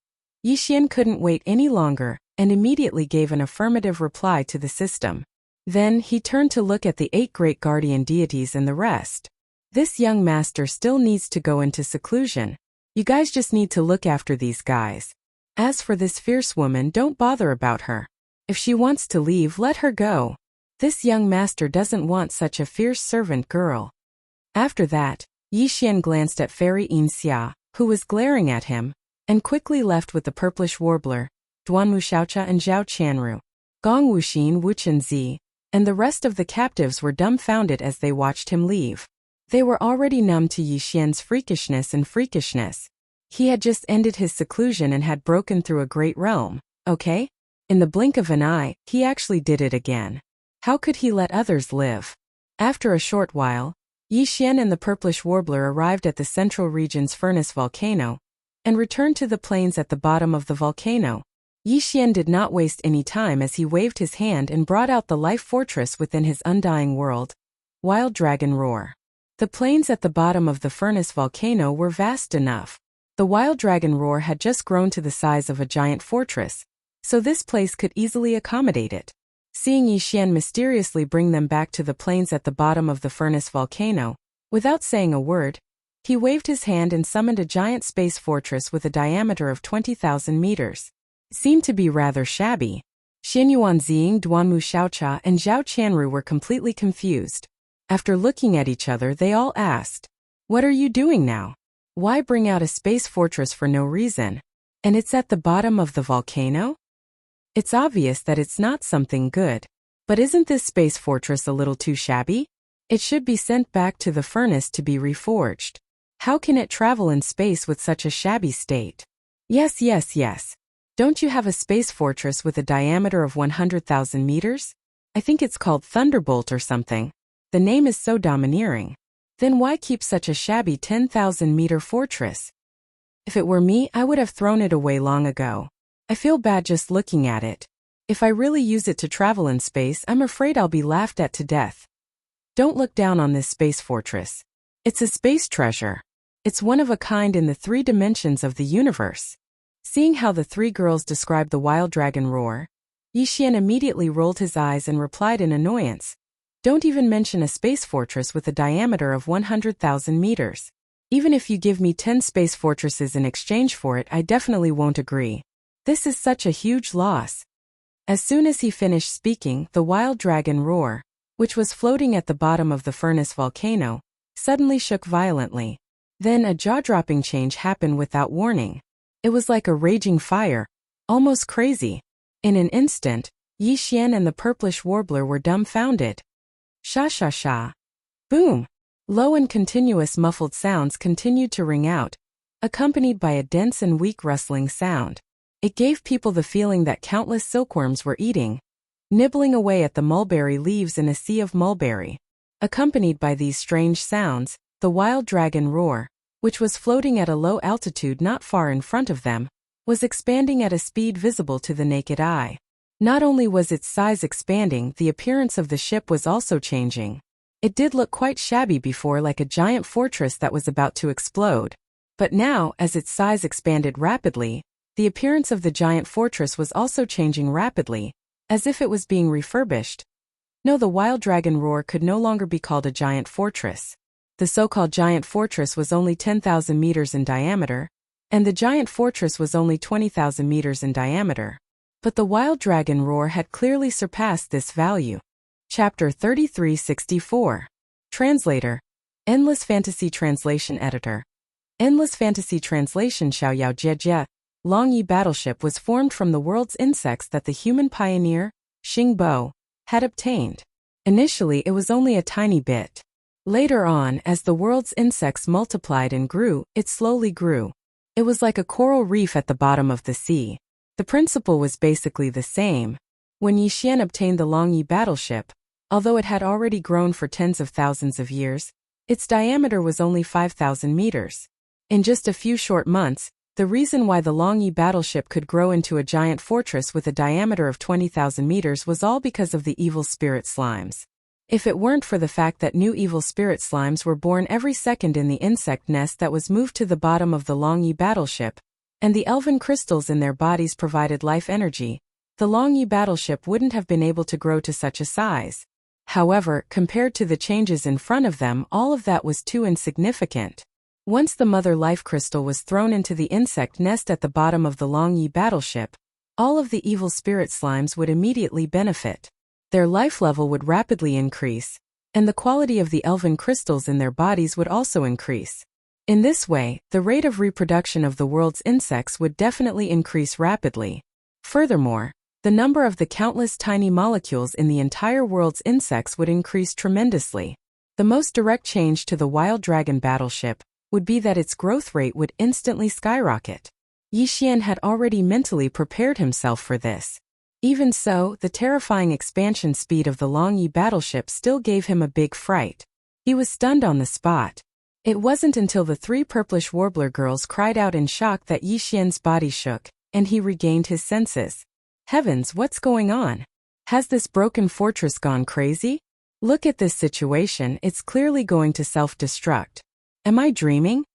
Yixian couldn't wait any longer and immediately gave an affirmative reply to the system. Then he turned to look at the 8 great guardian deities and the rest. This young master still needs to go into seclusion. You guys just need to look after these guys. As for this fierce woman, don't bother about her. If she wants to leave, let her go. This young master doesn't want such a fierce servant girl. After that, Yixian glanced at Fairy Inxia, who was glaring at him, and quickly left with the purplish warbler, Duanmu Xiaocha and Zhao Qianru. Gong Wuxin, Wuchenzi, and the rest of the captives were dumbfounded as they watched him leave. They were already numb to Yixian's freakishness. He had just ended his seclusion and had broken through a great realm, okay? In the blink of an eye, he actually did it again. How could he let others live? After a short while, Yixian and the purplish warbler arrived at the central region's furnace volcano, and returned to the plains at the bottom of the volcano. Yixian did not waste any time as he waved his hand and brought out the life fortress within his undying world. Wild Dragon Roar. The plains at the bottom of the furnace volcano were vast enough. The Wild Dragon Roar had just grown to the size of a giant fortress, so this place could easily accommodate it. Seeing Yixian mysteriously bring them back to the plains at the bottom of the furnace volcano, without saying a word, he waved his hand and summoned a giant space fortress with a diameter of 20,000 meters. It seemed to be rather shabby. Xin Yuanzing, Duanmu Xiaocha, and Zhao Qianru were completely confused. After looking at each other, they all asked, "What are you doing now? Why bring out a space fortress for no reason? And it's at the bottom of the volcano? It's obvious that it's not something good. But isn't this space fortress a little too shabby? It should be sent back to the furnace to be reforged. How can it travel in space with such a shabby state?" Yes. Don't you have a space fortress with a diameter of 100,000 meters? I think it's called Thunderbolt or something. The name is so domineering. Then why keep such a shabby 10,000-meter fortress? If it were me, I would have thrown it away long ago. I feel bad just looking at it. If I really use it to travel in space, I'm afraid I'll be laughed at to death. Don't look down on this space fortress. It's a space treasure. It's one of a kind in the 3 dimensions of the universe. Seeing how the 3 girls described the wild dragon roar, Yixian immediately rolled his eyes and replied in annoyance. Don't even mention a space fortress with a diameter of 100,000 meters. Even if you give me 10 space fortresses in exchange for it, I definitely won't agree. This is such a huge loss. As soon as he finished speaking, the wild dragon roar, which was floating at the bottom of the furnace volcano, suddenly shook violently. Then a jaw-dropping change happened without warning. It was like a raging fire, almost crazy. In an instant, Yixian and the purplish warbler were dumbfounded. Sha-sha-sha. Boom! Low and continuous muffled sounds continued to ring out, accompanied by a dense and weak rustling sound. It gave people the feeling that countless silkworms were nibbling away at the mulberry leaves in a sea of mulberry. Accompanied by these strange sounds, the wild dragon roar, which was floating at a low altitude not far in front of them, was expanding at a speed visible to the naked eye. Not only was its size expanding, the appearance of the ship was also changing. It did look quite shabby before, like a giant fortress that was about to explode. But now, as its size expanded rapidly, the appearance of the giant fortress was also changing rapidly, as if it was being refurbished. No, the wild dragon roar could no longer be called a giant fortress. The so-called giant fortress was only 10,000 meters in diameter, and the giant fortress was only 20,000 meters in diameter. But the wild dragon roar had clearly surpassed this value. Chapter 3364. Translator. Endless Fantasy Translation Editor. Endless Fantasy Translation Xiaoyao Jie. Long Yi battleship was formed from the world's insects that the human pioneer, Xing Bo, had obtained. Initially it was only a tiny bit. Later on, as the world's insects multiplied and grew, it slowly grew. It was like a coral reef at the bottom of the sea. The principle was basically the same. When Yixian obtained the Long Yi battleship, although it had already grown for tens of thousands of years, its diameter was only 5,000 meters. In just a few short months, the reason why the Long Yi battleship could grow into a giant fortress with a diameter of 20,000 meters was all because of the evil spirit slimes. If it weren't for the fact that new evil spirit slimes were born every second in the insect nest that was moved to the bottom of the Long Yi battleship, and the elven crystals in their bodies provided life energy, the Long Yi battleship wouldn't have been able to grow to such a size. However, compared to the changes in front of them, all of that was too insignificant. Once the mother life crystal was thrown into the insect nest at the bottom of the Long Yi battleship, all of the evil spirit slimes would immediately benefit. Their life level would rapidly increase, and the quality of the elven crystals in their bodies would also increase. In this way, the rate of reproduction of the world's insects would definitely increase rapidly. Furthermore, the number of the countless tiny molecules in the entire world's insects would increase tremendously. The most direct change to the wild dragon battleship would be that its growth rate would instantly skyrocket. Yixian had already mentally prepared himself for this. Even so, the terrifying expansion speed of the Long Yi battleship still gave him a big fright. He was stunned on the spot. It wasn't until the 3 purplish warbler girls cried out in shock that Yixian's body shook, and he regained his senses. Heavens, what's going on? Has this broken fortress gone crazy? Look at this situation, it's clearly going to self-destruct. Am I dreaming?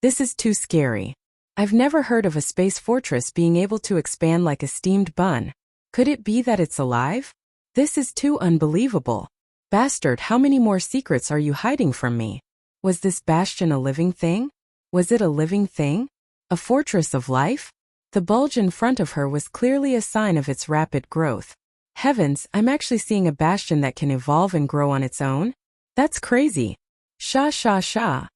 This is too scary. I've never heard of a space fortress being able to expand like a steamed bun. Could it be that it's alive? This is too unbelievable. Bastard, how many more secrets are you hiding from me? Was this bastion a living thing? Was it a living thing? A fortress of life? The bulge in front of her was clearly a sign of its rapid growth. Heavens, I'm actually seeing a bastion that can evolve and grow on its own? That's crazy. Sha sha sha.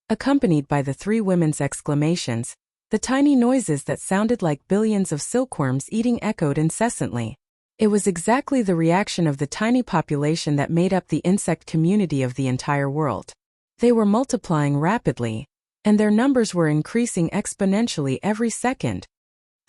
Accompanied by the 3 women's exclamations, the tiny noises that sounded like billions of silkworms eating echoed incessantly. It was exactly the reaction of the tiny population that made up the insect community of the entire world. They were multiplying rapidly, and their numbers were increasing exponentially every second.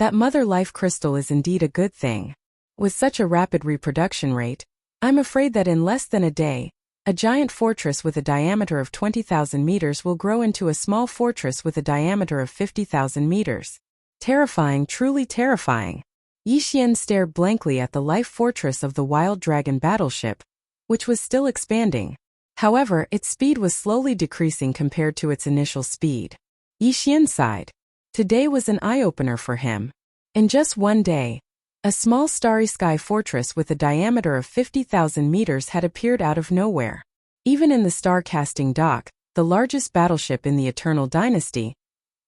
That mother life crystal is indeed a good thing. With such a rapid reproduction rate, I'm afraid that in less than a day, a giant fortress with a diameter of 20,000 meters will grow into a small fortress with a diameter of 50,000 meters. Terrifying, truly terrifying. Yi Xian stared blankly at the life fortress of the Wild Dragon battleship, which was still expanding. However, its speed was slowly decreasing compared to its initial speed. Yi Xian sighed. Today was an eye-opener for him. In just one day, a small starry sky fortress with a diameter of 50,000 meters had appeared out of nowhere. Even in the star-casting dock, the largest battleship in the Eternal Dynasty,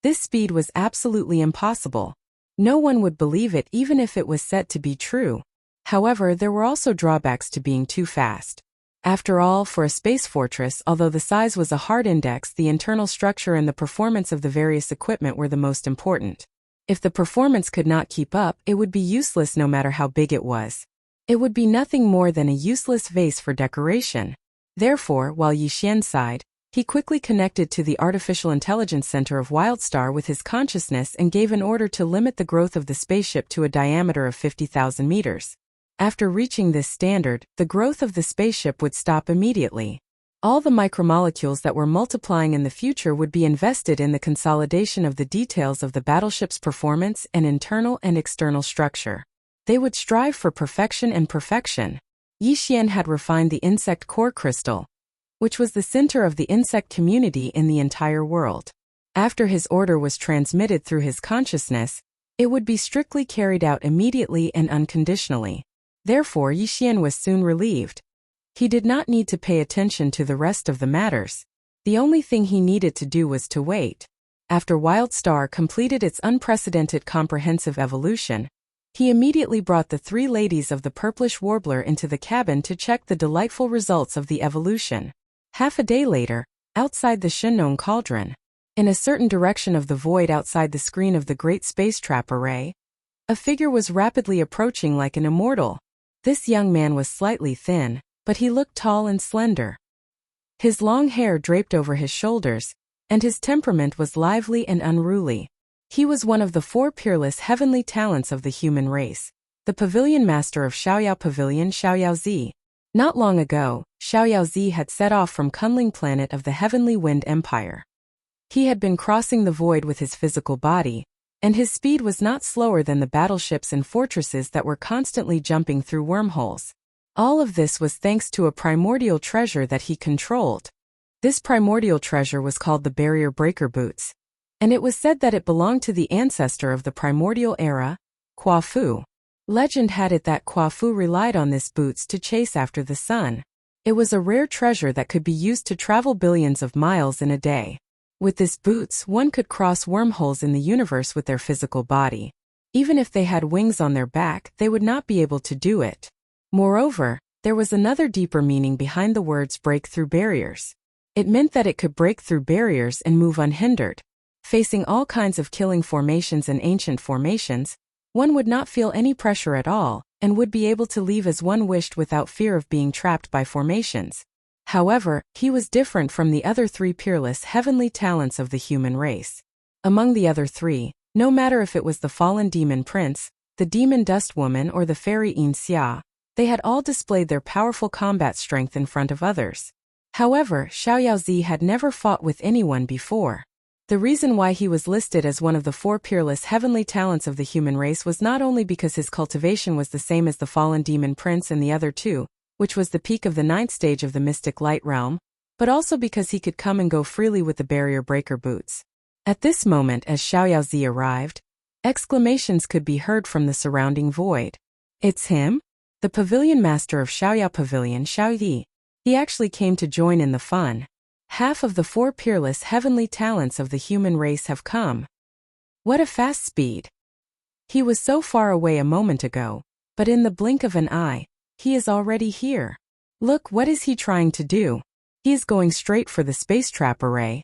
this speed was absolutely impossible. No one would believe it even if it was said to be true. However, there were also drawbacks to being too fast. After all, for a space fortress, although the size was a hard index, the internal structure and the performance of the various equipment were the most important. If the performance could not keep up, it would be useless no matter how big it was. It would be nothing more than a useless vase for decoration. Therefore, while Yi Xian sighed, he quickly connected to the Artificial Intelligence Center of Wildstar with his consciousness and gave an order to limit the growth of the spaceship to a diameter of 50,000 meters. After reaching this standard, the growth of the spaceship would stop immediately. All the micromolecules that were multiplying in the future would be invested in the consolidation of the details of the battleship's performance and internal and external structure. They would strive for perfection and perfection. Yi Xian had refined the insect core crystal, which was the center of the insect community in the entire world. After his order was transmitted through his consciousness, it would be strictly carried out immediately and unconditionally. Therefore, Yi Xian was soon relieved. He did not need to pay attention to the rest of the matters. The only thing he needed to do was to wait. After Wildstar completed its unprecedented comprehensive evolution, he immediately brought the three ladies of the purplish warbler into the cabin to check the delightful results of the evolution. Half a day later, outside the Shenong cauldron, in a certain direction of the void outside the screen of the Great Space Trap Array, a figure was rapidly approaching like an immortal. This young man was slightly thin, but he looked tall and slender. His long hair draped over his shoulders, and his temperament was lively and unruly. He was one of the four peerless heavenly talents of the human race, the pavilion master of Xiaoyao Pavilion Xiaoyaozi. Not long ago, Xiaoyaozi had set off from Kunling planet of the Heavenly Wind Empire. He had been crossing the void with his physical body, and his speed was not slower than the battleships and fortresses that were constantly jumping through wormholes. All of this was thanks to a primordial treasure that he controlled. This primordial treasure was called the Barrier Breaker Boots, and it was said that it belonged to the ancestor of the primordial era, Quafu. Legend had it that Quafu relied on this boots to chase after the sun. It was a rare treasure that could be used to travel billions of miles in a day. With this boots, one could cross wormholes in the universe with their physical body. Even if they had wings on their back, they would not be able to do it. Moreover, there was another deeper meaning behind the words break through barriers. It meant that it could break through barriers and move unhindered. Facing all kinds of killing formations and ancient formations, one would not feel any pressure at all, and would be able to leave as one wished without fear of being trapped by formations. However, he was different from the other three peerless heavenly talents of the human race. Among the other three, no matter if it was the fallen demon prince, the demon dust woman or the fairy Yin Xia, they had all displayed their powerful combat strength in front of others. However, Xiaoyaozi had never fought with anyone before. The reason why he was listed as one of the four peerless heavenly talents of the human race was not only because his cultivation was the same as the fallen demon prince and the other two, which was the peak of the 9th stage of the mystic light realm, but also because he could come and go freely with the barrier breaker boots. At this moment, as Xiaoyaozi arrived, exclamations could be heard from the surrounding void. It's him? The pavilion master of Xiaoyao Pavilion Xiaoyi. He actually came to join in the fun. Half of the four peerless heavenly talents of the human race have come. What a fast speed! He was so far away a moment ago, but in the blink of an eye, he is already here. Look, what is he trying to do? He is going straight for the space trap array.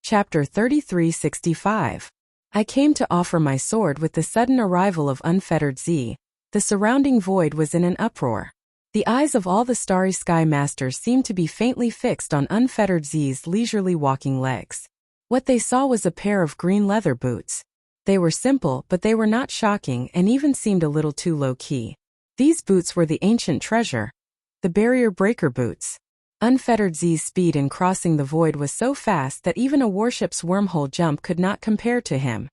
Chapter 3365. I came to offer my sword. With the sudden arrival of Unfettered Z, the surrounding void was in an uproar. The eyes of all the starry sky masters seemed to be faintly fixed on Unfettered Z's leisurely walking legs. What they saw was a pair of green leather boots. They were simple, but they were not shocking and even seemed a little too low-key. These boots were the ancient treasure. The barrier breaker boots. Unfettered Z's speed in crossing the void was so fast that even a warship's wormhole jump could not compare to him.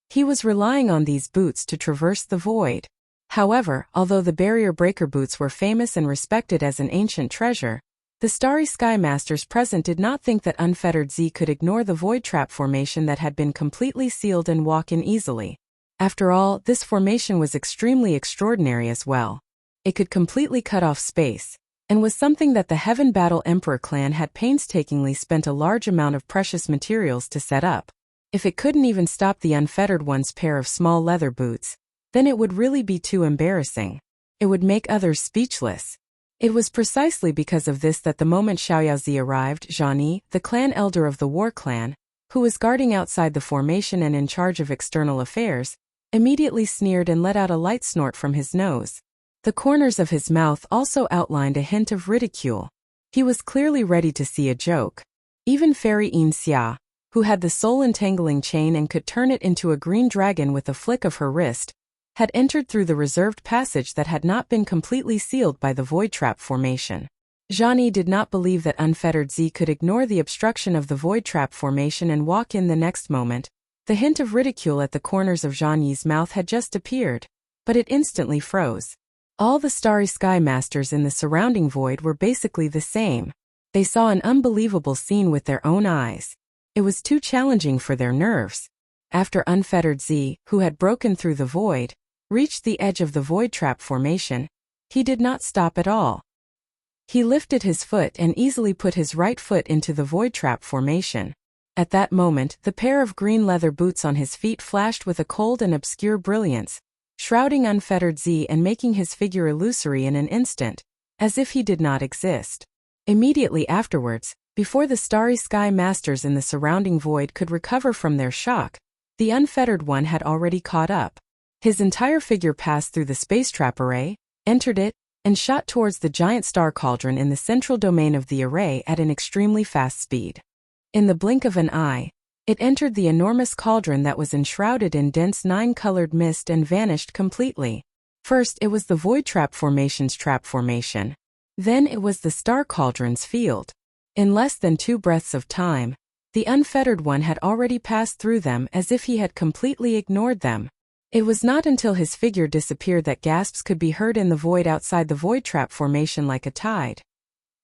He was relying on these boots to traverse the void. However, although the barrier breaker boots were famous and respected as an ancient treasure, the Starry Sky Masters present did not think that Unfettered Z could ignore the void trap formation that had been completely sealed and walk in easily. After all, this formation was extremely extraordinary as well. It could completely cut off space, and was something that the Heaven Battle Emperor clan had painstakingly spent a large amount of precious materials to set up. If it couldn't even stop the Unfettered One's pair of small leather boots, then it would really be too embarrassing. It would make others speechless. It was precisely because of this that the moment Xiaoyaozi arrived, Zhani, the clan elder of the War Clan, who was guarding outside the formation and in charge of external affairs, immediately sneered and let out a light snort from his nose. The corners of his mouth also outlined a hint of ridicule. He was clearly ready to see a joke. Even Fairy Yin Xia, who had the soul-entangling chain and could turn it into a green dragon with a flick of her wrist, had entered through the reserved passage that had not been completely sealed by the void trap formation. Zhani did not believe that Unfettered Z could ignore the obstruction of the void trap formation and walk in the next moment. The hint of ridicule at the corners of Zhang Yi's mouth had just appeared, but it instantly froze. All the Starry Sky Masters in the surrounding void were basically the same. They saw an unbelievable scene with their own eyes. It was too challenging for their nerves. After Unfettered Z, who had broken through the void, reached the edge of the void trap formation, he did not stop at all. He lifted his foot and easily put his right foot into the void trap formation. At that moment, the pair of green leather boots on his feet flashed with a cold and obscure brilliance, shrouding Unfettered Z and making his figure illusory in an instant, as if he did not exist. Immediately afterwards, before the Starry Sky Masters in the surrounding void could recover from their shock, the Unfettered One had already caught up. His entire figure passed through the space trap array, entered it, and shot towards the giant star cauldron in the central domain of the array at an extremely fast speed. In the blink of an eye, it entered the enormous cauldron that was enshrouded in dense 9-colored mist and vanished completely. First, it was the void trap formation's trap formation. Then it was the star cauldron's field. In less than 2 breaths of time, the Unfettered One had already passed through them as if he had completely ignored them. It was not until his figure disappeared that gasps could be heard in the void outside the void trap formation like a tide.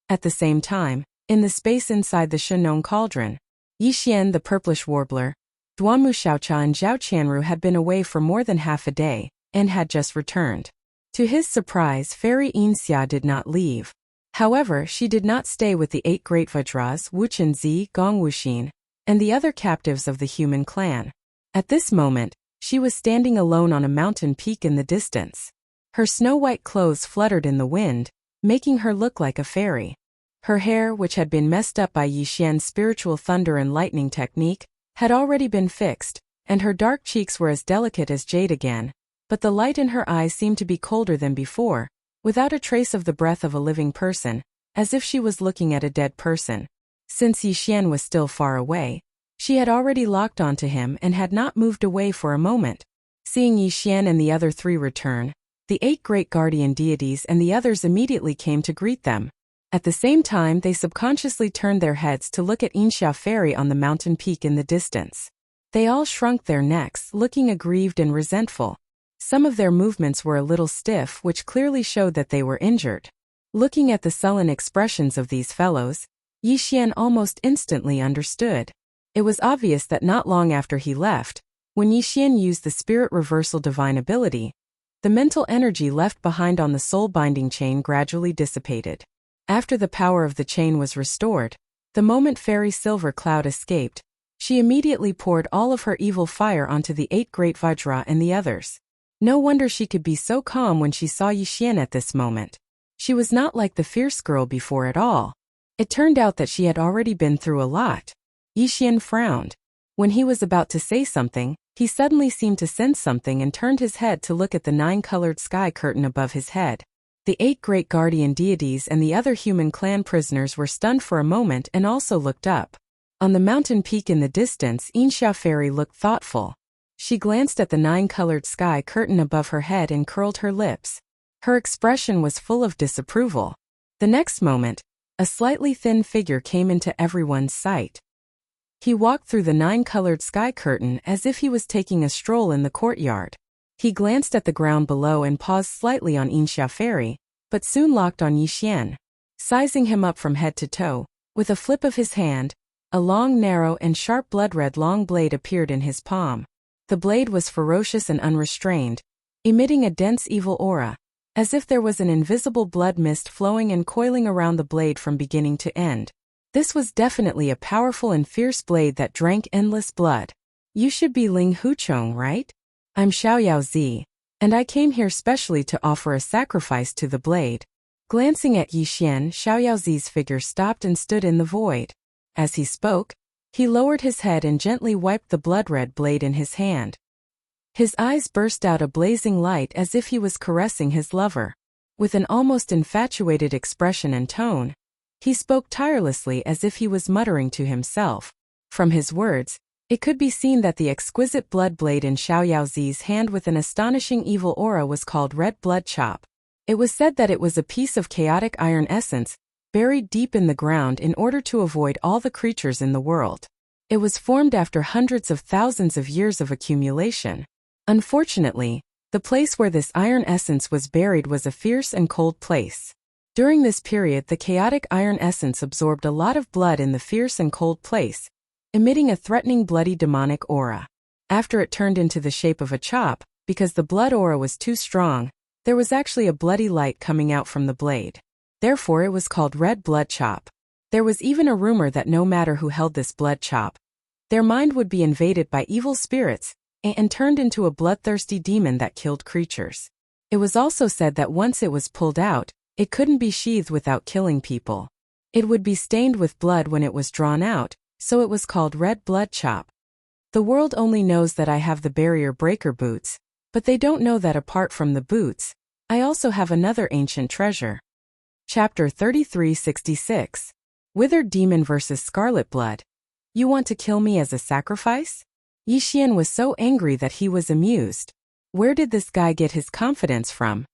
At the same time, in the space inside the Shenong cauldron, Yixian the purplish warbler, Duanmu Xiaocha and Zhao Qianru had been away for more than half a day, and had just returned. To his surprise, Fairy Yin Xia did not leave. However, she did not stay with the 8 great Vajras, Wuchen Zi, Gong Wuxin, and the other captives of the human clan. At this moment, she was standing alone on a mountain peak in the distance. Her snow-white clothes fluttered in the wind, making her look like a fairy. Her hair, which had been messed up by Yixian's spiritual thunder and lightning technique, had already been fixed, and her dark cheeks were as delicate as jade again, but the light in her eyes seemed to be colder than before, without a trace of the breath of a living person, as if she was looking at a dead person. Since Yixian was still far away, she had already locked onto him and had not moved away for a moment. Seeing Yixian and the other 3 return, the 8 great guardian deities and the others immediately came to greet them. At the same time, they subconsciously turned their heads to look at Yinxia Fairy on the mountain peak in the distance. They all shrunk their necks, looking aggrieved and resentful. Some of their movements were a little stiff, which clearly showed that they were injured. Looking at the sullen expressions of these fellows, Yixian almost instantly understood. It was obvious that not long after he left, when Yixian used the spirit reversal divine ability, the mental energy left behind on the soul-binding chain gradually dissipated. After the power of the chain was restored, the moment Fairy Silver Cloud escaped, she immediately poured all of her evil fire onto the 8 great Vajra and the others. No wonder she could be so calm when she saw Yixian at this moment. She was not like the fierce girl before at all. It turned out that she had already been through a lot. Yixian frowned. When he was about to say something, he suddenly seemed to sense something and turned his head to look at the 9-colored sky curtain above his head. The 8 great guardian deities and the other human clan prisoners were stunned for a moment and also looked up. On the mountain peak in the distance, Yinxia Fairy looked thoughtful. She glanced at the 9-colored sky curtain above her head and curled her lips. Her expression was full of disapproval. The next moment, a slightly thin figure came into everyone's sight. He walked through the 9-colored sky curtain as if he was taking a stroll in the courtyard. He glanced at the ground below and paused slightly on Inxia Ferry, but soon locked on Yixian. Sizing him up from head to toe, with a flip of his hand, a long, narrow, and sharp blood-red long blade appeared in his palm. The blade was ferocious and unrestrained, emitting a dense evil aura, as if there was an invisible blood mist flowing and coiling around the blade from beginning to end. This was definitely a powerful and fierce blade that drank endless blood. You should be Ling Huchong, right? I'm Xiaoyao Zi, and I came here specially to offer a sacrifice to the blade. Glancing at Yixian, Xiaoyao Zi's figure stopped and stood in the void. As he spoke, he lowered his head and gently wiped the blood-red blade in his hand. His eyes burst out a blazing light as if he was caressing his lover. With an almost infatuated expression and tone, he spoke tirelessly as if he was muttering to himself. From his words, it could be seen that the exquisite blood blade in Xiaoyao Zi's hand with an astonishing evil aura was called Red Blood Chop. It was said that it was a piece of chaotic iron essence, buried deep in the ground in order to avoid all the creatures in the world. It was formed after hundreds of thousands of years of accumulation. Unfortunately, the place where this iron essence was buried was a fierce and cold place. During this period, the chaotic iron essence absorbed a lot of blood in the fierce and cold place, emitting a threatening bloody demonic aura. After it turned into the shape of a chop, because the blood aura was too strong, there was actually a bloody light coming out from the blade. Therefore it was called Red Blood Chop. There was even a rumor that no matter who held this blood chop, their mind would be invaded by evil spirits and turned into a bloodthirsty demon that killed creatures. It was also said that once it was pulled out, it couldn't be sheathed without killing people. It would be stained with blood when it was drawn out, so it was called Red Blood Chop. The world only knows that I have the barrier breaker boots, but they don't know that apart from the boots, I also have another ancient treasure. Chapter 3366. Withered Demon vs. Scarlet Blood. You want to kill me as a sacrifice? Yixian was so angry that he was amused. Where did this guy get his confidence from?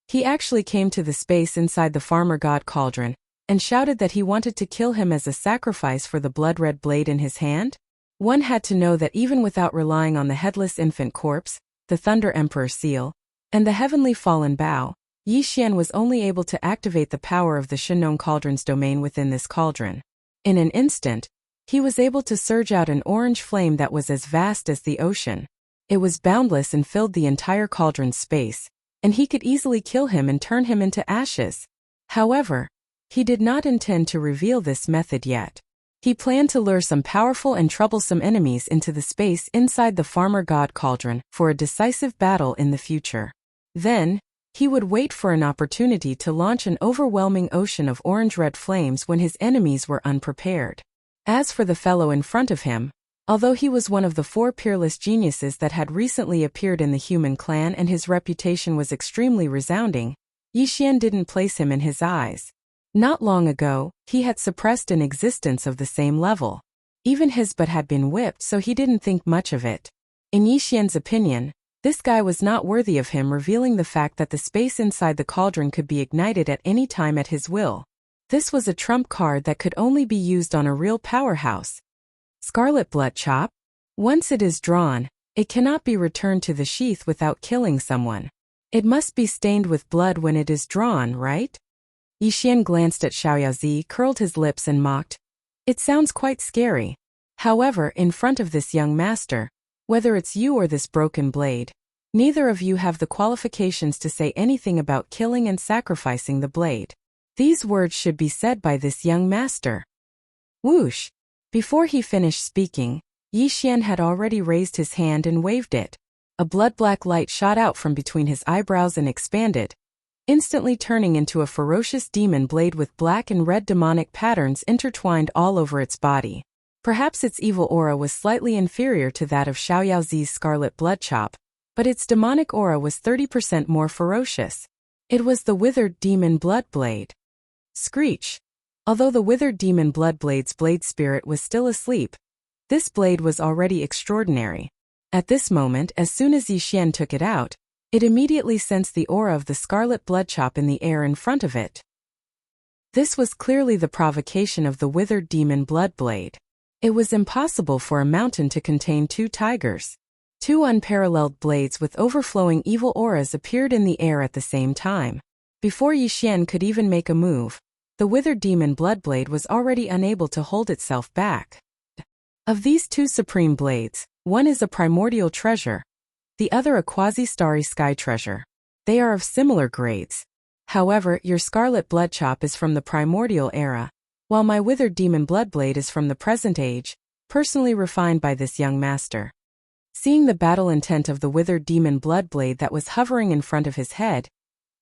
He actually came to the space inside the farmer god cauldron, and shouted that he wanted to kill him as a sacrifice for the blood-red blade in his hand? One had to know that even without relying on the headless infant corpse, the Thunder Emperor seal, and the heavenly fallen bow, Yixian was only able to activate the power of the Shenong cauldron's domain within this cauldron. In an instant, he was able to surge out an orange flame that was as vast as the ocean. It was boundless and filled the entire cauldron's space, and he could easily kill him and turn him into ashes. However, he did not intend to reveal this method yet. He planned to lure some powerful and troublesome enemies into the space inside the farmer god cauldron for a decisive battle in the future. Then, he would wait for an opportunity to launch an overwhelming ocean of orange-red flames when his enemies were unprepared. As for the fellow in front of him, although he was one of the 4 peerless geniuses that had recently appeared in the human clan and his reputation was extremely resounding, Yixian didn't place him in his eyes. Not long ago, he had suppressed an existence of the same level. Even his butt had been whipped, so he didn't think much of it. In Yixian's opinion, this guy was not worthy of him, revealing the fact that the space inside the cauldron could be ignited at any time at his will. This was a trump card that could only be used on a real powerhouse. Scarlet Blood Chop? Once it is drawn, it cannot be returned to the sheath without killing someone. It must be stained with blood when it is drawn, right? Yixian glanced at Xiaoyao Zi, curled his lips and mocked. It sounds quite scary. However, in front of this young master, whether it's you or this broken blade, neither of you have the qualifications to say anything about killing and sacrificing the blade. These words should be said by this young master. Whoosh! Before he finished speaking, Yixian had already raised his hand and waved it. A blood-black light shot out from between his eyebrows and expanded, instantly turning into a ferocious demon blade with black and red demonic patterns intertwined all over its body. Perhaps its evil aura was slightly inferior to that of Xiaoyao Zi's Scarlet Blood Chop, but its demonic aura was 30% more ferocious. It was the withered demon blood blade. Screech! Although the withered demon blood blade's blade spirit was still asleep, this blade was already extraordinary. At this moment, as soon as Yixian took it out, it immediately sensed the aura of the scarlet bloodchop in the air in front of it. This was clearly the provocation of the withered demon bloodblade. It was impossible for a mountain to contain two tigers. Two unparalleled blades with overflowing evil auras appeared in the air at the same time. Before Yixian could even make a move, the withered demon bloodblade was already unable to hold itself back. Of these two supreme blades, one is a primordial treasure, the other a quasi-starry sky treasure. They are of similar grades. However, your scarlet bloodchop is from the primordial era, while my withered demon bloodblade is from the present age, personally refined by this young master. Seeing the battle intent of the withered demon bloodblade that was hovering in front of his head,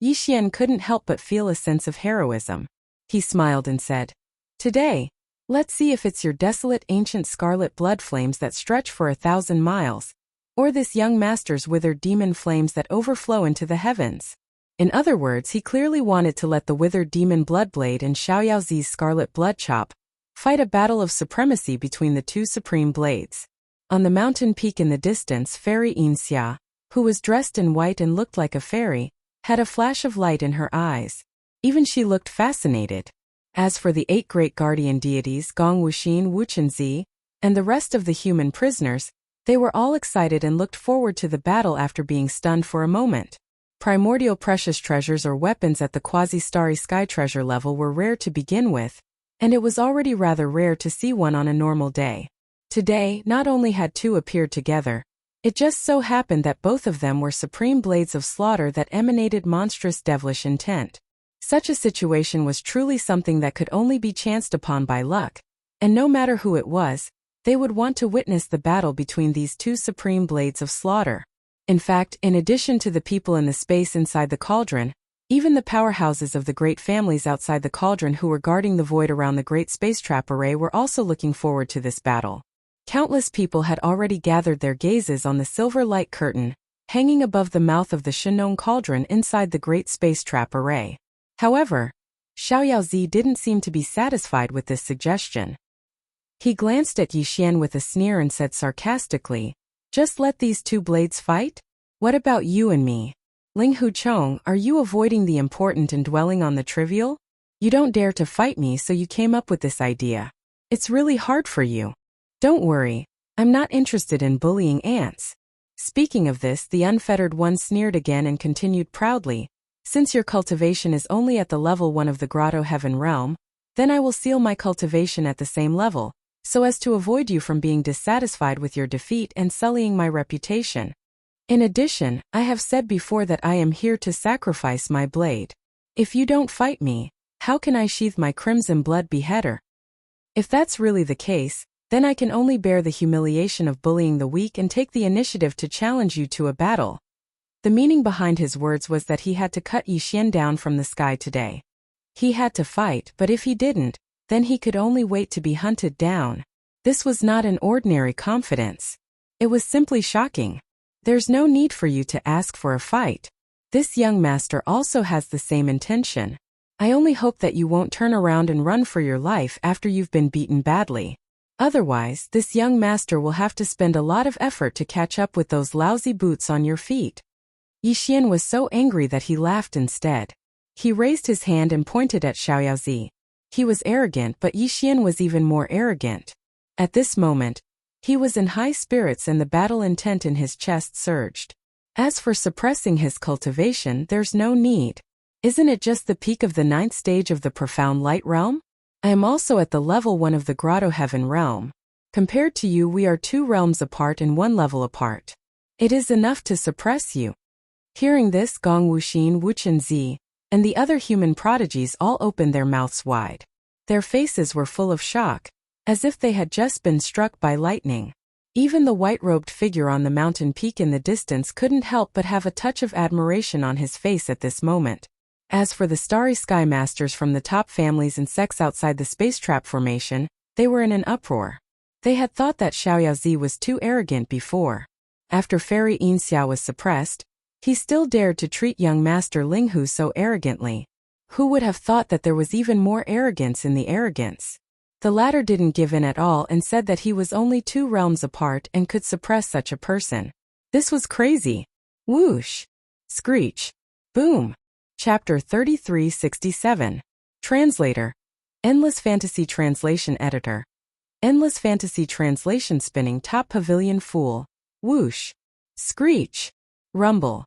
Yixian couldn't help but feel a sense of heroism. He smiled and said, "Today, let's see if it's your desolate ancient scarlet blood flames that stretch for 1,000 miles, or this young master's withered demon flames that overflow into the heavens." In other words, he clearly wanted to let the withered demon bloodblade and Xiaoyaozi's scarlet bloodchop fight a battle of supremacy between the two supreme blades. On the mountain peak in the distance, Fairy Yinxia, who was dressed in white and looked like a fairy, had a flash of light in her eyes. Even she looked fascinated. As for the 8 great guardian deities Gong Wuxin, Wuchenzi, and the rest of the human prisoners, they were all excited and looked forward to the battle after being stunned for a moment. Primordial precious treasures or weapons at the quasi-starry sky treasure level were rare to begin with, and it was already rather rare to see one on a normal day. Today, not only had two appeared together, it just so happened that both of them were supreme blades of slaughter that emanated monstrous devilish intent. Such a situation was truly something that could only be chanced upon by luck, and no matter who it was, they would want to witness the battle between these two supreme blades of slaughter. In fact, in addition to the people in the space inside the cauldron, even the powerhouses of the great families outside the cauldron who were guarding the void around the great space trap array were also looking forward to this battle. Countless people had already gathered their gazes on the silver light curtain, hanging above the mouth of the Shenong cauldron inside the great space trap array. However, Xiaoyaozi didn't seem to be satisfied with this suggestion. He glanced at Yixian with a sneer and said sarcastically, "Just let these two blades fight? What about you and me? Ling Huchong, are you avoiding the important and dwelling on the trivial? You don't dare to fight me, so you came up with this idea. It's really hard for you. Don't worry, I'm not interested in bullying ants." Speaking of this, the unfettered one sneered again and continued proudly, "Since your cultivation is only at the level 1 of the Grotto Heaven realm, then I will seal my cultivation at the same level, so as to avoid you from being dissatisfied with your defeat and sullying my reputation. In addition, I have said before that I am here to sacrifice my blade. If you don't fight me, how can I sheathe my crimson blood beheader? If that's really the case, then I can only bear the humiliation of bullying the weak and take the initiative to challenge you to a battle." The meaning behind his words was that he had to cut Yixian down from the sky today. He had to fight, but if he didn't, then he could only wait to be hunted down. This was not an ordinary confidence. It was simply shocking. "There's no need for you to ask for a fight. This young master also has the same intention. I only hope that you won't turn around and run for your life after you've been beaten badly. Otherwise, this young master will have to spend a lot of effort to catch up with those lousy boots on your feet." Yixian was so angry that he laughed instead. He raised his hand and pointed at Xiaoyaozi. He was arrogant, but Yixian was even more arrogant. At this moment, he was in high spirits and the battle intent in his chest surged. As for suppressing his cultivation, there's no need. Isn't it just the peak of the 9th stage of the profound light realm? I am also at the level 1 of the Grotto Heaven realm. Compared to you, we are 2 realms apart and 1 level apart. It is enough to suppress you. Hearing this, Gong Wuxin, Wuchenzi, and the other human prodigies all opened their mouths wide. Their faces were full of shock, as if they had just been struck by lightning. Even the white-robed figure on the mountain peak in the distance couldn't help but have a touch of admiration on his face at this moment. As for the starry sky masters from the top families and sects outside the space trap formation, they were in an uproar. They had thought that Xiaoyaozi was too arrogant before. After Fairy Yinxia was suppressed, he still dared to treat young Master Linghu so arrogantly. Who would have thought that there was even more arrogance in the arrogance? The latter didn't give in at all and said that he was only 2 realms apart and could suppress such a person. This was crazy. Whoosh! Screech! Boom! Chapter 3367. Translator. Endless Fantasy Translation Editor. Endless Fantasy Translation Spinning Top Pavilion Fool. Whoosh! Screech! Rumble!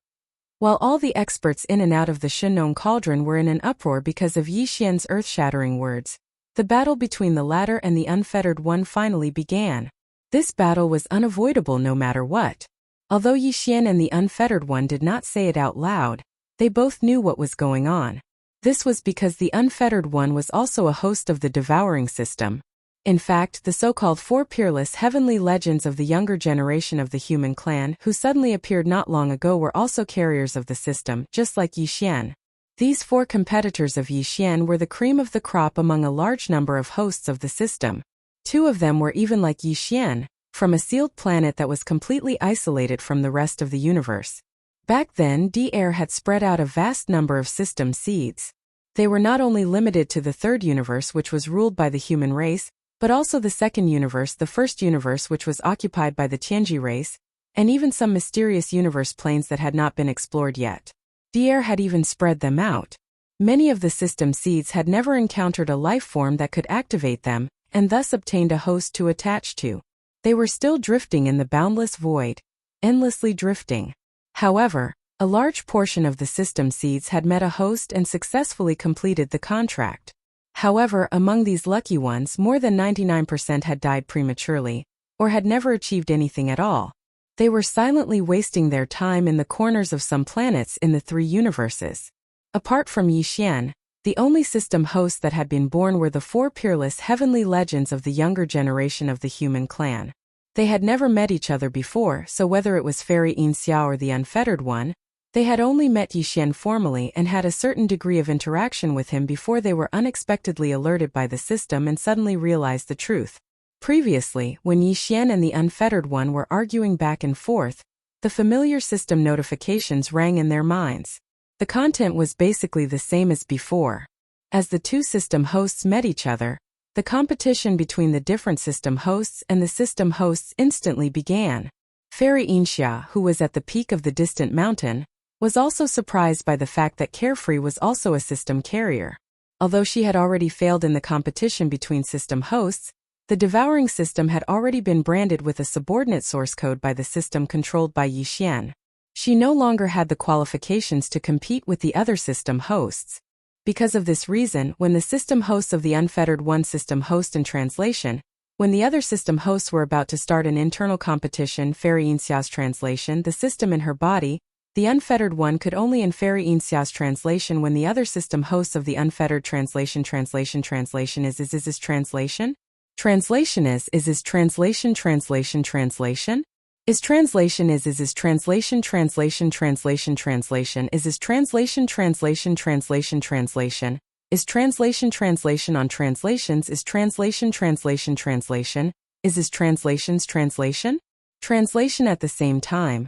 While all the experts in and out of the Shinnon Cauldron were in an uproar because of Yi Xian's earth-shattering words, the battle between the latter and the Unfettered One finally began. This battle was unavoidable no matter what. Although Yi Xian and the Unfettered One did not say it out loud, they both knew what was going on. This was because the Unfettered One was also a host of the Devouring system. In fact, the so-called 4 peerless heavenly legends of the younger generation of the human clan who suddenly appeared not long ago were also carriers of the system, just like Yi Xian. These 4 competitors of Yi Xian were the cream of the crop among a large number of hosts of the system. 2 of them were even like Yi Xian, from a sealed planet that was completely isolated from the rest of the universe. Back then, DR had spread out a vast number of system seeds. They were not only limited to the 3rd universe, which was ruled by the human race, but also the 2nd universe, the 1st universe, which was occupied by the Tianji race, and even some mysterious universe planes that had not been explored yet. DR had even spread them out. Many of the system seeds had never encountered a life form that could activate them, and thus obtained a host to attach to. They were still drifting in the boundless void, endlessly drifting. However, a large portion of the system seeds had met a host and successfully completed the contract. However, among these lucky ones, more than 99% had died prematurely, or had never achieved anything at all. They were silently wasting their time in the corners of some planets in the 3 universes. Apart from Yi Xian, the only system hosts that had been born were the 4 peerless heavenly legends of the younger generation of the human clan. They had never met each other before, so whether it was Fairy Yin-Xiao or the Unfettered One, they had only met Yi Xian formally and had a certain degree of interaction with him before they were unexpectedly alerted by the system and suddenly realized the truth. Previously, when Yi Xian and the Unfettered One were arguing back and forth, the familiar system notifications rang in their minds. The content was basically the same as before. As the 2 system hosts met each other, the competition between the different system hosts and the system hosts instantly began. Fairy Yin-Xia, who was at the peak of the distant mountain, was also surprised by the fact that Carefree was also a system carrier. Although she had already failed in the competition between system hosts, the Devouring system had already been branded with a subordinate source code by the system controlled by Yi Xian. She no longer had the qualifications to compete with the other system hosts. Because of this reason, when the system hosts of the Unfettered One system host in translation, when the other system hosts were about to start an internal competition, Fairy Yin-Xiao's translation, the system in her body, the Unfettered One could only in Fairy Yin-Xiao's translation when the other system hosts of the Unfettered translation is translation translation is translation translation is translation translation translation is translation is translation translation translation translation is translation translation translation translation is translation translation on translations is translation translation translation is translations translation translation at the same time.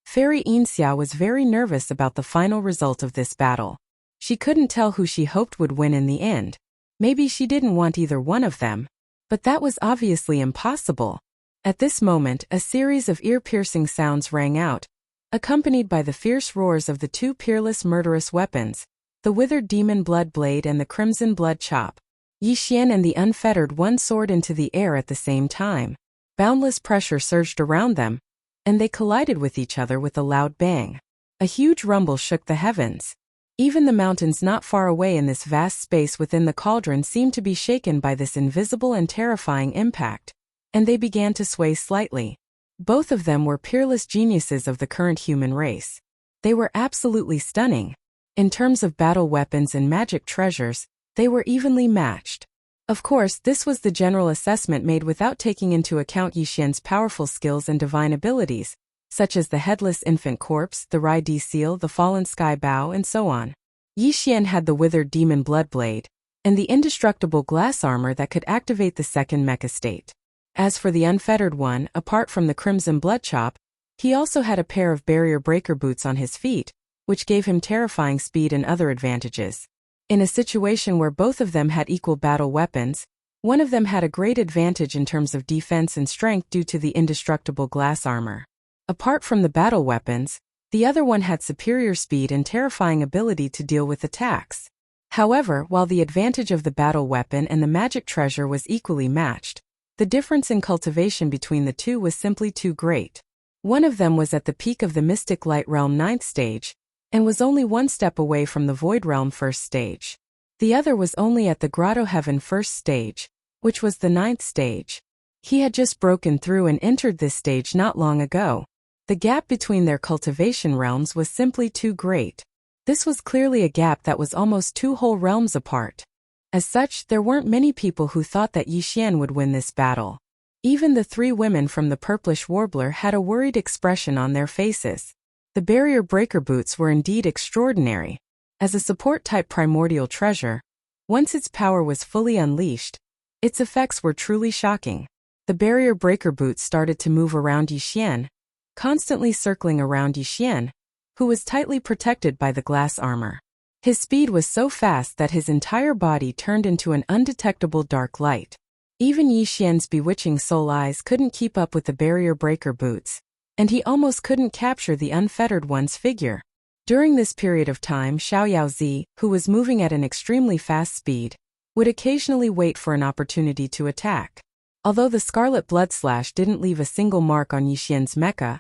Fairy Yin-Xia was very nervous about the final result of this battle. She couldn't tell who she hoped would win in the end. Maybe she didn't want either one of them, but that was obviously impossible. At this moment, a series of ear-piercing sounds rang out, accompanied by the fierce roars of the 2 peerless murderous weapons, the withered demon blood blade and the crimson blood chop. Yi Xian and the Unfettered One soared into the air at the same time. Boundless pressure surged around them, and they collided with each other with a loud bang. A huge rumble shook the heavens. Even the mountains not far away in this vast space within the cauldron seemed to be shaken by this invisible and terrifying impact, and they began to sway slightly. Both of them were peerless geniuses of the current human race. They were absolutely stunning. In terms of battle weapons and magic treasures, they were evenly matched. Of course, this was the general assessment made without taking into account Yi Xian's powerful skills and divine abilities, such as the headless infant corpse, the Rai Di seal, the fallen sky bow, and so on. Yi Xian had the withered demon blood blade, and the indestructible glass armor that could activate the 2nd mecha state. As for the Unfettered One, apart from the crimson blood chop, he also had a pair of barrier breaker boots on his feet, which gave him terrifying speed and other advantages. In a situation where both of them had equal battle weapons, One of them had a great advantage in terms of defense and strength due to the indestructible glass armor. Apart from the battle weapons, the other one had superior speed and terrifying ability to deal with attacks. However, while the advantage of the battle weapon and the magic treasure was equally matched, the difference in cultivation between the two was simply too great. One of them was at the peak of the Mystic Light Realm 9th stage, and was only one step away from the Void Realm 1st stage. The other was only at the Grotto Heaven 1st stage, which was the 9th stage. He had just broken through and entered this stage not long ago. The gap between their cultivation realms was simply too great. This was clearly a gap that was almost 2 whole realms apart. As such, there weren't many people who thought that Yi Xian would win this battle. Even the 3 women from the Purplish Warbler had a worried expression on their faces. The barrier breaker boots were indeed extraordinary. As a support-type primordial treasure, once its power was fully unleashed, its effects were truly shocking. The barrier breaker boots started to move around Yi Xian, constantly circling around Yi Xian, who was tightly protected by the glass armor. His speed was so fast that his entire body turned into an undetectable dark light. Even Yi Xian's bewitching soul eyes couldn't keep up with the barrier breaker boots, and he almost couldn't capture the unfettered one's figure. During this period of time, Xiao Yaozi, who was moving at an extremely fast speed, would occasionally wait for an opportunity to attack. Although the Scarlet Bloodslash didn't leave a single mark on Yi Xian's mecha,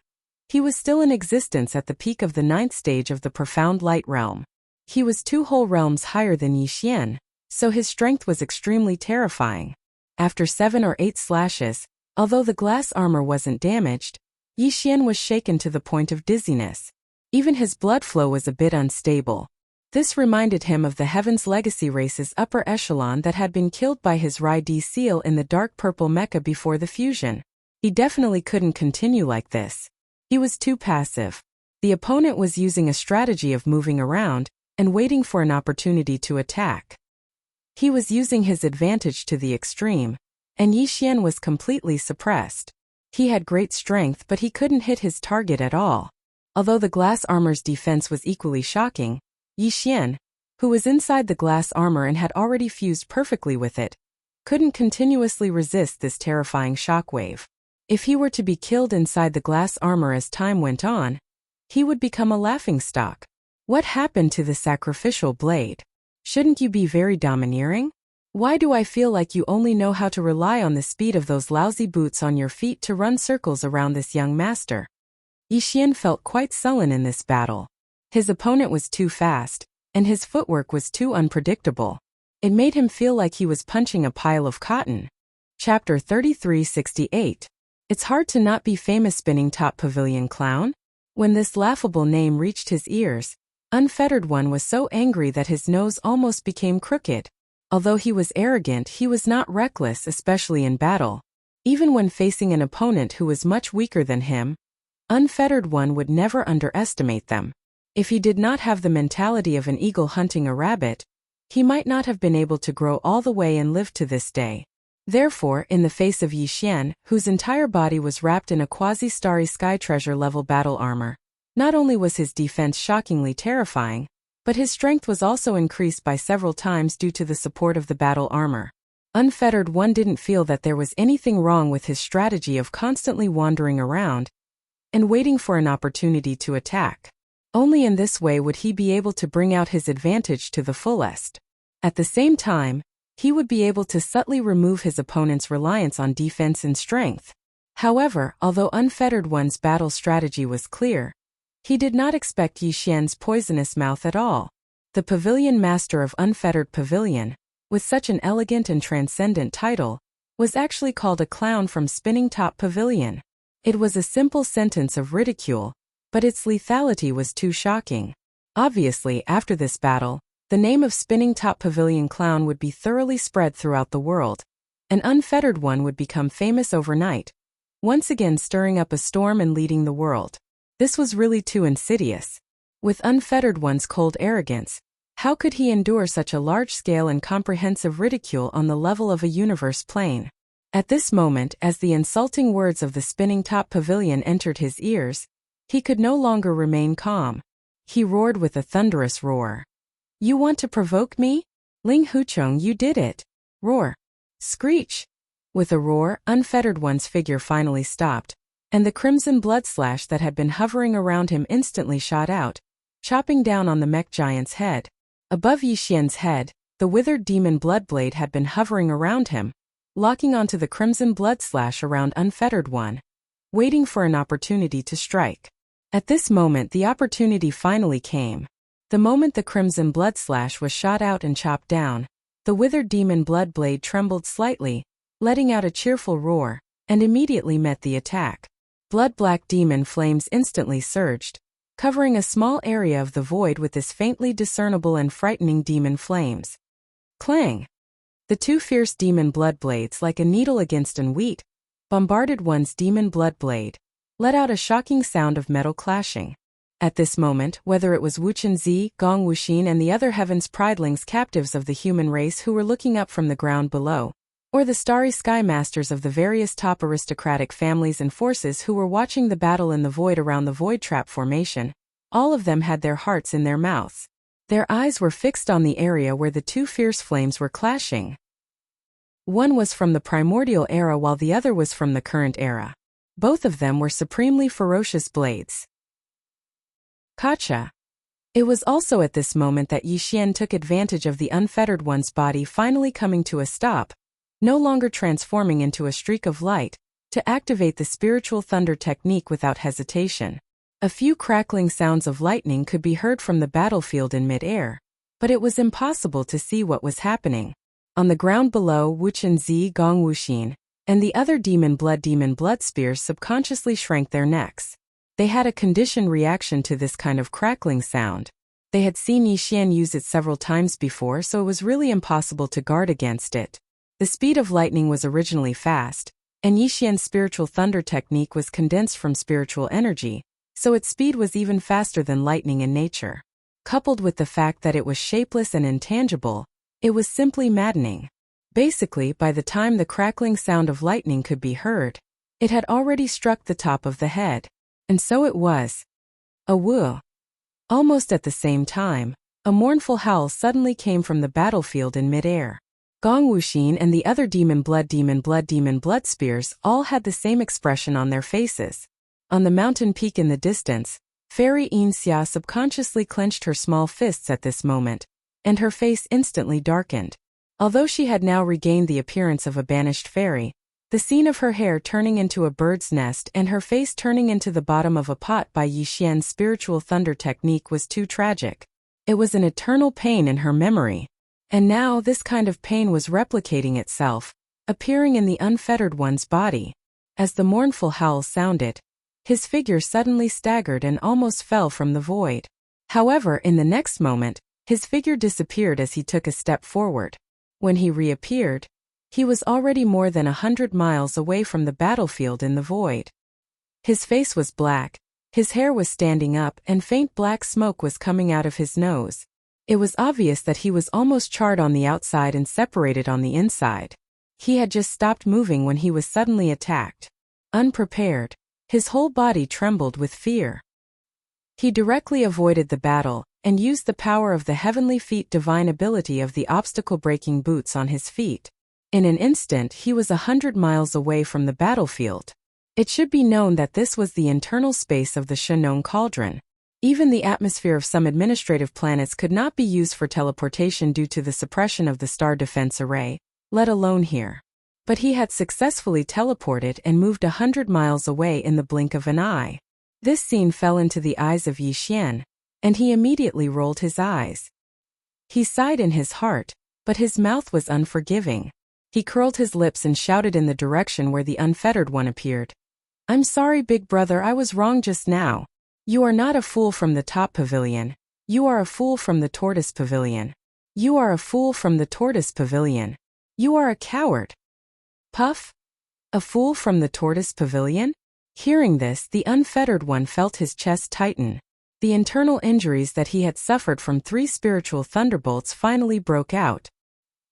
he was still in existence at the peak of the 9th stage of the Profound Light Realm. He was 2 whole realms higher than Yi Xian, so his strength was extremely terrifying. After 7 or 8 slashes, although the glass armor wasn't damaged, Yi Xian was shaken to the point of dizziness. Even his blood flow was a bit unstable. This reminded him of the Heaven's Legacy race's upper echelon that had been killed by his Rai-D seal in the dark purple mecha before the fusion. He definitely couldn't continue like this. He was too passive. The opponent was using a strategy of moving around and waiting for an opportunity to attack. He was using his advantage to the extreme, and Yi Xian was completely suppressed. He had great strength, but he couldn't hit his target at all. Although the glass armor's defense was equally shocking, Yi Xian, who was inside the glass armor and had already fused perfectly with it, couldn't continuously resist this terrifying shockwave. If he were to be killed inside the glass armor as time went on, he would become a laughingstock. What happened to the sacrificial blade? Shouldn't you be very domineering? Why do I feel like you only know how to rely on the speed of those lousy boots on your feet to run circles around this young master? Yi Xian felt quite sullen in this battle. His opponent was too fast, and his footwork was too unpredictable. It made him feel like he was punching a pile of cotton. Chapter 3368. It's hard to not be famous Spinning Top Pavilion Clown? When this laughable name reached his ears, Unfettered One was so angry that his nose almost became crooked. Although he was arrogant, he was not reckless, especially in battle. Even when facing an opponent who was much weaker than him, Unfettered One would never underestimate them. If he did not have the mentality of an eagle hunting a rabbit, he might not have been able to grow all the way and live to this day. Therefore, in the face of Yi Xian, whose entire body was wrapped in a quasi-starry sky treasure level battle armor, not only was his defense shockingly terrifying, but his strength was also increased by several times due to the support of the battle armor. Unfettered One didn't feel that there was anything wrong with his strategy of constantly wandering around and waiting for an opportunity to attack. Only in this way would he be able to bring out his advantage to the fullest. At the same time, he would be able to subtly remove his opponent's reliance on defense and strength. However, although Unfettered One's battle strategy was clear, he did not expect Yi Xian's poisonous mouth at all. The Pavilion Master of Unfettered Pavilion, with such an elegant and transcendent title, was actually called a clown from Spinning Top Pavilion. It was a simple sentence of ridicule, but its lethality was too shocking. Obviously, after this battle, the name of Spinning Top Pavilion Clown would be thoroughly spread throughout the world. An Unfettered One would become famous overnight, once again stirring up a storm and leading the world. This was really too insidious. With Unfettered One's cold arrogance, how could he endure such a large-scale and comprehensive ridicule on the level of a universe plane? At this moment, as the insulting words of the Spinning Top Pavilion entered his ears, he could no longer remain calm. He roared with a thunderous roar. "You want to provoke me? Ling Huchong, you did it! Roar!" Screech! With a roar, Unfettered One's figure finally stopped, and the crimson blood slash that had been hovering around him instantly shot out, chopping down on the mech giant's head. Above Yixian's head, the withered demon bloodblade had been hovering around him, locking onto the crimson blood slash around Unfettered One, waiting for an opportunity to strike. At this moment the opportunity finally came. The moment the crimson blood slash was shot out and chopped down, the withered demon bloodblade trembled slightly, letting out a cheerful roar, and immediately met the attack. Blood-black demon flames instantly surged, covering a small area of the void with this faintly discernible and frightening demon flames. Clang! The two fierce demon bloodblades, like a needle against an wheat, bombarded one's demon bloodblade, let out a shocking sound of metal clashing. At this moment, whether it was Wuchen-Zi, Gong Wuxin and the other heavens pridelings captives of the human race who were looking up from the ground below, or the starry sky masters of the various top aristocratic families and forces who were watching the battle in the void around the void trap formation, all of them had their hearts in their mouths. Their eyes were fixed on the area where the two fierce flames were clashing. One was from the primordial era while the other was from the current era. Both of them were supremely ferocious blades. Gotcha! It was also at this moment that Yixian took advantage of the Unfettered One's body finally coming to a stop, no longer transforming into a streak of light, to activate the spiritual thunder technique without hesitation. A few crackling sounds of lightning could be heard from the battlefield in mid-air, but it was impossible to see what was happening. On the ground below, Wuchen-Zi, Gong Wuxin, and the other demon blood spears subconsciously shrank their necks. They had a conditioned reaction to this kind of crackling sound. They had seen Yixian use it several times before, so it was really impossible to guard against it. The speed of lightning was originally fast, and Yixian's spiritual thunder technique was condensed from spiritual energy, so its speed was even faster than lightning in nature. Coupled with the fact that it was shapeless and intangible, it was simply maddening. Basically, by the time the crackling sound of lightning could be heard, it had already struck the top of the head. And so it was. A woo! Almost at the same time, a mournful howl suddenly came from the battlefield in mid-air. Gong Wuxin and the other demon blood spears all had the same expression on their faces. On the mountain peak in the distance, Fairy Yinxia subconsciously clenched her small fists at this moment, and her face instantly darkened. Although she had now regained the appearance of a banished fairy, the scene of her hair turning into a bird's nest and her face turning into the bottom of a pot by Yixian's spiritual thunder technique was too tragic. It was an eternal pain in her memory. And now this kind of pain was replicating itself, appearing in the Unfettered One's body. As the mournful howl sounded, his figure suddenly staggered and almost fell from the void. However, in the next moment, his figure disappeared as he took a step forward. When he reappeared, he was already more than 100 miles away from the battlefield in the void. His face was black, his hair was standing up and faint black smoke was coming out of his nose. It was obvious that he was almost charred on the outside and separated on the inside. He had just stopped moving when he was suddenly attacked. Unprepared, his whole body trembled with fear. He directly avoided the battle, and used the power of the heavenly feet divine ability of the obstacle-breaking boots on his feet. In an instant he was 100 miles away from the battlefield. It should be known that this was the internal space of the Shenong Cauldron. Even the atmosphere of some administrative planets could not be used for teleportation due to the suppression of the star defense array, let alone here. But he had successfully teleported and moved 100 miles away in the blink of an eye. This scene fell into the eyes of Yixian, and he immediately rolled his eyes. He sighed in his heart, but his mouth was unforgiving. He curled his lips and shouted in the direction where the Unfettered One appeared. "I'm sorry, big brother, I was wrong just now. You are not a fool from the top pavilion. You are a fool from the tortoise pavilion. You are a fool from the tortoise pavilion. You are a coward." Puff? A fool from the tortoise pavilion? Hearing this, the Unfettered One felt his chest tighten. The internal injuries that he had suffered from 3 spiritual thunderbolts finally broke out.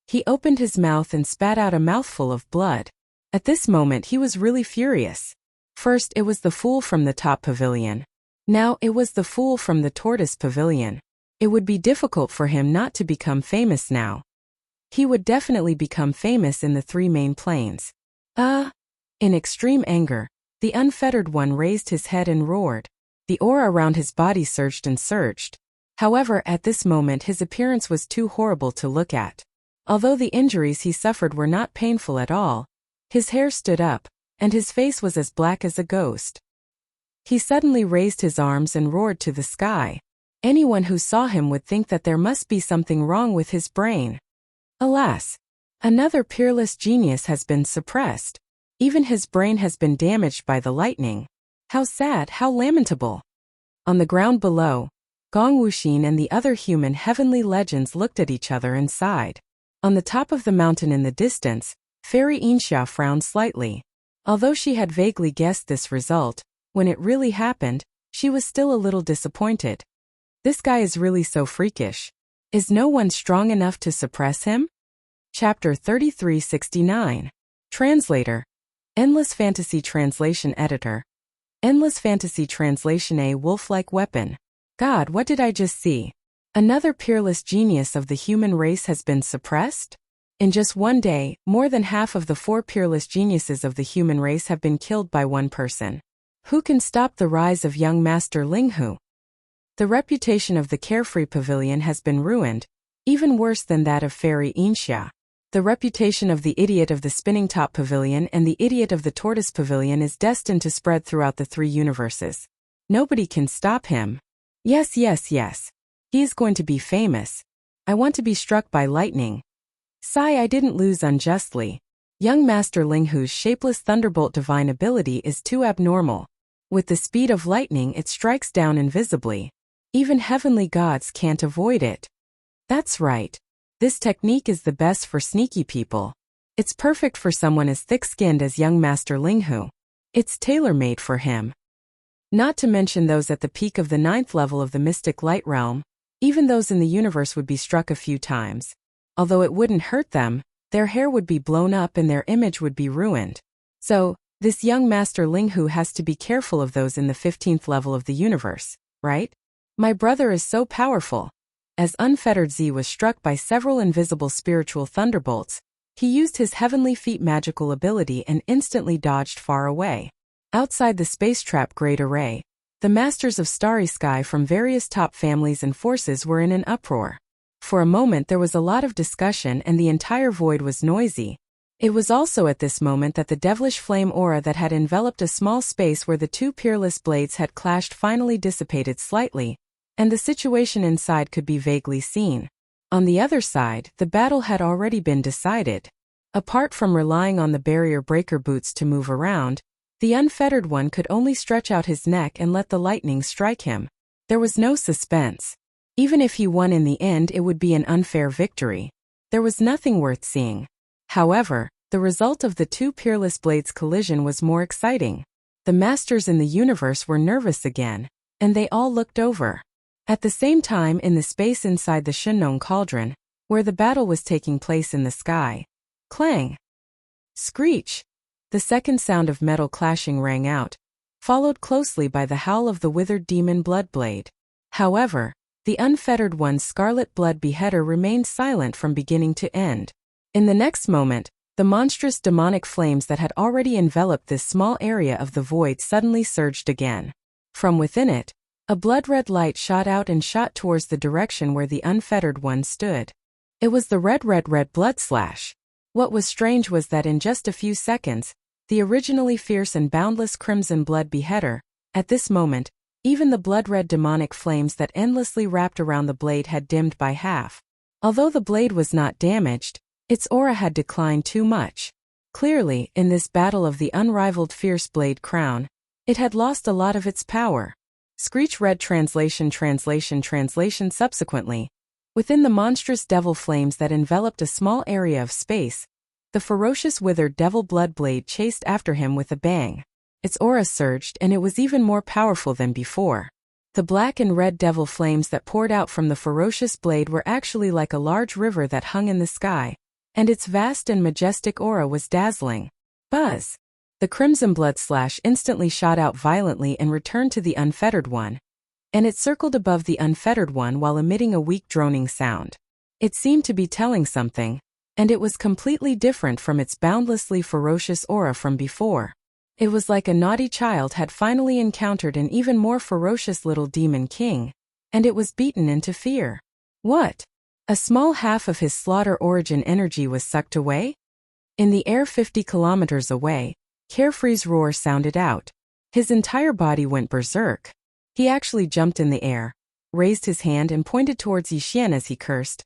He opened his mouth and spat out a mouthful of blood. At this moment he was really furious. First it was the fool from the top pavilion. Now it was the fool from the tortoise pavilion. It would be difficult for him not to become famous now. He would definitely become famous in the three main planes. In extreme anger, the unfettered one raised his head and roared. The aura around his body surged and surged. However, at this moment his appearance was too horrible to look at. Although the injuries he suffered were not painful at all, his hair stood up, and his face was as black as a ghost. He suddenly raised his arms and roared to the sky. Anyone who saw him would think that there must be something wrong with his brain. Alas! Another peerless genius has been suppressed. Even his brain has been damaged by the lightning. How sad, how lamentable! On the ground below, Gong Wuxin and the other human heavenly legends looked at each other and sighed. On the top of the mountain in the distance, Fairy Inxia frowned slightly. Although she had vaguely guessed this result, when it really happened, she was still a little disappointed. This guy is really so freakish. Is no one strong enough to suppress him? Chapter 3369. Translator. Endless Fantasy Translation Editor. Endless Fantasy Translation. A wolf-like weapon. God, what did I just see? Another peerless genius of the human race has been suppressed? In just one day, more than half of the 4 peerless geniuses of the human race have been killed by one person. Who can stop the rise of young Master Linghu? The reputation of the Carefree Pavilion has been ruined, even worse than that of Fairy Inxia. The reputation of the idiot of the Spinning Top Pavilion and the idiot of the Tortoise Pavilion is destined to spread throughout the 3 universes. Nobody can stop him. Yes. He is going to be famous. I want to be struck by lightning. Sigh, I didn't lose unjustly. Young Master Linghu's shapeless thunderbolt divine ability is too abnormal. With the speed of lightning, it strikes down invisibly. Even heavenly gods can't avoid it. That's right. This technique is the best for sneaky people. It's perfect for someone as thick-skinned as young Master Linghu. It's tailor-made for him. Not to mention those at the peak of the 9th level of the Mystic Light Realm. Even those in the universe would be struck a few times. Although it wouldn't hurt them, their hair would be blown up and their image would be ruined. So, this young Master Linghu has to be careful of those in the 15th level of the universe, right? My brother is so powerful. As Unfettered Z was struck by several invisible spiritual thunderbolts, he used his Heavenly Feet magical ability and instantly dodged far away. Outside the space trap Great Array, the masters of Starry Sky from various top families and forces were in an uproar. For a moment there was a lot of discussion and the entire void was noisy. It was also at this moment that the devilish flame aura that had enveloped a small space where the 2 peerless blades had clashed finally dissipated slightly, and the situation inside could be vaguely seen. On the other side, the battle had already been decided. Apart from relying on the barrier breaker boots to move around, the unfettered one could only stretch out his neck and let the lightning strike him. There was no suspense. Even if he won in the end, it would be an unfair victory. There was nothing worth seeing. However, the result of the 2 peerless blades' collision was more exciting. The masters in the universe were nervous again, and they all looked over. At the same time, in the space inside the Shinnon Cauldron, where the battle was taking place in the sky, clang! Screech! The second sound of metal clashing rang out, followed closely by the howl of the withered demon Bloodblade. However, the unfettered one's scarlet blood beheader remained silent from beginning to end. In the next moment, the monstrous demonic flames that had already enveloped this small area of the void suddenly surged again. From within it, a blood-red light shot out and shot towards the direction where the unfettered one stood. It was the red blood slash. What was strange was that in just a few seconds, the originally fierce and boundless crimson blood beheader, at this moment, even the blood-red demonic flames that endlessly wrapped around the blade had dimmed by half. Although the blade was not damaged, its aura had declined too much. Clearly, in this battle of the unrivaled fierce blade crown, it had lost a lot of its power. Screech read translation. Subsequently, within the monstrous devil flames that enveloped a small area of space, the ferocious withered devil blood blade chased after him with a bang. Its aura surged and it was even more powerful than before. The black and red devil flames that poured out from the ferocious blade were actually like a large river that hung in the sky, and its vast and majestic aura was dazzling. Buzz! The crimson blood slash instantly shot out violently and returned to the unfettered one, and it circled above the unfettered one while emitting a weak droning sound. It seemed to be telling something. and it was completely different from its boundlessly ferocious aura from before. It was like a naughty child had finally encountered an even more ferocious little demon king, and it was beaten into fear. What? A small half of his slaughter origin energy was sucked away? In the air 50 kilometers away, Carefree's roar sounded out. His entire body went berserk. He actually jumped in the air, raised his hand and pointed towards Yixian as he cursed.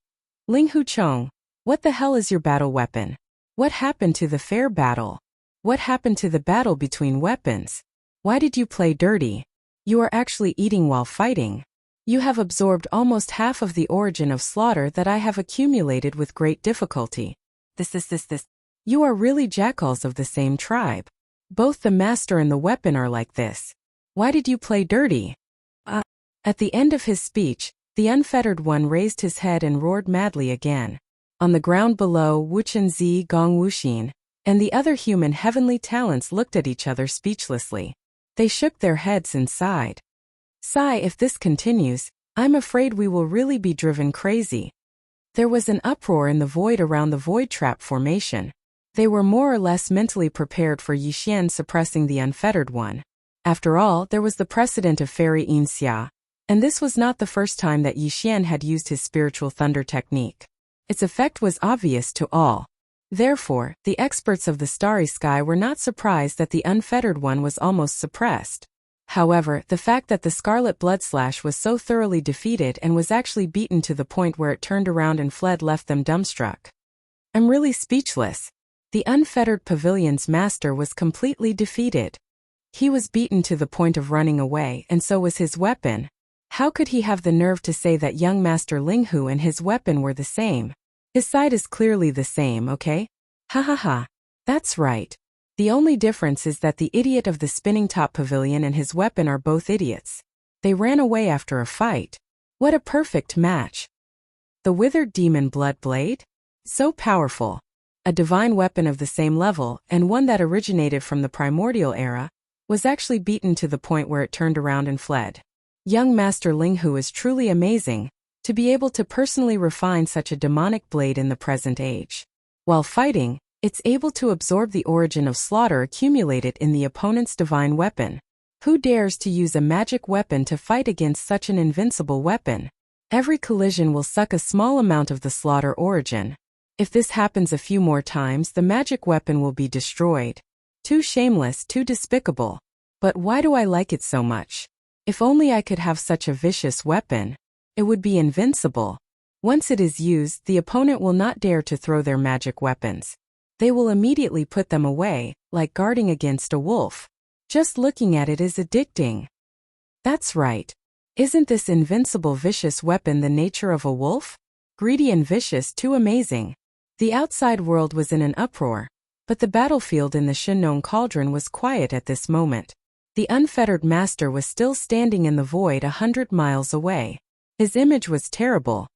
Ling Huchong, what the hell is your battle weapon? What happened to the fair battle? What happened to the battle between weapons? Why did you play dirty? You are actually eating while fighting. You have absorbed almost half of the origin of slaughter that I have accumulated with great difficulty. This. You are really jackals of the same tribe. Both the master and the weapon are like this. Why did you play dirty? At the end of his speech, the unfettered one raised his head and roared madly again. On the ground below, Wuchen Zi Gong Wuxin and the other human heavenly talents looked at each other speechlessly. They shook their heads and sighed. Sigh, if this continues, I'm afraid we will really be driven crazy. There was an uproar in the void around the void trap formation. They were more or less mentally prepared for Yixian suppressing the unfettered one. After all, there was the precedent of Fairy Yinxia, and this was not the first time that Yixian had used his spiritual thunder technique. Its effect was obvious to all. Therefore, the experts of the starry sky were not surprised that the unfettered one was almost suppressed. However, the fact that the Scarlet Bloodslash was so thoroughly defeated and was actually beaten to the point where it turned around and fled left them dumbstruck. I'm really speechless. The unfettered pavilion's master was completely defeated. He was beaten to the point of running away, and so was his weapon. How could he have the nerve to say that young Master Linghu and his weapon were the same? His side is clearly the same, okay? Ha ha ha. That's right. The only difference is that the idiot of the spinning top pavilion and his weapon are both idiots. They ran away after a fight. What a perfect match. The withered demon blood blade? So powerful. A divine weapon of the same level, and one that originated from the primordial era, was actually beaten to the point where it turned around and fled. Young Master Linghu is truly amazing, to be able to personally refine such a demonic blade in the present age. While fighting, it's able to absorb the origin of slaughter accumulated in the opponent's divine weapon. Who dares to use a magic weapon to fight against such an invincible weapon? Every collision will suck a small amount of the slaughter origin. If this happens a few more times, the magic weapon will be destroyed. Too shameless, too despicable. But why do I like it so much? If only I could have such a vicious weapon. It would be invincible. Once it is used, the opponent will not dare to throw their magic weapons. They will immediately put them away, like guarding against a wolf. Just looking at it is addicting. That's right. Isn't this invincible vicious weapon the nature of a wolf? Greedy and vicious, too amazing. The outside world was in an uproar, but the battlefield in the Shinnong Cauldron was quiet at this moment. The unfettered master was still standing in the void 100 miles away. His image was terrible.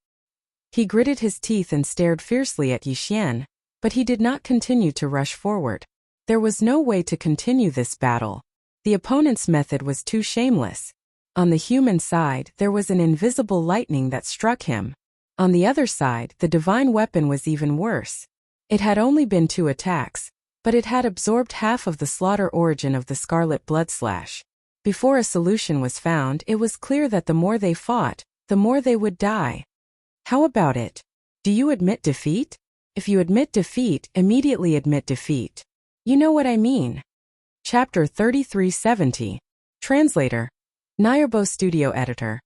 He gritted his teeth and stared fiercely at Yixian, but he did not continue to rush forward. There was no way to continue this battle. The opponent's method was too shameless. On the human side, there was an invisible lightning that struck him. On the other side, the divine weapon was even worse. It had only been 2 attacks, but it had absorbed half of the slaughter origin of the Scarlet Bloodslash. Before a solution was found, it was clear that the more they fought, the more they would die. How about it? Do you admit defeat? If you admit defeat, immediately admit defeat. You know what I mean. Chapter 3370. Translator. Nayarbo Studio Editor.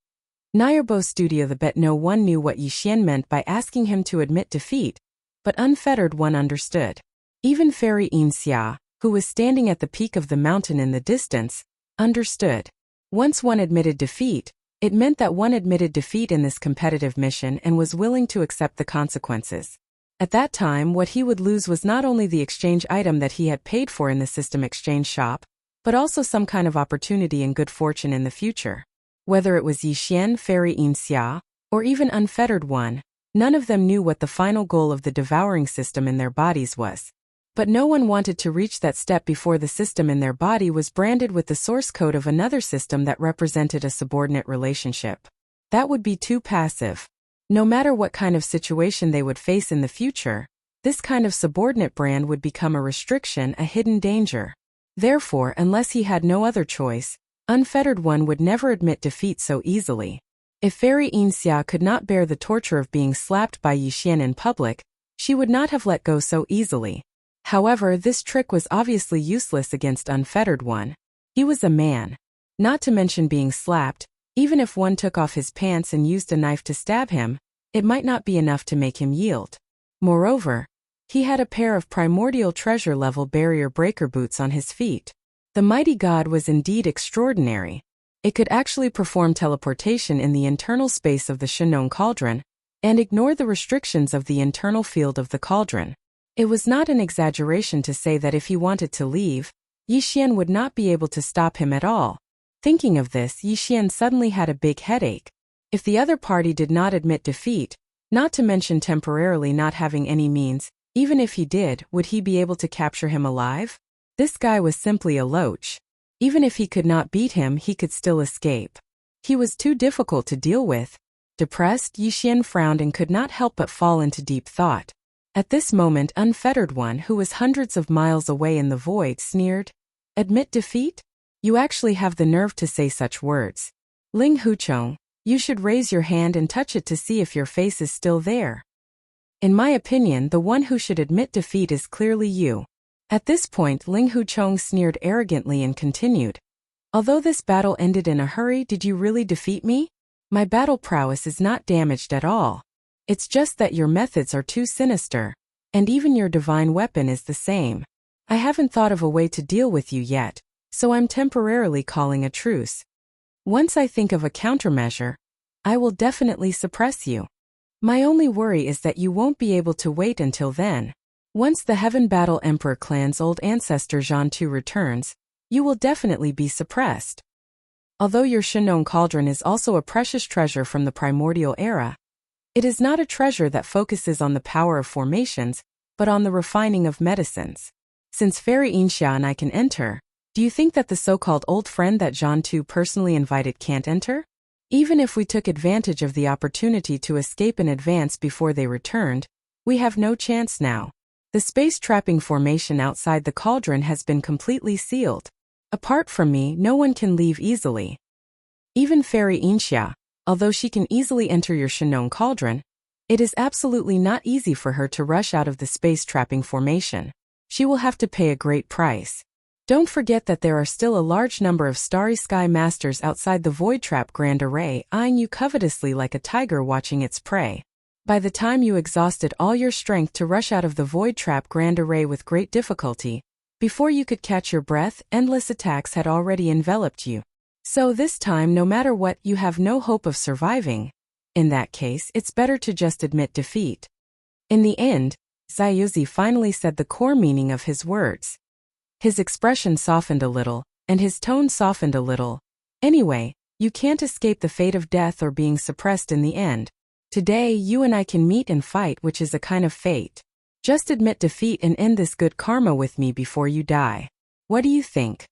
Nayarbo Studio. The bet no one knew what Yixian meant by asking him to admit defeat, but Unfettered One understood. Even Fairy Yinxia, who was standing at the peak of the mountain in the distance, understood. Once one admitted defeat, it meant that one admitted defeat in this competitive mission and was willing to accept the consequences. At that time, what he would lose was not only the exchange item that he had paid for in the system exchange shop, but also some kind of opportunity and good fortune in the future. Whether it was Yixian, Fairy Yinxia, or even Unfettered One, none of them knew what the final goal of the devouring system in their bodies was. But no one wanted to reach that step before the system in their body was branded with the source code of another system that represented a subordinate relationship. That would be too passive. No matter what kind of situation they would face in the future, This kind of subordinate brand would become a restriction, a hidden danger. Therefore, unless he had no other choice, Unfettered One would never admit defeat so easily. If Fairy Yinxia could not bear the torture of being slapped by Yixian in public, she would not have let go so easily. However, this trick was obviously useless against Unfettered One. He was a man. Not to mention being slapped, even if one took off his pants and used a knife to stab him, it might not be enough to make him yield. Moreover, he had a pair of primordial treasure-level barrier breaker boots on his feet. The mighty god was indeed extraordinary. It could actually perform teleportation in the internal space of the Shenong cauldron, and ignore the restrictions of the internal field of the cauldron. It was not an exaggeration to say that if he wanted to leave, Yixian would not be able to stop him at all. Thinking of this, Yixian suddenly had a big headache. If the other party did not admit defeat, not to mention temporarily not having any means, even if he did, would he be able to capture him alive? This guy was simply a loach. Even if he could not beat him, he could still escape. He was too difficult to deal with. Depressed, Yixian frowned and could not help but fall into deep thought. At this moment, Unfettered One, who was hundreds of miles away in the void, sneered, "Admit defeat? You actually have the nerve to say such words. Ling Huchong, you should raise your hand and touch it to see if your face is still there. In my opinion, the one who should admit defeat is clearly you." At this point, Ling Huchong sneered arrogantly and continued, "Although this battle ended in a hurry, did you really defeat me? My battle prowess is not damaged at all. It's just that your methods are too sinister, and even your divine weapon is the same. I haven't thought of a way to deal with you yet, so I'm temporarily calling a truce. Once I think of a countermeasure, I will definitely suppress you. My only worry is that you won't be able to wait until then. Once the Heaven Battle Emperor clan's old ancestor Zhantu returns, you will definitely be suppressed. Although your Shenong cauldron is also a precious treasure from the primordial era, it is not a treasure that focuses on the power of formations, but on the refining of medicines. Since Fairy Yinxia and I can enter, do you think that the so-called old friend that Zhantu personally invited can't enter? Even if we took advantage of the opportunity to escape in advance before they returned, we have no chance now. The space-trapping formation outside the cauldron has been completely sealed. Apart from me, no one can leave easily. Even Fairy Yinxia, although she can easily enter your Shenong cauldron, it is absolutely not easy for her to rush out of the space-trapping formation. She will have to pay a great price. Don't forget that there are still a large number of Starry Sky Masters outside the Void Trap Grand Array, eyeing you covetously like a tiger watching its prey. By the time you exhausted all your strength to rush out of the Void Trap Grand Array with great difficulty, before you could catch your breath, endless attacks had already enveloped you. So this time, no matter what, you have no hope of surviving. In that case, it's better to just admit defeat. In the end, Zayuzi finally said the core meaning of his words. His expression softened a little, and his tone softened a little. Anyway, you can't escape the fate of death or being suppressed in the end. Today, you and I can meet and fight, which is a kind of fate. Just admit defeat and end this good karma with me before you die. What do you think?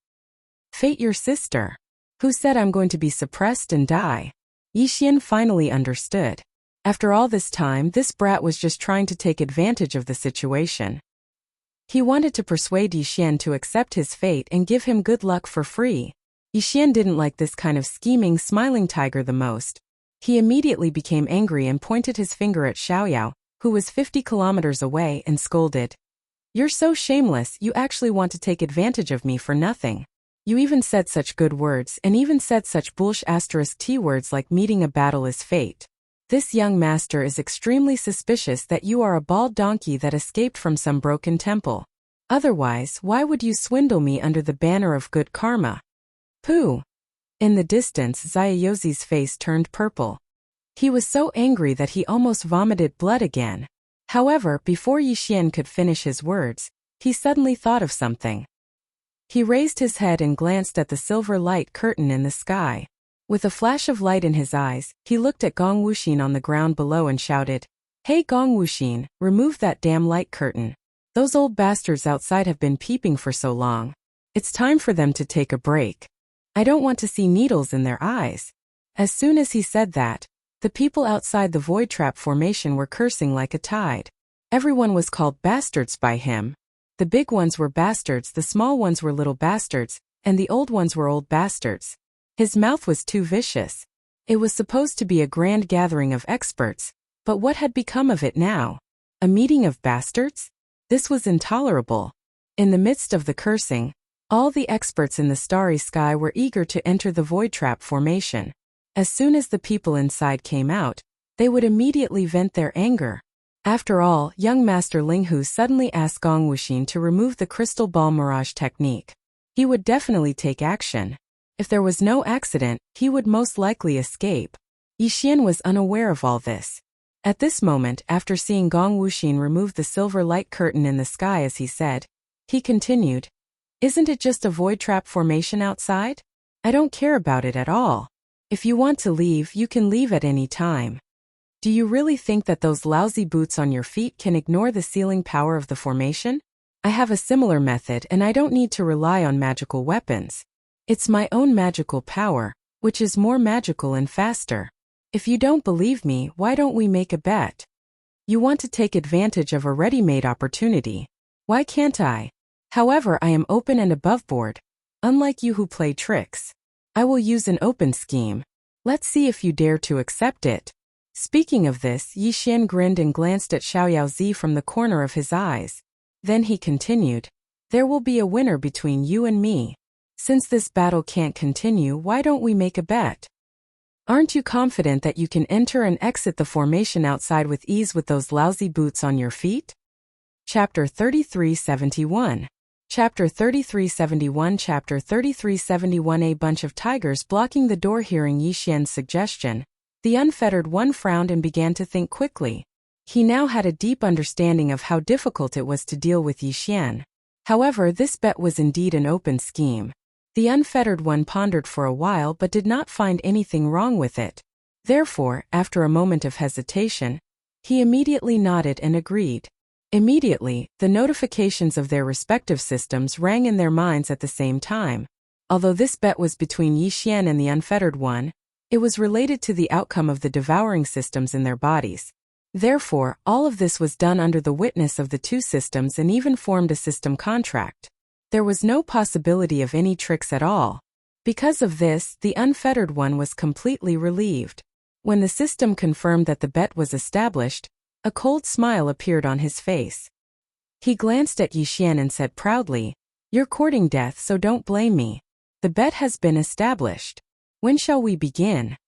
Fate your sister. Who said I'm going to be suppressed and die? Yixian finally understood. After all this time, this brat was just trying to take advantage of the situation. He wanted to persuade Yixian to accept his fate and give him good luck for free. Yixian didn't like this kind of scheming, smiling tiger the most. He immediately became angry and pointed his finger at Xiaoyao, who was 50 kilometers away, and scolded. "You're so shameless, you actually want to take advantage of me for nothing. You even said such good words and even said such *T words like meeting a battle is fate. This young master is extremely suspicious that you are a bald donkey that escaped from some broken temple. Otherwise, why would you swindle me under the banner of good karma?" Pooh! In the distance, Zayayozi's face turned purple. He was so angry that he almost vomited blood again. However, before Yixian could finish his words, he suddenly thought of something. He raised his head and glanced at the silver light curtain in the sky. With a flash of light in his eyes, he looked at Gong Wuxin on the ground below and shouted, "Hey Gong Wuxin, remove that damn light curtain. Those old bastards outside have been peeping for so long. It's time for them to take a break. I don't want to see needles in their eyes." As soon as he said that, the people outside the Void Trap formation were cursing like a tide. Everyone was called bastards by him. The big ones were bastards, the small ones were little bastards, and the old ones were old bastards. His mouth was too vicious. It was supposed to be a grand gathering of experts, but what had become of it now? A meeting of bastards? This was intolerable. In the midst of the cursing, all the experts in the starry sky were eager to enter the void trap formation. As soon as the people inside came out, they would immediately vent their anger. After all, young Master Linghu suddenly asked Gong Wuxin to remove the crystal ball mirage technique. He would definitely take action. If there was no accident, he would most likely escape. Yixian was unaware of all this. At this moment, after seeing Gong Wuxin remove the silver light curtain in the sky as he said, he continued, "Isn't it just a void trap formation outside? I don't care about it at all. If you want to leave, you can leave at any time. Do you really think that those lousy boots on your feet can ignore the sealing power of the formation? I have a similar method and I don't need to rely on magical weapons. It's my own magical power, which is more magical and faster. If you don't believe me, why don't we make a bet? You want to take advantage of a ready-made opportunity. Why can't I? However, I am open and aboveboard. Unlike you who play tricks. I will use an open scheme. Let's see if you dare to accept it." Speaking of this, Yixian grinned and glanced at Xiaoyaozi from the corner of his eyes. Then he continued, "There will be a winner between you and me. Since this battle can't continue, why don't we make a bet? Aren't you confident that you can enter and exit the formation outside with ease with those lousy boots on your feet?" Chapter 3371. Chapter 3371. Chapter 3371. A bunch of tigers blocking the door. Hearing Yixian's suggestion, the unfettered one frowned and began to think quickly. He now had a deep understanding of how difficult it was to deal with Yixian. However, this bet was indeed an open scheme. The unfettered one pondered for a while but did not find anything wrong with it. Therefore, after a moment of hesitation, he immediately nodded and agreed. Immediately, the notifications of their respective systems rang in their minds at the same time. Although this bet was between Yixian and the unfettered one, it was related to the outcome of the devouring systems in their bodies. Therefore, all of this was done under the witness of the two systems and even formed a system contract. There was no possibility of any tricks at all. Because of this, the unfettered one was completely relieved. When the system confirmed that the bet was established, a cold smile appeared on his face. He glanced at Yixian and said proudly, "You're courting death, so don't blame me. The bet has been established. When shall we begin?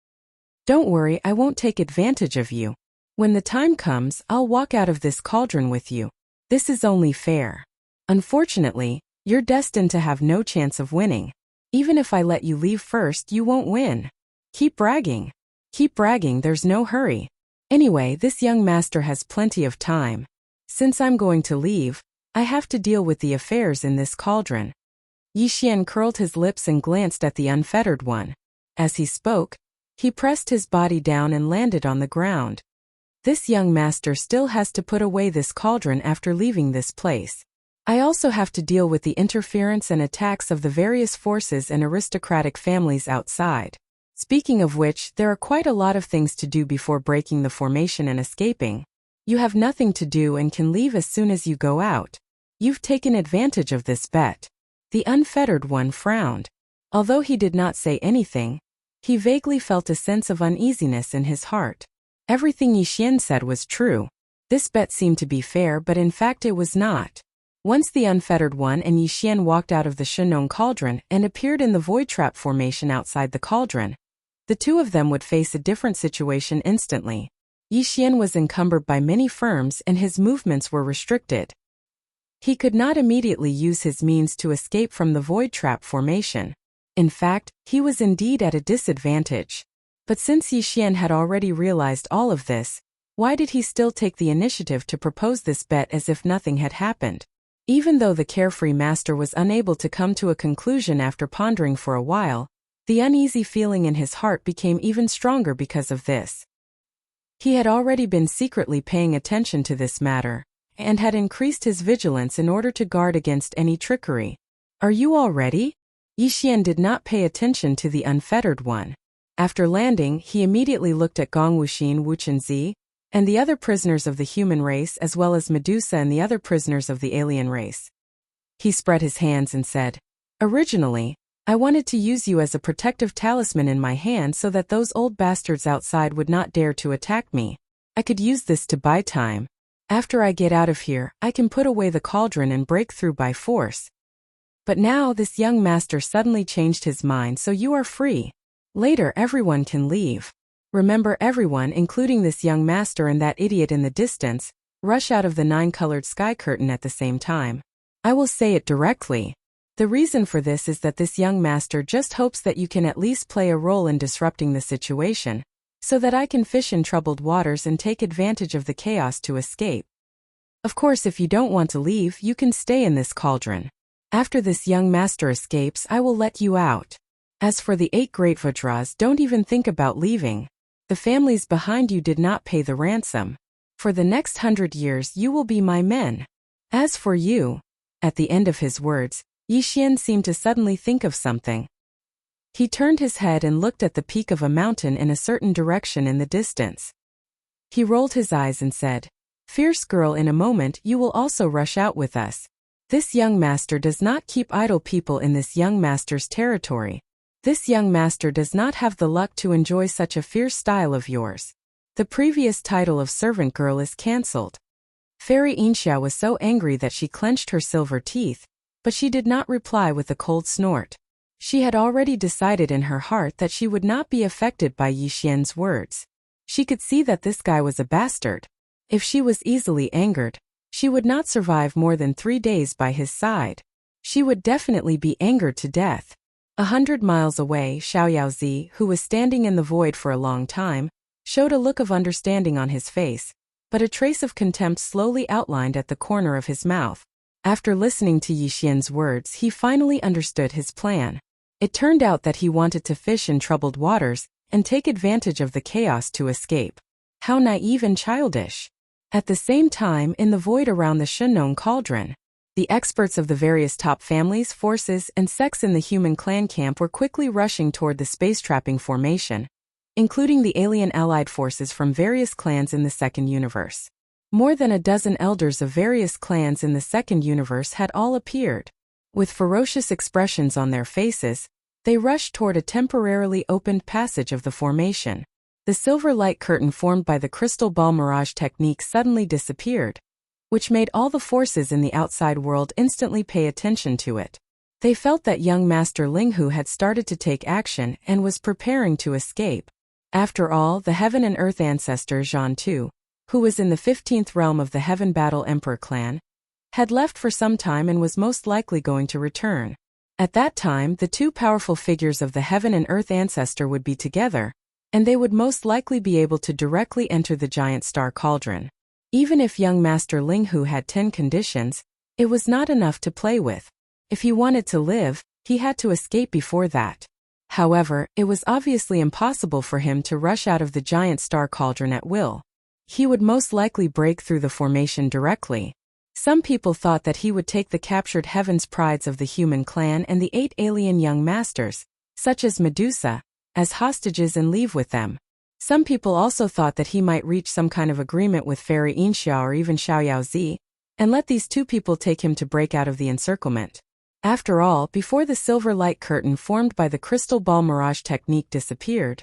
Don't worry, I won't take advantage of you. When the time comes, I'll walk out of this cauldron with you. This is only fair. Unfortunately, you're destined to have no chance of winning. Even if I let you leave first, you won't win. Keep bragging. Keep bragging, there's no hurry. Anyway, this young master has plenty of time. Since I'm going to leave, I have to deal with the affairs in this cauldron." Yixian curled his lips and glanced at the unfettered one. As he spoke, he pressed his body down and landed on the ground. This young master still has to put away this cauldron after leaving this place. I also have to deal with the interference and attacks of the various forces and aristocratic families outside. Speaking of which, there are quite a lot of things to do before breaking the formation and escaping. You have nothing to do and can leave as soon as you go out. You've taken advantage of this bet. The unfettered one frowned. Although he did not say anything, he vaguely felt a sense of uneasiness in his heart. Everything Yixian said was true. This bet seemed to be fair, but in fact it was not. Once the unfettered one and Yixian walked out of the Shenong cauldron and appeared in the void trap formation outside the cauldron, the two of them would face a different situation instantly. Yixian was encumbered by many firms and his movements were restricted. He could not immediately use his means to escape from the void trap formation. In fact, he was indeed at a disadvantage. But since Yixian had already realized all of this, why did he still take the initiative to propose this bet as if nothing had happened? Even though the carefree master was unable to come to a conclusion after pondering for a while, the uneasy feeling in his heart became even stronger because of this. He had already been secretly paying attention to this matter, and had increased his vigilance in order to guard against any trickery. "Are you all ready?" Yixian did not pay attention to the unfettered one. After landing, he immediately looked at Gong Wuxin Wuchenzi, and the other prisoners of the human race as well as Medusa and the other prisoners of the alien race. He spread his hands and said, "Originally, I wanted to use you as a protective talisman in my hand so that those old bastards outside would not dare to attack me. I could use this to buy time. After I get out of here, I can put away the cauldron and break through by force. But now this young master suddenly changed his mind, so you are free. Later everyone can leave. Remember, everyone, including this young master and that idiot in the distance, rush out of the 9-colored sky curtain at the same time. I will say it directly. The reason for this is that this young master just hopes that you can at least play a role in disrupting the situation, so that I can fish in troubled waters and take advantage of the chaos to escape. Of course, if you don't want to leave, you can stay in this cauldron. After this young master escapes, I will let you out. As for the 8 great Vajras, don't even think about leaving. The families behind you did not pay the ransom. For the next 100 years you will be my men. As for you..." At the end of his words, Yixian seemed to suddenly think of something. He turned his head and looked at the peak of a mountain in a certain direction in the distance. He rolled his eyes and said, "Fierce girl, in a moment you will also rush out with us. This young master does not keep idle people in this young master's territory. This young master does not have the luck to enjoy such a fierce style of yours. The previous title of servant girl is cancelled." Fairy Inxia was so angry that she clenched her silver teeth, but she did not reply with a cold snort. She had already decided in her heart that she would not be affected by Yixian's words. She could see that this guy was a bastard. If she was easily angered, she would not survive more than 3 days by his side. She would definitely be angered to death. 100 miles away, Xiaoyaozi, who was standing in the void for a long time, showed a look of understanding on his face, but a trace of contempt slowly outlined at the corner of his mouth. After listening to Yixian's words, he finally understood his plan. It turned out that he wanted to fish in troubled waters and take advantage of the chaos to escape. How naive and childish. At the same time, in the void around the Shenong cauldron, the experts of the various top families, forces, and sects in the human clan camp were quickly rushing toward the space-trapping formation, including the alien allied forces from various clans in the second universe. More than a dozen elders of various clans in the second universe had all appeared. With ferocious expressions on their faces, they rushed toward a temporarily opened passage of the formation. The silver light curtain formed by the crystal ball mirage technique suddenly disappeared, which made all the forces in the outside world instantly pay attention to it. They felt that young Master Linghu had started to take action and was preparing to escape. After all, the Heaven and Earth ancestor Zhan Tu, who was in the 15th realm of the Heaven Battle Emperor clan, had left for some time and was most likely going to return. At that time, the 2 powerful figures of the Heaven and Earth ancestor would be together, and they would most likely be able to directly enter the giant star cauldron. Even if young Master Linghu had 10 conditions, it was not enough to play with. If he wanted to live, he had to escape before that. However, it was obviously impossible for him to rush out of the giant star cauldron at will. He would most likely break through the formation directly. Some people thought that he would take the captured heaven's prides of the human clan and the 8 alien young masters, such as Medusa, as hostages and leave with them. Some people also thought that he might reach some kind of agreement with Fairy Inxia or even Xiaoyaozi, and let these 2 people take him to break out of the encirclement. After all, before the silver light curtain formed by the crystal ball mirage technique disappeared,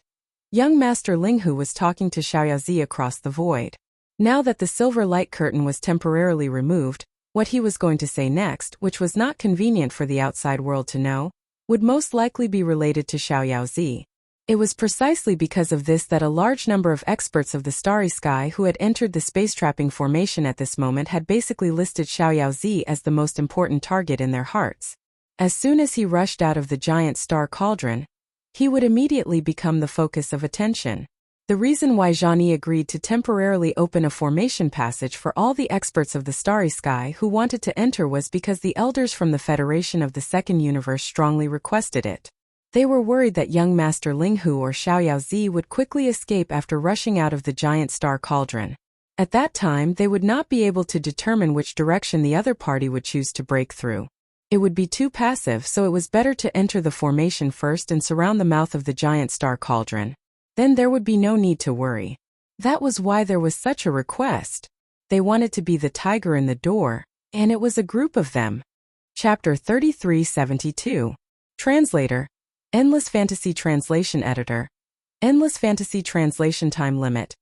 young Master Linghu was talking to Xiaoyaozi across the void. Now that the silver light curtain was temporarily removed, what he was going to say next, which was not convenient for the outside world to know, would most likely be related to Xiaoyaozi. It was precisely because of this that a large number of experts of the starry sky who had entered the space-trapping formation at this moment had basically listed Xiaoyaozi as the most important target in their hearts. As soon as he rushed out of the giant star cauldron, he would immediately become the focus of attention. The reason why Zhang Yi agreed to temporarily open a formation passage for all the experts of the starry sky who wanted to enter was because the elders from the Federation of the Second Universe strongly requested it. They were worried that young Master Linghu or Xiaoyaozi would quickly escape after rushing out of the giant star cauldron. At that time, they would not be able to determine which direction the other party would choose to break through. It would be too passive, so it was better to enter the formation first and surround the mouth of the giant star cauldron. Then there would be no need to worry. That was why there was such a request. They wanted to be the tiger in the door, and it was a group of them. Chapter 3372. Translator. Endless Fantasy Translation Editor. Endless Fantasy Translation Time Limit.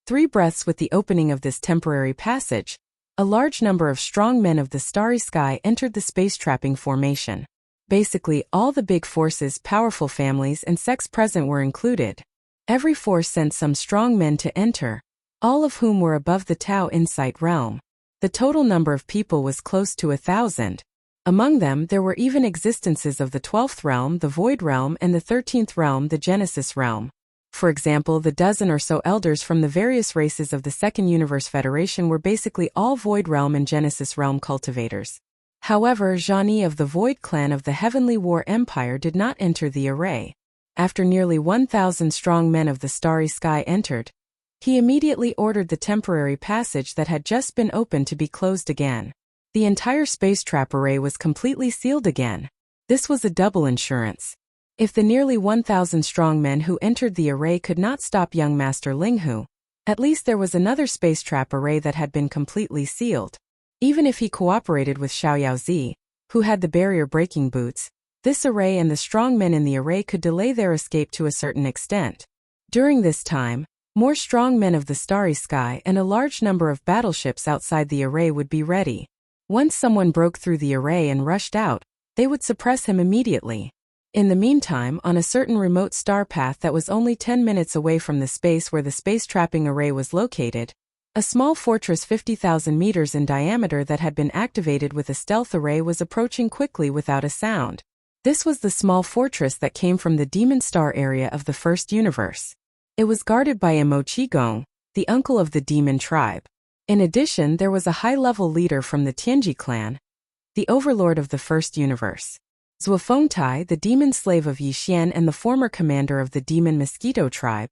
3 breaths with the opening of this temporary passage. A large number of strong men of the starry sky entered the space-trapping formation. Basically, all the big forces, powerful families, and sects present were included. Every force sent some strong men to enter, all of whom were above the Tao Insight realm. The total number of people was close to 1,000. Among them, there were even existences of the 12th realm, the Void realm, and the 13th realm, the Genesis realm. For example, the dozen or so elders from the various races of the Second Universe Federation were basically all Void realm and Genesis realm cultivators. However, Zhani of the Void clan of the Heavenly War Empire did not enter the array. After nearly 1,000 strong men of the starry sky entered, he immediately ordered the temporary passage that had just been opened to be closed again. The entire space trap array was completely sealed again. This was a double insurance. If the nearly 1,000 strong men who entered the array could not stop young Master Linghu, at least there was another space trap array that had been completely sealed. Even if he cooperated with Xiaoyaozi, who had the barrier-breaking boots, this array and the strong men in the array could delay their escape to a certain extent. During this time, more strong men of the starry sky and a large number of battleships outside the array would be ready. Once someone broke through the array and rushed out, they would suppress him immediately. In the meantime, on a certain remote star path that was only 10 minutes away from the space where the space-trapping array was located, a small fortress 50,000 meters in diameter that had been activated with a stealth array was approaching quickly without a sound. This was the small fortress that came from the Demon Star area of the First Universe. It was guarded by Imo Qigong, the uncle of the demon tribe. In addition, there was a high-level leader from the Tianji clan, the overlord of the First Universe. Zuofengtai, the demon slave of Yixian and the former commander of the demon mosquito tribe,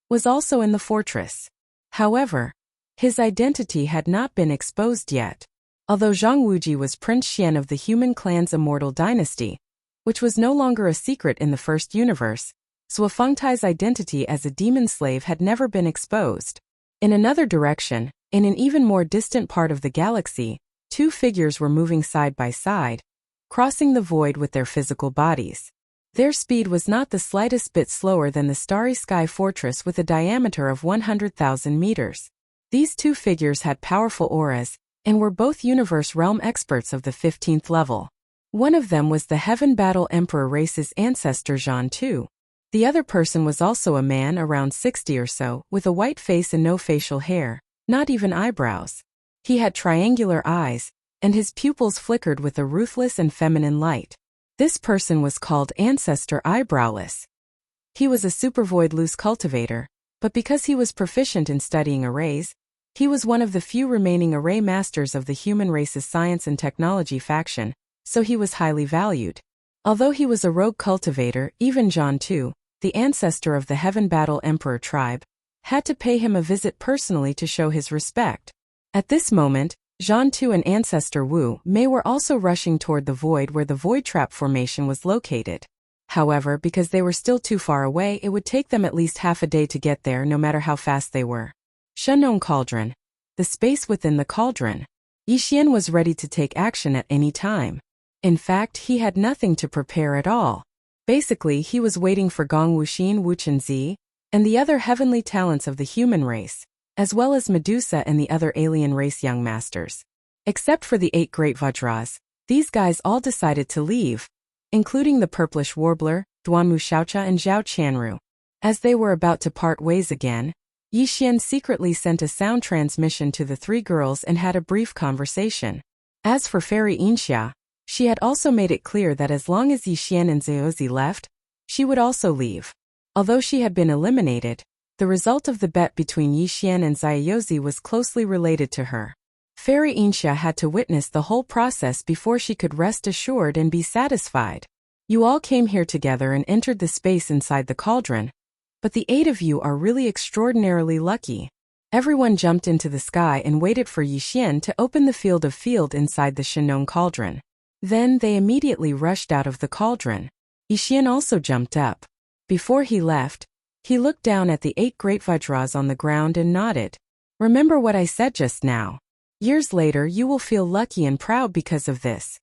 was also in the fortress. However, his identity had not been exposed yet. Although Zhang Wuji was Prince Xian of the human clan's immortal dynasty, which was no longer a secret in the First Universe, Zuofengtai's identity as a demon slave had never been exposed. In another direction, in an even more distant part of the galaxy, 2 figures were moving side by side, crossing the void with their physical bodies. Their speed was not the slightest bit slower than the starry sky fortress with a diameter of 100,000 meters. These 2 figures had powerful auras, and were both universe realm experts of the 15th level. One of them was the Heaven Battle Emperor race's ancestor Zhan Tu. The other person was also a man around 60 or so, with a white face and no facial hair, not even eyebrows. He had triangular eyes, and his pupils flickered with a ruthless and feminine light. This person was called Ancestor Eyebrowless. He was a supervoid loose cultivator, but because he was proficient in studying arrays, he was one of the few remaining array masters of the human race's science and technology faction, so he was highly valued. Although he was a rogue cultivator, even Zhan Tu, the ancestor of the Heaven Battle Emperor tribe, had to pay him a visit personally to show his respect. At this moment, Zhan Tu and Ancestor Wu Mei were also rushing toward the void where the void trap formation was located. However, because they were still too far away, it would take them at least half a day to get there no matter how fast they were. Shenong Cauldron. The space within the cauldron. Yixian was ready to take action at any time. In fact, he had nothing to prepare at all. Basically, he was waiting for Gong Wuxin Wuchenzi and the other heavenly talents of the human race, as well as Medusa and the other alien race young masters. Except for the 8 great Vajras, these guys all decided to leave, including the purplish warbler, Duanmu Xiaocha and Zhao Chanru. As they were about to part ways again, Yixian secretly sent a sound transmission to the 3 girls and had a brief conversation. As for Fairy Inxia, she had also made it clear that as long as Yixian and Ziozi left, she would also leave. Although she had been eliminated, the result of the bet between Yixian and Ziozi was closely related to her. Fairy Inxia had to witness the whole process before she could rest assured and be satisfied. You all came here together and entered the space inside the cauldron, but the 8 of you are really extraordinarily lucky. Everyone jumped into the sky and waited for Yixian to open the field of field inside the Shenong cauldron. Then they immediately rushed out of the cauldron. Yixian also jumped up. Before he left, He looked down at the 8 great vajras on the ground and nodded. Remember what I said just now. Years later you will feel lucky and proud because of this.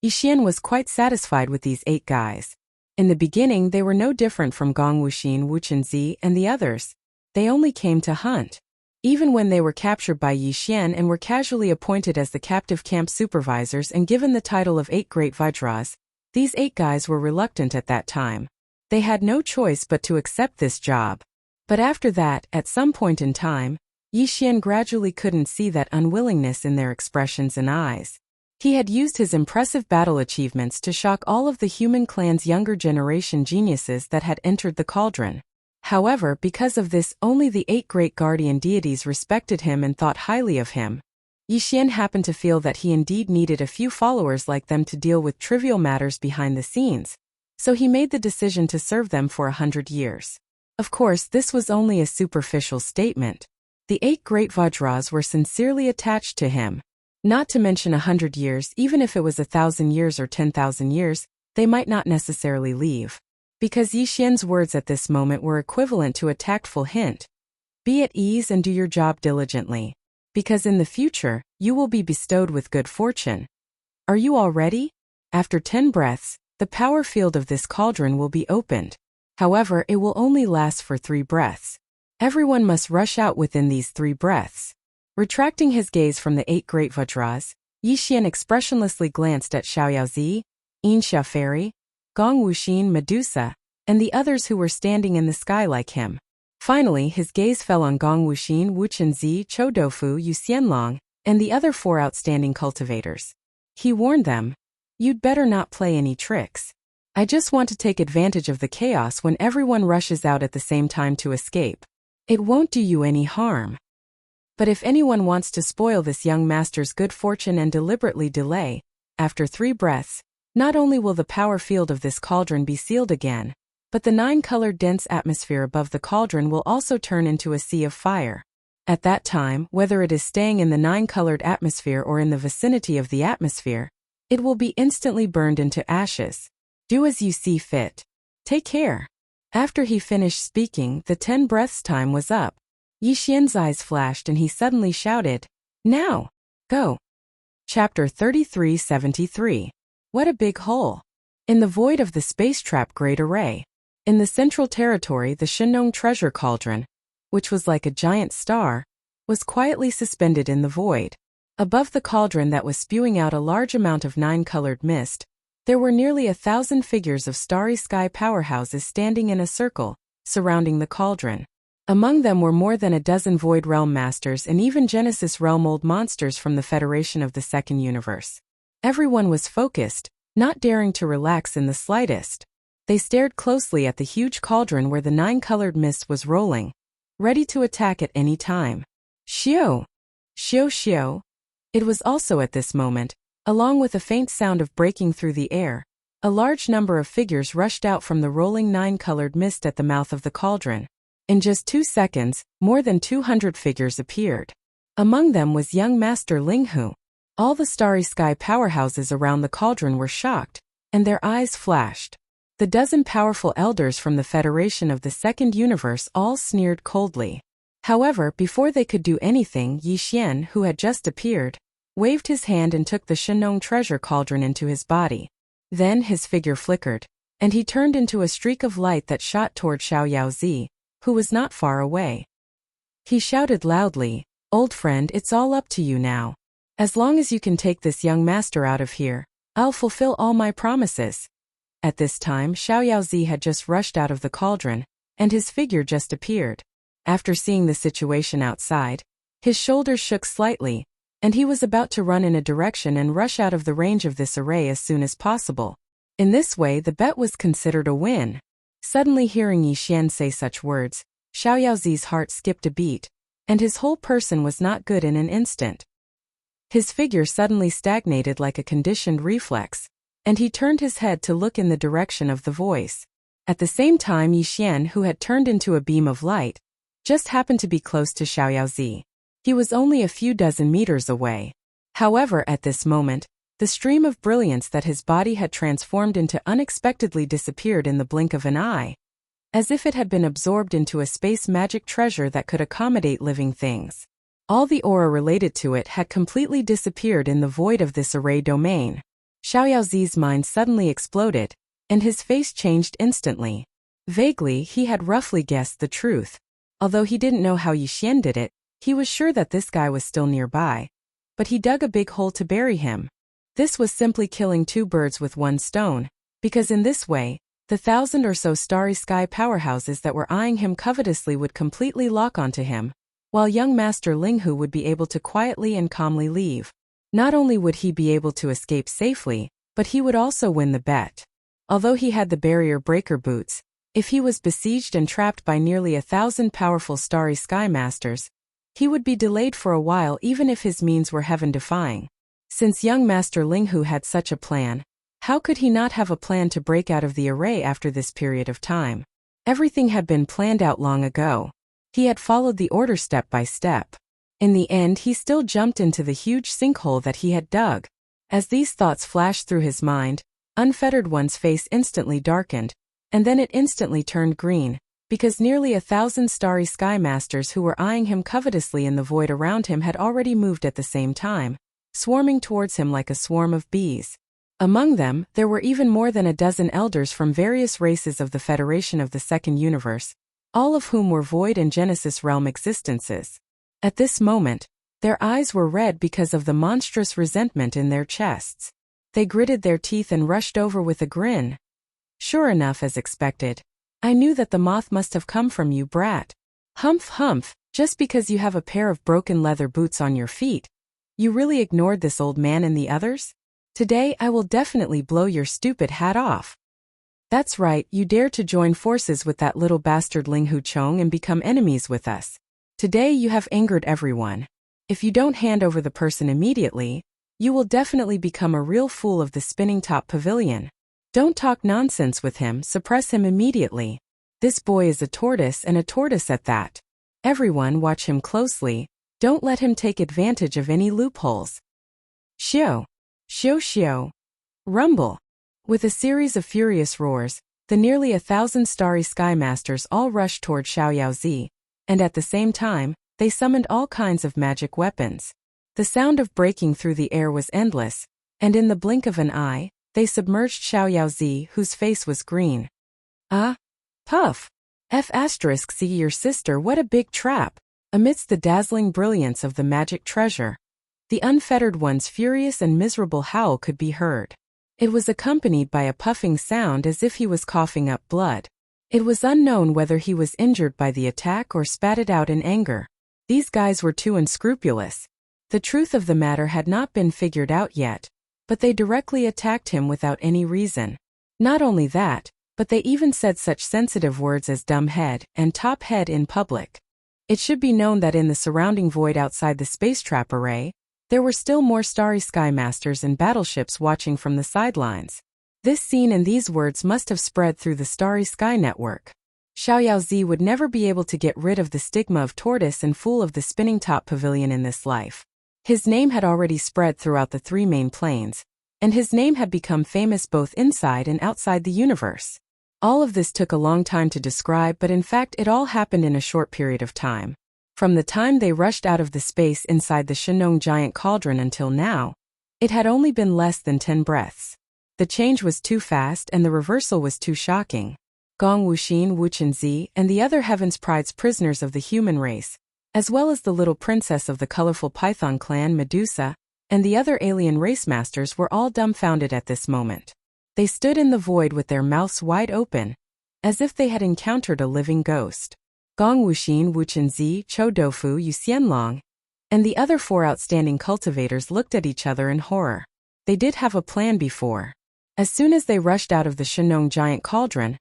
Yixian was quite satisfied with these 8 guys. In the beginning they were no different from Gong Wuxin, Wuchenzi, and the others. They only came to hunt. Even when they were captured by Yixian and were casually appointed as the captive camp supervisors and given the title of 8 great vajras, these 8 guys were reluctant at that time. They had no choice but to accept this job. But after that, at some point in time, Yixian gradually couldn't see that unwillingness in their expressions and eyes. He had used his impressive battle achievements to shock all of the human clan's younger generation geniuses that had entered the cauldron. However, because of this, only the 8 great guardian deities respected him and thought highly of him. Yixian happened to feel that he indeed needed a few followers like them to deal with trivial matters behind the scenes, so he made the decision to serve them for 100 years. Of course, this was only a superficial statement. The 8 great vajras were sincerely attached to him. Not to mention 100 years, even if it was 1,000 years or 10,000 years, they might not necessarily leave. Because Yixian's words at this moment were equivalent to a tactful hint. Be at ease and do your job diligently. Because in the future, you will be bestowed with good fortune. Are you all ready? After 10 breaths, the power field of this cauldron will be opened. However, it will only last for 3 breaths. Everyone must rush out within these 3 breaths. Retracting his gaze from the 8 great vajras, Yixian expressionlessly glanced at Xiaoyaozi, Yin Xiaofairy, Gong Wuxin, Medusa, and the others who were standing in the sky like him. Finally, his gaze fell on Gong Wuxin, Wuchenzi, Chou Doufu, Yu Xianlong, and the other 4 outstanding cultivators. He warned them, "You'd better not play any tricks. I just want to take advantage of the chaos when everyone rushes out at the same time to escape. It won't do you any harm. But if anyone wants to spoil this young master's good fortune and deliberately delay, after 3 breaths, not only will the power field of this cauldron be sealed again, but the 9-colored dense atmosphere above the cauldron will also turn into a sea of fire. At that time, whether it is staying in the 9-colored atmosphere or in the vicinity of the atmosphere, it will be instantly burned into ashes. Do as you see fit. Take care." After he finished speaking, the 10 breaths time was up. Yixian's eyes flashed and he suddenly shouted, "Now! Go!" Chapter 3373. What a big hole! In the void of the space trap great array. In the central territory, the Shenong treasure cauldron, which was like a giant star, was quietly suspended in the void. Above the cauldron that was spewing out a large amount of 9-colored mist, there were nearly 1,000 figures of starry sky powerhouses standing in a circle, surrounding the cauldron. Among them were more than a dozen Void Realm Masters and even Genesis Realm old monsters from the Federation of the Second Universe. Everyone was focused, not daring to relax in the slightest. They stared closely at the huge cauldron where the 9-colored mist was rolling, ready to attack at any time. Xiao! Xiao xiao! It was also at this moment, along with a faint sound of breaking through the air, a large number of figures rushed out from the rolling 9-colored mist at the mouth of the cauldron. In just 2 seconds, more than 200 figures appeared. Among them was young Master Linghu. All the starry sky powerhouses around the cauldron were shocked, and their eyes flashed. The dozen powerful elders from the Federation of the Second Universe all sneered coldly. However, before they could do anything, Yixian, who had just appeared, waved his hand and took the Shenong treasure cauldron into his body. Then his figure flickered, and he turned into a streak of light that shot toward Xiaoyaozi, who was not far away. He shouted loudly, "Old friend, it's all up to you now. As long as you can take this young master out of here, I'll fulfill all my promises." At this time, Xiaoyaozi had just rushed out of the cauldron, and his figure just appeared. After seeing the situation outside, his shoulders shook slightly, and he was about to run in a direction and rush out of the range of this array as soon as possible. In this way, the bet was considered a win. Suddenly hearing Yixian say such words, Xiaoyaozi's heart skipped a beat, and his whole person was not good in an instant. His figure suddenly stagnated like a conditioned reflex, and he turned his head to look in the direction of the voice. At the same time, Yixian, who had turned into a beam of light, just happened to be close to Xiaoyaozi. He was only a few dozen meters away. However, at this moment, the stream of brilliance that his body had transformed into unexpectedly disappeared in the blink of an eye. as if it had been absorbed into a space magic treasure that could accommodate living things. All the aura related to it had completely disappeared in the void of this array domain. Xiaoyaozi's mind suddenly exploded, and his face changed instantly. Vaguely, he had roughly guessed the truth. Although he didn't know how Yixian did it, he was sure that this guy was still nearby. But he dug a big hole to bury him. This was simply killing two birds with one stone, because in this way, the 1,000 or so starry sky powerhouses that were eyeing him covetously would completely lock onto him, while young Master Linghu would be able to quietly and calmly leave. Not only would he be able to escape safely, but he would also win the bet. Although he had the barrier breaker boots, if he was besieged and trapped by nearly 1,000 powerful starry sky masters, he would be delayed for a while even if his means were heaven-defying. Since young Master Linghu had such a plan, how could he not have a plan to break out of the array after this period of time? Everything had been planned out long ago. He had followed the order step by step. In the end, he still jumped into the huge sinkhole that he had dug. As these thoughts flashed through his mind, Unfettered One's face instantly darkened, and then it instantly turned green, because nearly 1,000 starry sky masters who were eyeing him covetously in the void around him had already moved at the same time, swarming towards him like a swarm of bees. Among them, there were even more than a dozen elders from various races of the Federation of the Second Universe, all of whom were Void and Genesis realm existences. At this moment, their eyes were red because of the monstrous resentment in their chests. They gritted their teeth and rushed over with a grin. Sure enough, as expected, I knew that the moth must have come from you, brat. Humph humph, just because you have a pair of broken leather boots on your feet. You really ignored this old man and the others? Today I will definitely blow your stupid hat off. That's right, you dare to join forces with that little bastard Linghu Chong and become enemies with us. Today you have angered everyone. If you don't hand over the person immediately, you will definitely become a real fool of the Spinning Top Pavilion. Don't talk nonsense with him, suppress him immediately. This boy is a tortoise and a tortoise at that. Everyone watch him closely, don't let him take advantage of any loopholes. Xiao! Xiao Xiao! Rumble! With a series of furious roars, the nearly 1,000 starry sky masters all rushed toward Xiaoyaozi, and at the same time, they summoned all kinds of magic weapons. The sound of breaking through the air was endless, and in the blink of an eye, they submerged Xiaoyaozi, whose face was green. Ah! Puff! See your sister, what a big trap! Amidst the dazzling brilliance of the magic treasure, the Unfettered One's furious and miserable howl could be heard. It was accompanied by a puffing sound as if he was coughing up blood. It was unknown whether he was injured by the attack or spat it out in anger. These guys were too unscrupulous. The truth of the matter had not been figured out yet, but they directly attacked him without any reason. Not only that, but they even said such sensitive words as dumb head and top head in public. It should be known that in the surrounding void outside the space trap array, there were still more starry sky masters and battleships watching from the sidelines. This scene and these words must have spread through the starry sky network. Xiaoyaozi would never be able to get rid of the stigma of tortoise and fool of the Spinning Top Pavilion in this life. His name had already spread throughout the three main planes, and his name had become famous both inside and outside the universe. All of this took a long time to describe, but in fact it all happened in a short period of time. From the time they rushed out of the space inside the Shenong giant cauldron until now, it had only been less than 10 breaths. The change was too fast and the reversal was too shocking. Gong Wuxin, Wuchenzi, and the other Heaven's Pride's prisoners of the human race, as well as the little princess of the colorful Python clan Medusa, and the other alien race masters were all dumbfounded at this moment. They stood in the void with their mouths wide open, as if they had encountered a living ghost. Gong Wuxin, Wuchenzi, Chou Doufu, Yu Xianlong, and the other 4 outstanding cultivators looked at each other in horror. They did have a plan before. As soon as they rushed out of the Shenong giant cauldron,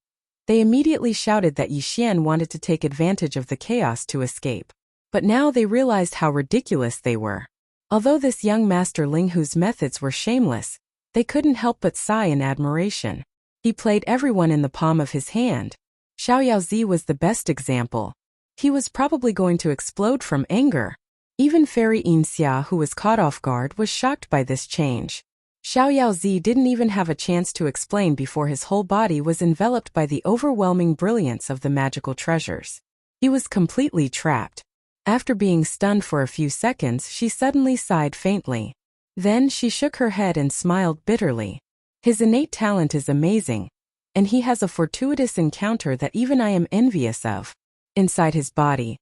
they immediately shouted that Yixian wanted to take advantage of the chaos to escape. But now they realized how ridiculous they were. Although this young Master Linghu's methods were shameless, they couldn't help but sigh in admiration. He played everyone in the palm of his hand. Xiaoyaozi was the best example. He was probably going to explode from anger. Even Fairy Yinxia, who was caught off guard, was shocked by this change. Xiaoyaozi didn't even have a chance to explain before his whole body was enveloped by the overwhelming brilliance of the magical treasures. He was completely trapped. After being stunned for a few seconds, she suddenly sighed faintly. Then she shook her head and smiled bitterly. His innate talent is amazing, and he has a fortuitous encounter that even I am envious of. Inside his body,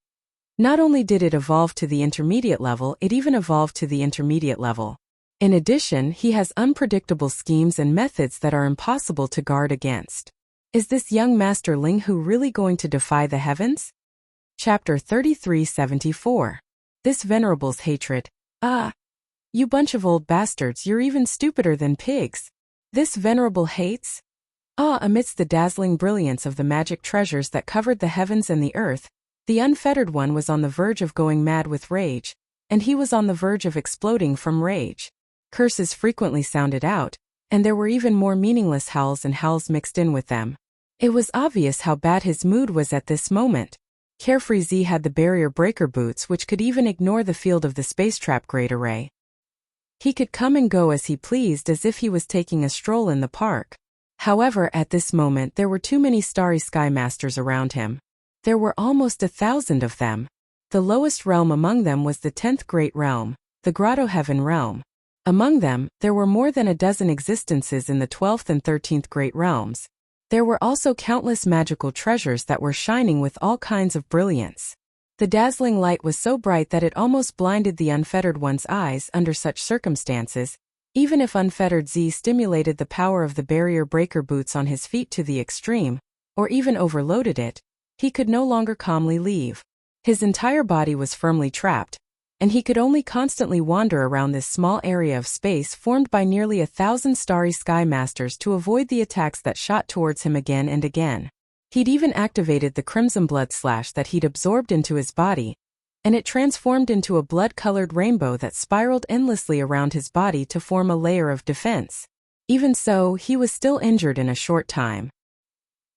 not only did it evolve to the intermediate level, it even evolved to the intermediate level. In addition, he has unpredictable schemes and methods that are impossible to guard against. Is this young Master Linghu really going to defy the heavens? Chapter 3374. This venerable's hatred. Ah! You bunch of old bastards, you're even stupider than pigs. This venerable hates? Ah! Amidst the dazzling brilliance of the magic treasures that covered the heavens and the earth, the unfettered one was on the verge of going mad with rage, and he was on the verge of exploding from rage. Curses frequently sounded out, and there were even more meaningless howls and howls mixed in with them. It was obvious how bad his mood was at this moment. Carefree Z had the barrier breaker boots which could even ignore the field of the space trap great array. He could come and go as he pleased as if he was taking a stroll in the park. However, at this moment there were too many starry sky masters around him. There were almost 1,000 of them. The lowest realm among them was the 10th great realm, the Grotto Heaven realm. Among them, there were more than a dozen existences in the 12th and 13th great realms. There were also countless magical treasures that were shining with all kinds of brilliance. The dazzling light was so bright that it almost blinded the unfettered one's eyes under such circumstances. Even if unfettered Z stimulated the power of the barrier breaker boots on his feet to the extreme, or even overloaded it, he could no longer calmly leave. His entire body was firmly trapped, and he could only constantly wander around this small area of space formed by nearly 1,000 starry sky masters to avoid the attacks that shot towards him again and again. He'd even activated the crimson blood slash that he'd absorbed into his body, and it transformed into a blood-colored rainbow that spiraled endlessly around his body to form a layer of defense. Even so, he was still injured in a short time.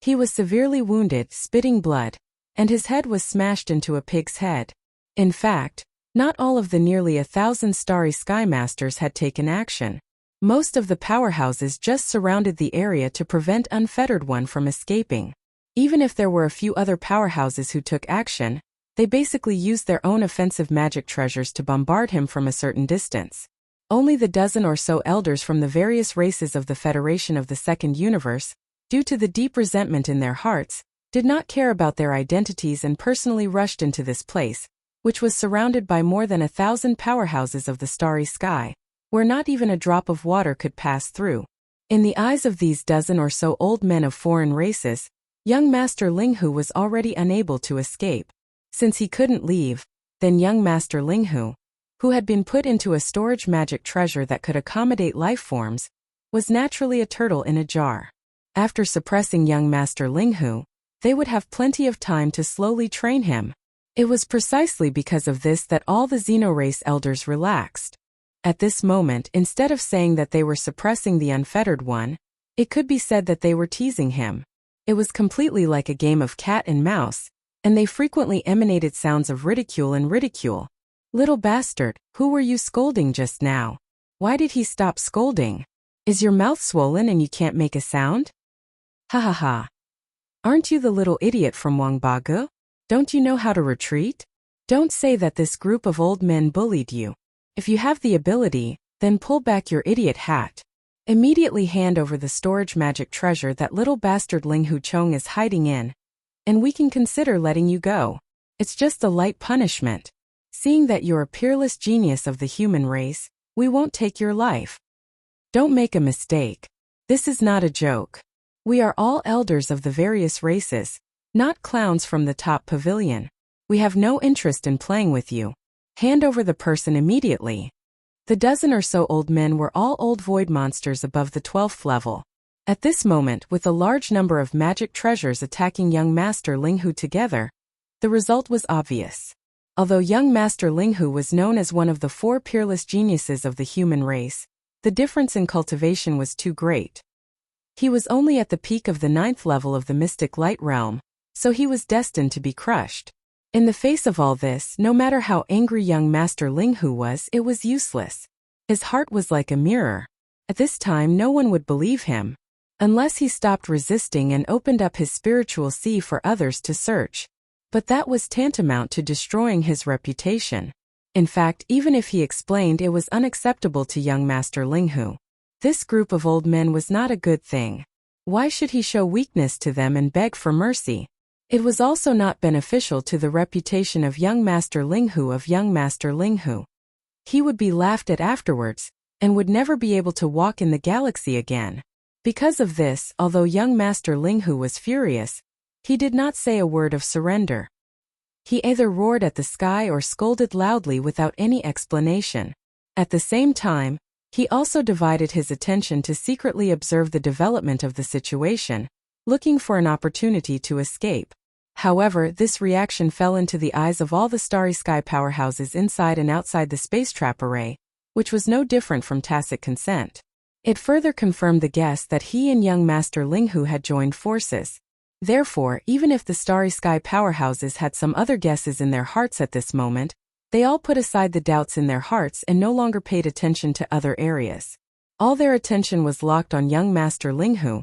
He was severely wounded, spitting blood, and his head was smashed into a pig's head. In fact, not all of the nearly 1,000 starry sky masters had taken action. Most of the powerhouses just surrounded the area to prevent Unfettered One from escaping. Even if there were a few other powerhouses who took action, they basically used their own offensive magic treasures to bombard him from a certain distance. Only the dozen or so elders from the various races of the Federation of the Second Universe, due to the deep resentment in their hearts, did not care about their identities and personally rushed into this place, which was surrounded by more than 1,000 powerhouses of the starry sky, where not even a drop of water could pass through. In the eyes of these dozen or so old men of foreign races, young Master Linghu was already unable to escape. Since he couldn't leave, then young Master Linghu, who had been put into a storage magic treasure that could accommodate life forms, was naturally a turtle in a jar. After suppressing young Master Linghu, they would have plenty of time to slowly train him. It was precisely because of this that all the Xenorace elders relaxed. At this moment, instead of saying that they were suppressing the Unfettered One, it could be said that they were teasing him. It was completely like a game of cat and mouse, and they frequently emanated sounds of ridicule and ridicule. Little bastard, who were you scolding just now? Why did he stop scolding? Is your mouth swollen and you can't make a sound? Ha ha ha. Aren't you the little idiot from Wangbagu? Don't you know how to retreat? Don't say that this group of old men bullied you. If you have the ability, then pull back your idiot hat. Immediately hand over the storage magic treasure that little bastard Linghu Chong is hiding in, and we can consider letting you go. It's just a light punishment. Seeing that you're a peerless genius of the human race, we won't take your life. Don't make a mistake. This is not a joke. We are all elders of the various races, not clowns from the top pavilion. We have no interest in playing with you. Hand over the person immediately. The dozen or so old men were all old void monsters above the 12th level. At this moment, with a large number of magic treasures attacking young Master Linghu together, the result was obvious. Although young Master Linghu was known as one of the 4 peerless geniuses of the human race, the difference in cultivation was too great. He was only at the peak of the 9th level of the mystic light realm, so he was destined to be crushed. In the face of all this, no matter how angry young Master Linghu was, it was useless. His heart was like a mirror. At this time no one would believe him, unless he stopped resisting and opened up his spiritual sea for others to search. But that was tantamount to destroying his reputation. In fact, even if he explained, it was unacceptable to young Master Linghu. This group of old men was not a good thing. Why should he show weakness to them and beg for mercy? It was also not beneficial to the reputation of young Master Linghu. He would be laughed at afterwards, and would never be able to walk in the galaxy again. Because of this, although young Master Linghu was furious, he did not say a word of surrender. He either roared at the sky or scolded loudly without any explanation. At the same time, he also divided his attention to secretly observe the development of the situation, looking for an opportunity to escape. However, this reaction fell into the eyes of all the starry sky powerhouses inside and outside the space trap array, which was no different from tacit consent. It further confirmed the guess that he and young Master Linghu had joined forces. Therefore, even if the starry sky powerhouses had some other guesses in their hearts at this moment, they all put aside the doubts in their hearts and no longer paid attention to other areas. All their attention was locked on young Master Linghu,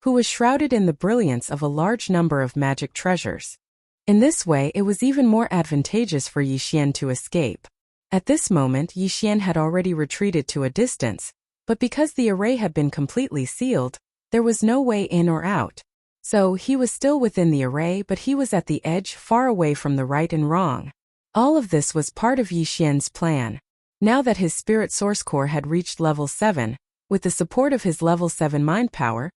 who was shrouded in the brilliance of a large number of magic treasures. In this way, it was even more advantageous for Yi Xian to escape. At this moment, Yi Xian had already retreated to a distance, but because the array had been completely sealed, there was no way in or out. So, he was still within the array, but he was at the edge, far away from the right and wrong. All of this was part of Yi Xian's plan. Now that his spirit source core had reached level 7, with the support of his level 7 mind power,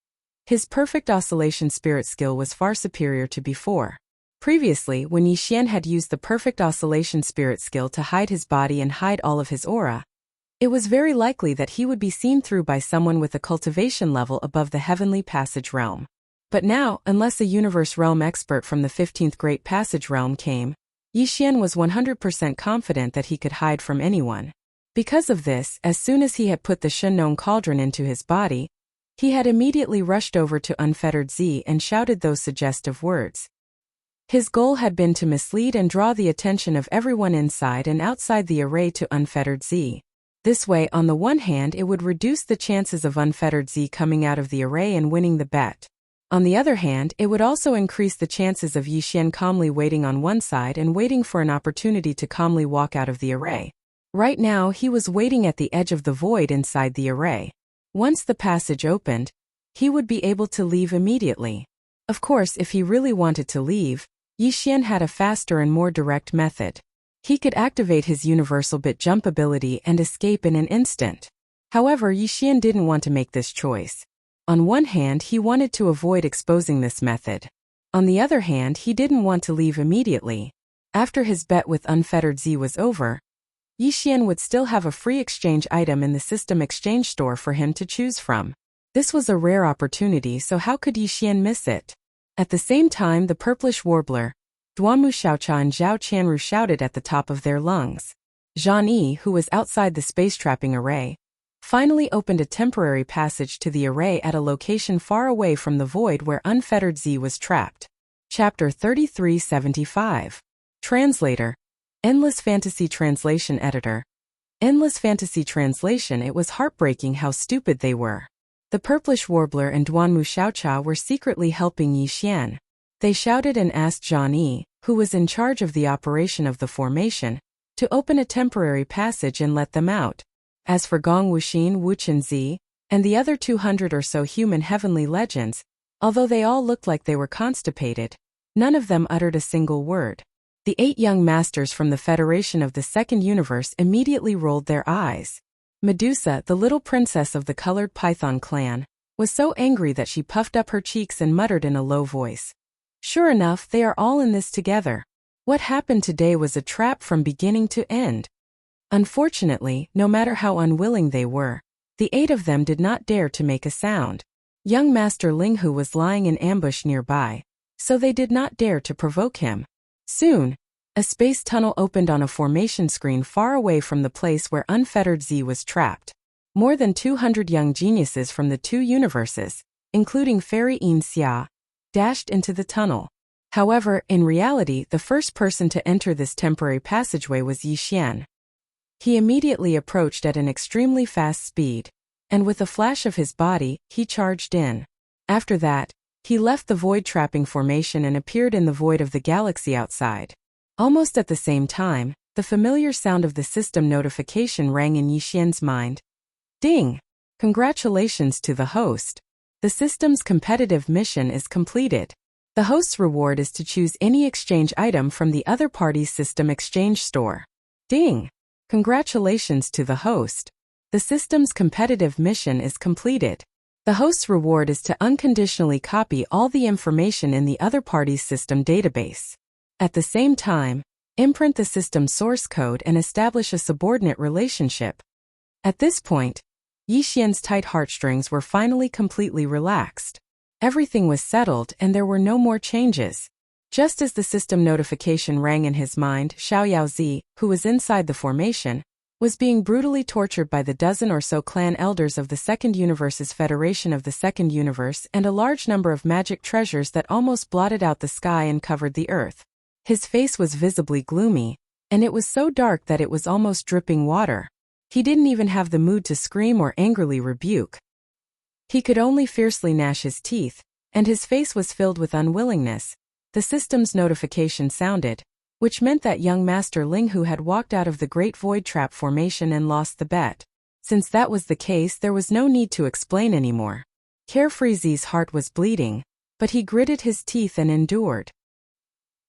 his perfect oscillation spirit skill was far superior to before. Previously, when Yi Xian had used the perfect oscillation spirit skill to hide his body and hide all of his aura, it was very likely that he would be seen through by someone with a cultivation level above the heavenly passage realm. But now, unless a universe realm expert from the 15th Great Passage realm came, Yi Xian was 100% confident that he could hide from anyone. Because of this, as soon as he had put the Shenong cauldron into his body, he had immediately rushed over to Unfettered Z and shouted those suggestive words. His goal had been to mislead and draw the attention of everyone inside and outside the array to Unfettered Z. This way, on the one hand, it would reduce the chances of Unfettered Z coming out of the array and winning the bet. On the other hand, it would also increase the chances of Yi Xian calmly waiting on one side and waiting for an opportunity to calmly walk out of the array. Right now, he was waiting at the edge of the void inside the array. Once the passage opened, he would be able to leave immediately. Of course, if he really wanted to leave, Yi Xian had a faster and more direct method. He could activate his universal bit jump ability and escape in an instant. However, Yi Xian didn't want to make this choice. On one hand, he wanted to avoid exposing this method. On the other hand, he didn't want to leave immediately. After his bet with Unfettered Z was over, Yi Xian would still have a free exchange item in the system exchange store for him to choose from. This was a rare opportunity, so how could Yi Xian miss it? At the same time, the purplish warbler, Duanmu Xiaocha and Zhao Qianru shouted at the top of their lungs. Zhang Yi, who was outside the space trapping array, finally opened a temporary passage to the array at a location far away from the void where Unfettered Z was trapped. Chapter 3375. Translator. Endless Fantasy Translation Editor. Endless Fantasy Translation. It was heartbreaking how stupid they were. The purplish warbler and Duanmu Xiaocha were secretly helping Yi Xian. They shouted and asked Zhang Yi, who was in charge of the operation of the formation, to open a temporary passage and let them out. As for Gong Wuxin, Wu Chenzi, and the other 200 or so human heavenly legends, although they all looked like they were constipated, none of them uttered a single word. The 8 young masters from the Federation of the Second Universe immediately rolled their eyes. Medusa, the little princess of the colored python clan, was so angry that she puffed up her cheeks and muttered in a low voice. Sure enough, they are all in this together. What happened today was a trap from beginning to end. Unfortunately, no matter how unwilling they were, the 8 of them did not dare to make a sound. Young Master Linghu was lying in ambush nearby, so they did not dare to provoke him. Soon, a space tunnel opened on a formation screen far away from the place where Unfettered Z was trapped. More than 200 young geniuses from the 2 universes, including Fairy Yin Xia, dashed into the tunnel. However, in reality, the first person to enter this temporary passageway was Yi Xian. He immediately approached at an extremely fast speed. and with a flash of his body, he charged in. After that, he left the void-trapping formation and appeared in the void of the galaxy outside. Almost at the same time, the familiar sound of the system notification rang in Yixian's mind. Ding! Congratulations to the host. The system's competitive mission is completed. The host's reward is to choose any exchange item from the other party's system exchange store. Ding! Congratulations to the host. The system's competitive mission is completed. The host's reward is to unconditionally copy all the information in the other party's system database. At the same time, imprint the system's source code and establish a subordinate relationship. At this point, Yixian's tight heartstrings were finally completely relaxed. Everything was settled and there were no more changes. Just as the system notification rang in his mind, Xiao Yaozi, who was inside the formation, was being brutally tortured by the dozen or so clan elders of the Second Universe's Federation of the Second Universe and a large number of magic treasures that almost blotted out the sky and covered the earth. His face was visibly gloomy, and it was so dark that it was almost dripping water. He didn't even have the mood to scream or angrily rebuke. He could only fiercely gnash his teeth, and his face was filled with unwillingness. The system's notification sounded, which meant that young Master Linghu had walked out of the Great Void Trap formation and lost the bet. Since that was the case, there was no need to explain anymore. Carefree Z's heart was bleeding, but he gritted his teeth and endured.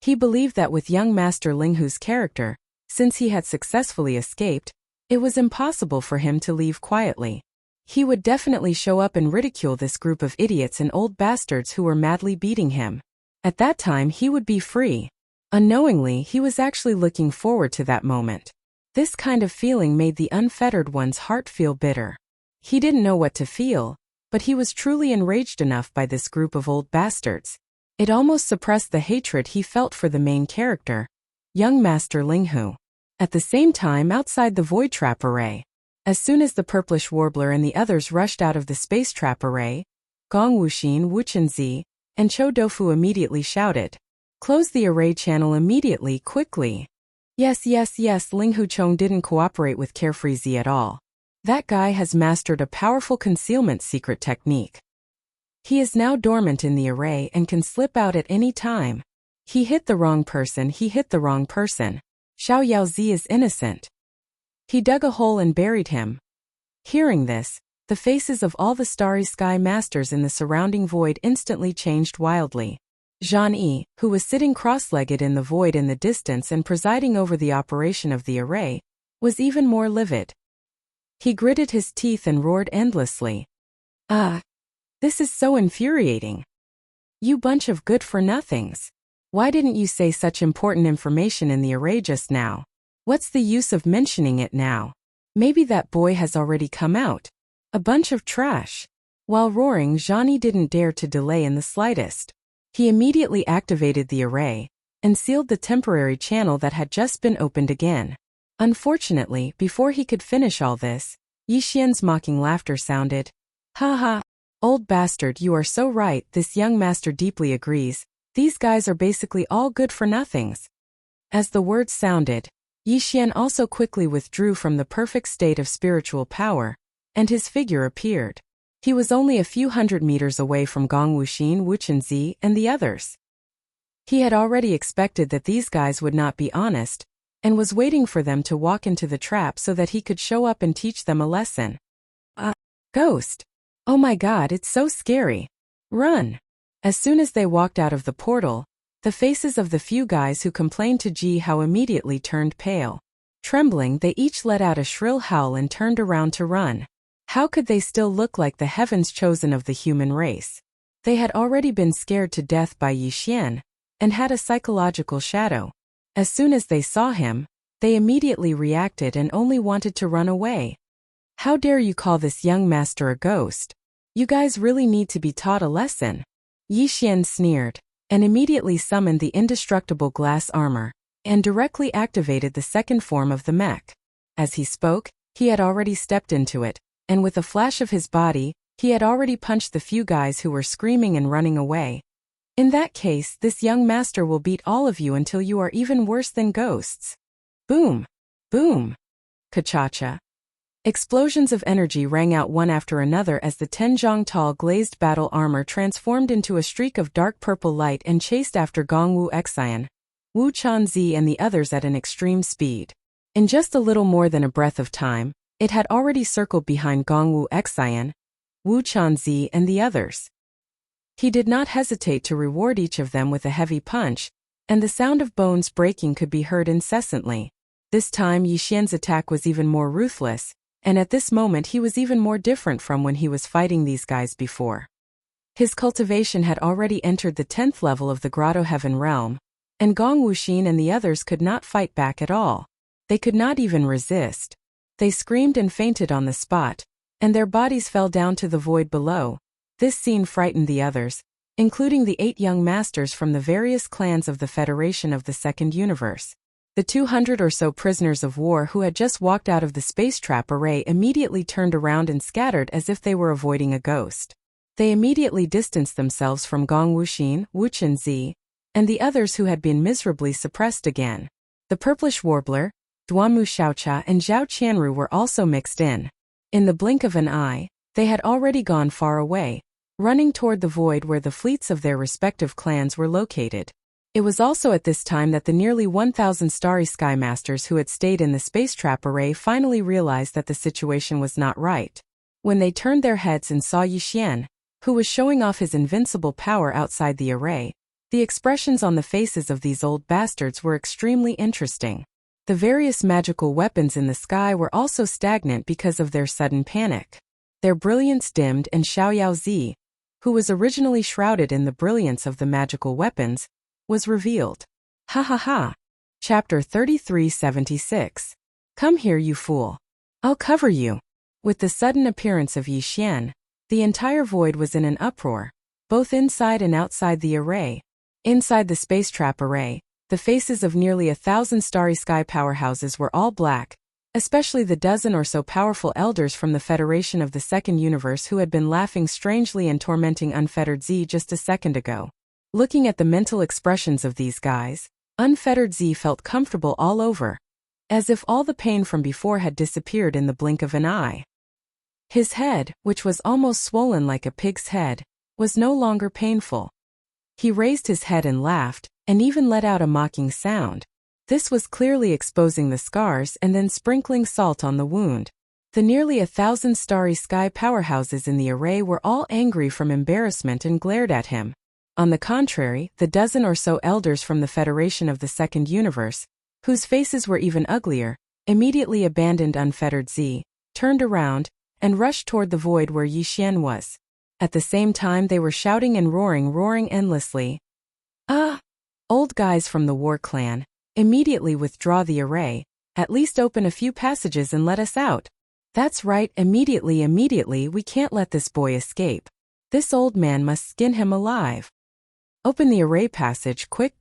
He believed that with young Master Linghu's character, since he had successfully escaped, it was impossible for him to leave quietly. He would definitely show up and ridicule this group of idiots and old bastards who were madly beating him. At that time he would be free. Unknowingly, he was actually looking forward to that moment. This kind of feeling made the unfettered one's heart feel bitter. He didn't know what to feel, but he was truly enraged enough by this group of old bastards. It almost suppressed the hatred he felt for the main character, young Master Linghu. At the same time, outside the void trap array, as soon as the purplish warbler and the others rushed out of the space trap array, Gong Wuxin, Wuchenzi, and Chou Dofu immediately shouted, "Close the array channel immediately, quickly." Yes, Linghu Chong didn't cooperate with Carefree Z at all. That guy has mastered a powerful concealment secret technique. He is now dormant in the array and can slip out at any time. He hit the wrong person. Xiao Yaozi is innocent. He dug a hole and buried him. Hearing this, the faces of all the Starry Sky Masters in the surrounding void instantly changed wildly. Zhang Yi, who was sitting cross-legged in the void in the distance and presiding over the operation of the array, was even more livid. He gritted his teeth and roared endlessly. This is so infuriating. You bunch of good-for-nothings. Why didn't you say such important information in the array just now? What's the use of mentioning it now? Maybe that boy has already come out. A bunch of trash. While roaring, Zhang Yi didn't dare to delay in the slightest. He immediately activated the array and sealed the temporary channel that had just been opened again. Unfortunately, before he could finish all this, Yixian's mocking laughter sounded. Ha ha. Old bastard, you are so right, this young master deeply agrees. These guys are basically all good-for-nothings. As the words sounded, Yixian also quickly withdrew from the perfect state of spiritual power, and his figure appeared. He was only a few hundred meters away from Gong Wuxin, Wuchenzi, and the others. He had already expected that these guys would not be honest, and was waiting for them to walk into the trap so that he could show up and teach them a lesson. Ghost. Oh my god, it's so scary. Run. As soon as they walked out of the portal, the faces of the few guys who complained to Ji Hao immediately turned pale. Trembling, they each let out a shrill howl and turned around to run. How could they still look like the heavens chosen of the human race? They had already been scared to death by Yixian, and had a psychological shadow. As soon as they saw him, they immediately reacted and only wanted to run away. How dare you call this young master a ghost? You guys really need to be taught a lesson. Yixian sneered, and immediately summoned the indestructible glass armor, and directly activated the second form of the mech. As he spoke, he had already stepped into it, and with a flash of his body, he had already punched the few guys who were screaming and running away. In that case, this young master will beat all of you until you are even worse than ghosts. Boom! Boom! Ka-cha-cha. Explosions of energy rang out one after another as the 10-zhang-tall glazed battle armor transformed into a streak of dark purple light and chased after Gongwu Xian, Wu Chanzi and the others at an extreme speed. In just a little more than a breath of time, it had already circled behind Gongwu Xian, Wu Chanzi and the others. He did not hesitate to reward each of them with a heavy punch, and the sound of bones breaking could be heard incessantly. This time Yixian's attack was even more ruthless, and at this moment he was even more different from when he was fighting these guys before. His cultivation had already entered the 10th level of the Grotto Heaven realm, and Gong Wuxin and the others could not fight back at all. They could not even resist. They screamed and fainted on the spot, and their bodies fell down to the void below. This scene frightened the others, including the 8 young masters from the various clans of the Federation of the Second Universe. The 200 or so prisoners of war who had just walked out of the space trap array immediately turned around and scattered as if they were avoiding a ghost. They immediately distanced themselves from Gong Wuxin, Wu Chenzi, and the others who had been miserably suppressed again. The purplish warbler, Duanmu Xiaocha and Zhao Qianru were also mixed in. In the blink of an eye, they had already gone far away, running toward the void where the fleets of their respective clans were located. It was also at this time that the nearly 1,000 starry sky masters who had stayed in the space trap array finally realized that the situation was not right. When they turned their heads and saw Yixian, who was showing off his invincible power outside the array, the expressions on the faces of these old bastards were extremely interesting. The various magical weapons in the sky were also stagnant because of their sudden panic. Their brilliance dimmed and Xiaoyao Zi, who was originally shrouded in the brilliance of the magical weapons, was revealed. Ha ha ha. Chapter 3376. Come here, you fool. I'll cover you. With the sudden appearance of Yixian, the entire void was in an uproar, both inside and outside the array. Inside the space trap array, the faces of nearly 1,000 starry sky powerhouses were all black, especially the dozen or so powerful elders from the Federation of the Second Universe who had been laughing strangely and tormenting Unfettered Z just a second ago. Looking at the mental expressions of these guys, Unfettered Z felt comfortable all over, as if all the pain from before had disappeared in the blink of an eye. His head, which was almost swollen like a pig's head, was no longer painful. He raised his head and laughed, and even let out a mocking sound. This was clearly exposing the scars and then sprinkling salt on the wound. The nearly 1,000 starry sky powerhouses in the array were all angry from embarrassment and glared at him. On the contrary, the dozen or so elders from the Federation of the Second Universe, whose faces were even uglier, immediately abandoned Unfettered Z, turned around, and rushed toward the void where Yixian was. At the same time they were shouting and roaring endlessly. Ah! Old guys from the war clan, immediately withdraw the array, at least open a few passages and let us out. That's right, immediately, we can't let this boy escape. This old man must skin him alive. Open the array passage, quick.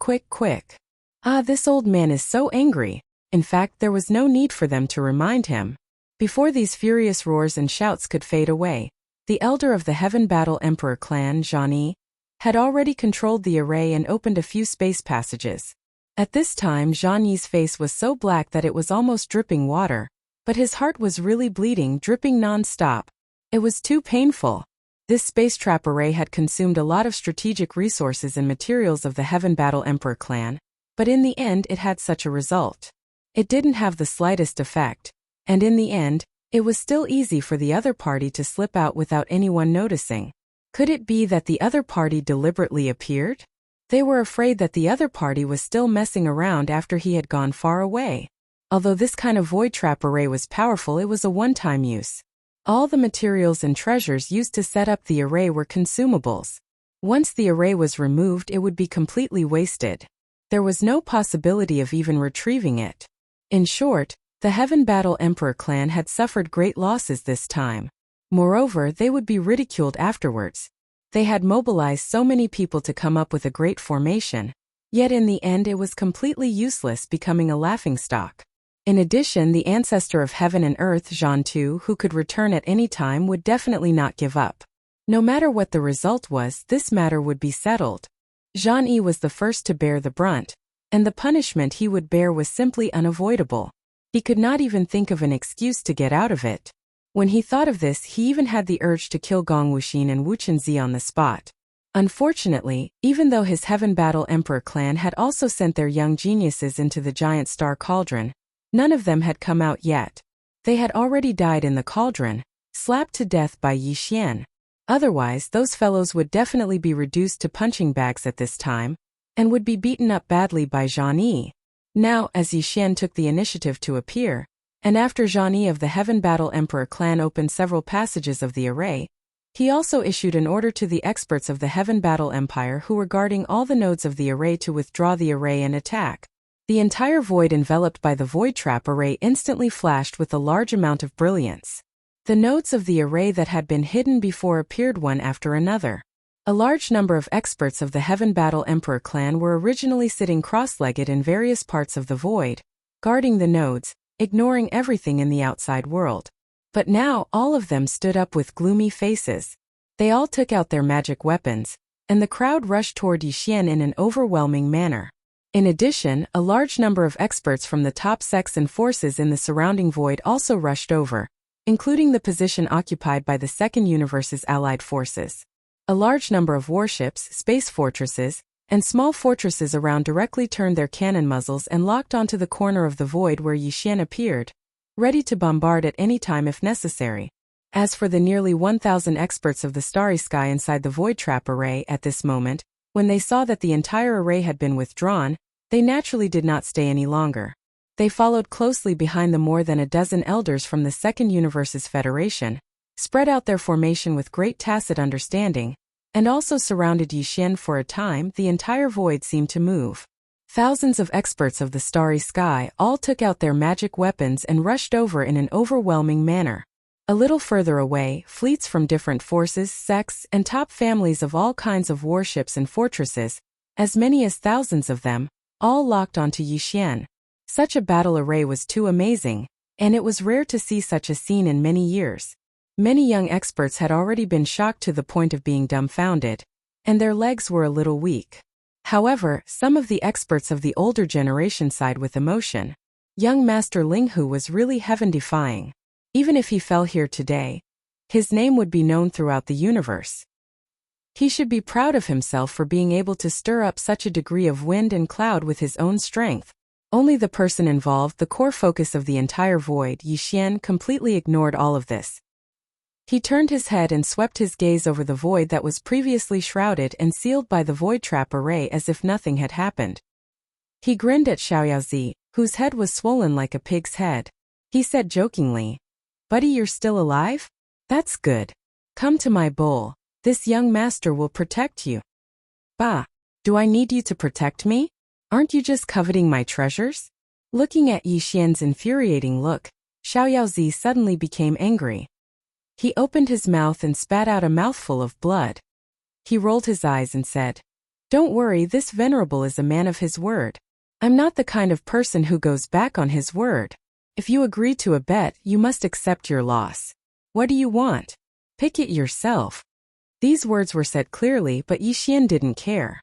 Ah, this old man is so angry. In fact, there was no need for them to remind him. Before these furious roars and shouts could fade away, the elder of the Heaven Battle Emperor clan, Zhang Yi, had already controlled the array and opened a few space passages. At this time Zhang Yi's face was so black that it was almost dripping water, but his heart was really bleeding, dripping non-stop. It was too painful. This space trap array had consumed a lot of strategic resources and materials of the Heaven Battle Emperor clan, but in the end it had such a result. It didn't have the slightest effect, and in the end, it was still easy for the other party to slip out without anyone noticing. Could it be that the other party deliberately appeared? They were afraid that the other party was still messing around after he had gone far away. Although this kind of void trap array was powerful, it was a one-time use. All the materials and treasures used to set up the array were consumables. Once the array was removed, it would be completely wasted. There was no possibility of even retrieving it. In short, the Heaven Battle Emperor clan had suffered great losses this time. Moreover, they would be ridiculed afterwards. They had mobilized so many people to come up with a great formation, yet in the end it was completely useless, becoming a laughingstock. In addition, the ancestor of heaven and earth, Zhan Tu, who could return at any time, would definitely not give up. No matter what the result was, this matter would be settled. Zhang Yi was the first to bear the brunt, and the punishment he would bear was simply unavoidable. He could not even think of an excuse to get out of it. When he thought of this, he even had the urge to kill Gong Wuxin and Wu Chenzi on the spot. Unfortunately, even though his Heaven Battle Emperor clan had also sent their young geniuses into the giant star cauldron, none of them had come out yet. They had already died in the cauldron, slapped to death by Yi Xian. Otherwise, those fellows would definitely be reduced to punching bags at this time, and would be beaten up badly by Zhang Yi. Now, as Yi Xian took the initiative to appear, and after Zhang Yi of the Heaven Battle Emperor clan opened several passages of the array, he also issued an order to the experts of the Heaven Battle Empire who were guarding all the nodes of the array to withdraw the array and attack. The entire void enveloped by the void trap array instantly flashed with a large amount of brilliance. The nodes of the array that had been hidden before appeared one after another. A large number of experts of the Heaven Battle Emperor clan were originally sitting cross-legged in various parts of the void, guarding the nodes, ignoring everything in the outside world. But now all of them stood up with gloomy faces. They all took out their magic weapons, and the crowd rushed toward Yi Xian in an overwhelming manner. In addition, a large number of experts from the top sects and forces in the surrounding void also rushed over, including the position occupied by the Second Universe's allied forces. A large number of warships, space fortresses, and small fortresses around directly turned their cannon muzzles and locked onto the corner of the void where Yi Xian appeared, ready to bombard at any time if necessary. As for the nearly 1,000 experts of the starry sky inside the void trap array at this moment, when they saw that the entire array had been withdrawn, they naturally did not stay any longer. They followed closely behind the more than a dozen elders from the Second Universe's Federation, spread out their formation with great tacit understanding, and also surrounded Yi Xian for a time. The entire void seemed to move. Thousands of experts of the starry sky all took out their magic weapons and rushed over in an overwhelming manner. A little further away, fleets from different forces, sects, and top families of all kinds of warships and fortresses, as many as thousands of them, all locked onto Yi Xian. Such a battle array was too amazing, and it was rare to see such a scene in many years. Many young experts had already been shocked to the point of being dumbfounded, and their legs were a little weak. However, some of the experts of the older generation sighed with emotion. Young Master Linghu was really heaven-defying. Even if he fell here today, his name would be known throughout the universe. He should be proud of himself for being able to stir up such a degree of wind and cloud with his own strength. Only the person involved, the core focus of the entire void, Yi Xian, completely ignored all of this. He turned his head and swept his gaze over the void that was previously shrouded and sealed by the void trap array as if nothing had happened. He grinned at Xiaoyaozi, whose head was swollen like a pig's head. He said jokingly, "Buddy, you're still alive? That's good. Come to my bowl. This young master will protect you." "Bah, do I need you to protect me? Aren't you just coveting my treasures?" Looking at Yi Xian's infuriating look, Xiaoyaozi suddenly became angry. He opened his mouth and spat out a mouthful of blood. He rolled his eyes and said, "Don't worry, this venerable is a man of his word. I'm not the kind of person who goes back on his word. If you agree to a bet, you must accept your loss. What do you want? Pick it yourself." These words were said clearly, but Yi Xian didn't care.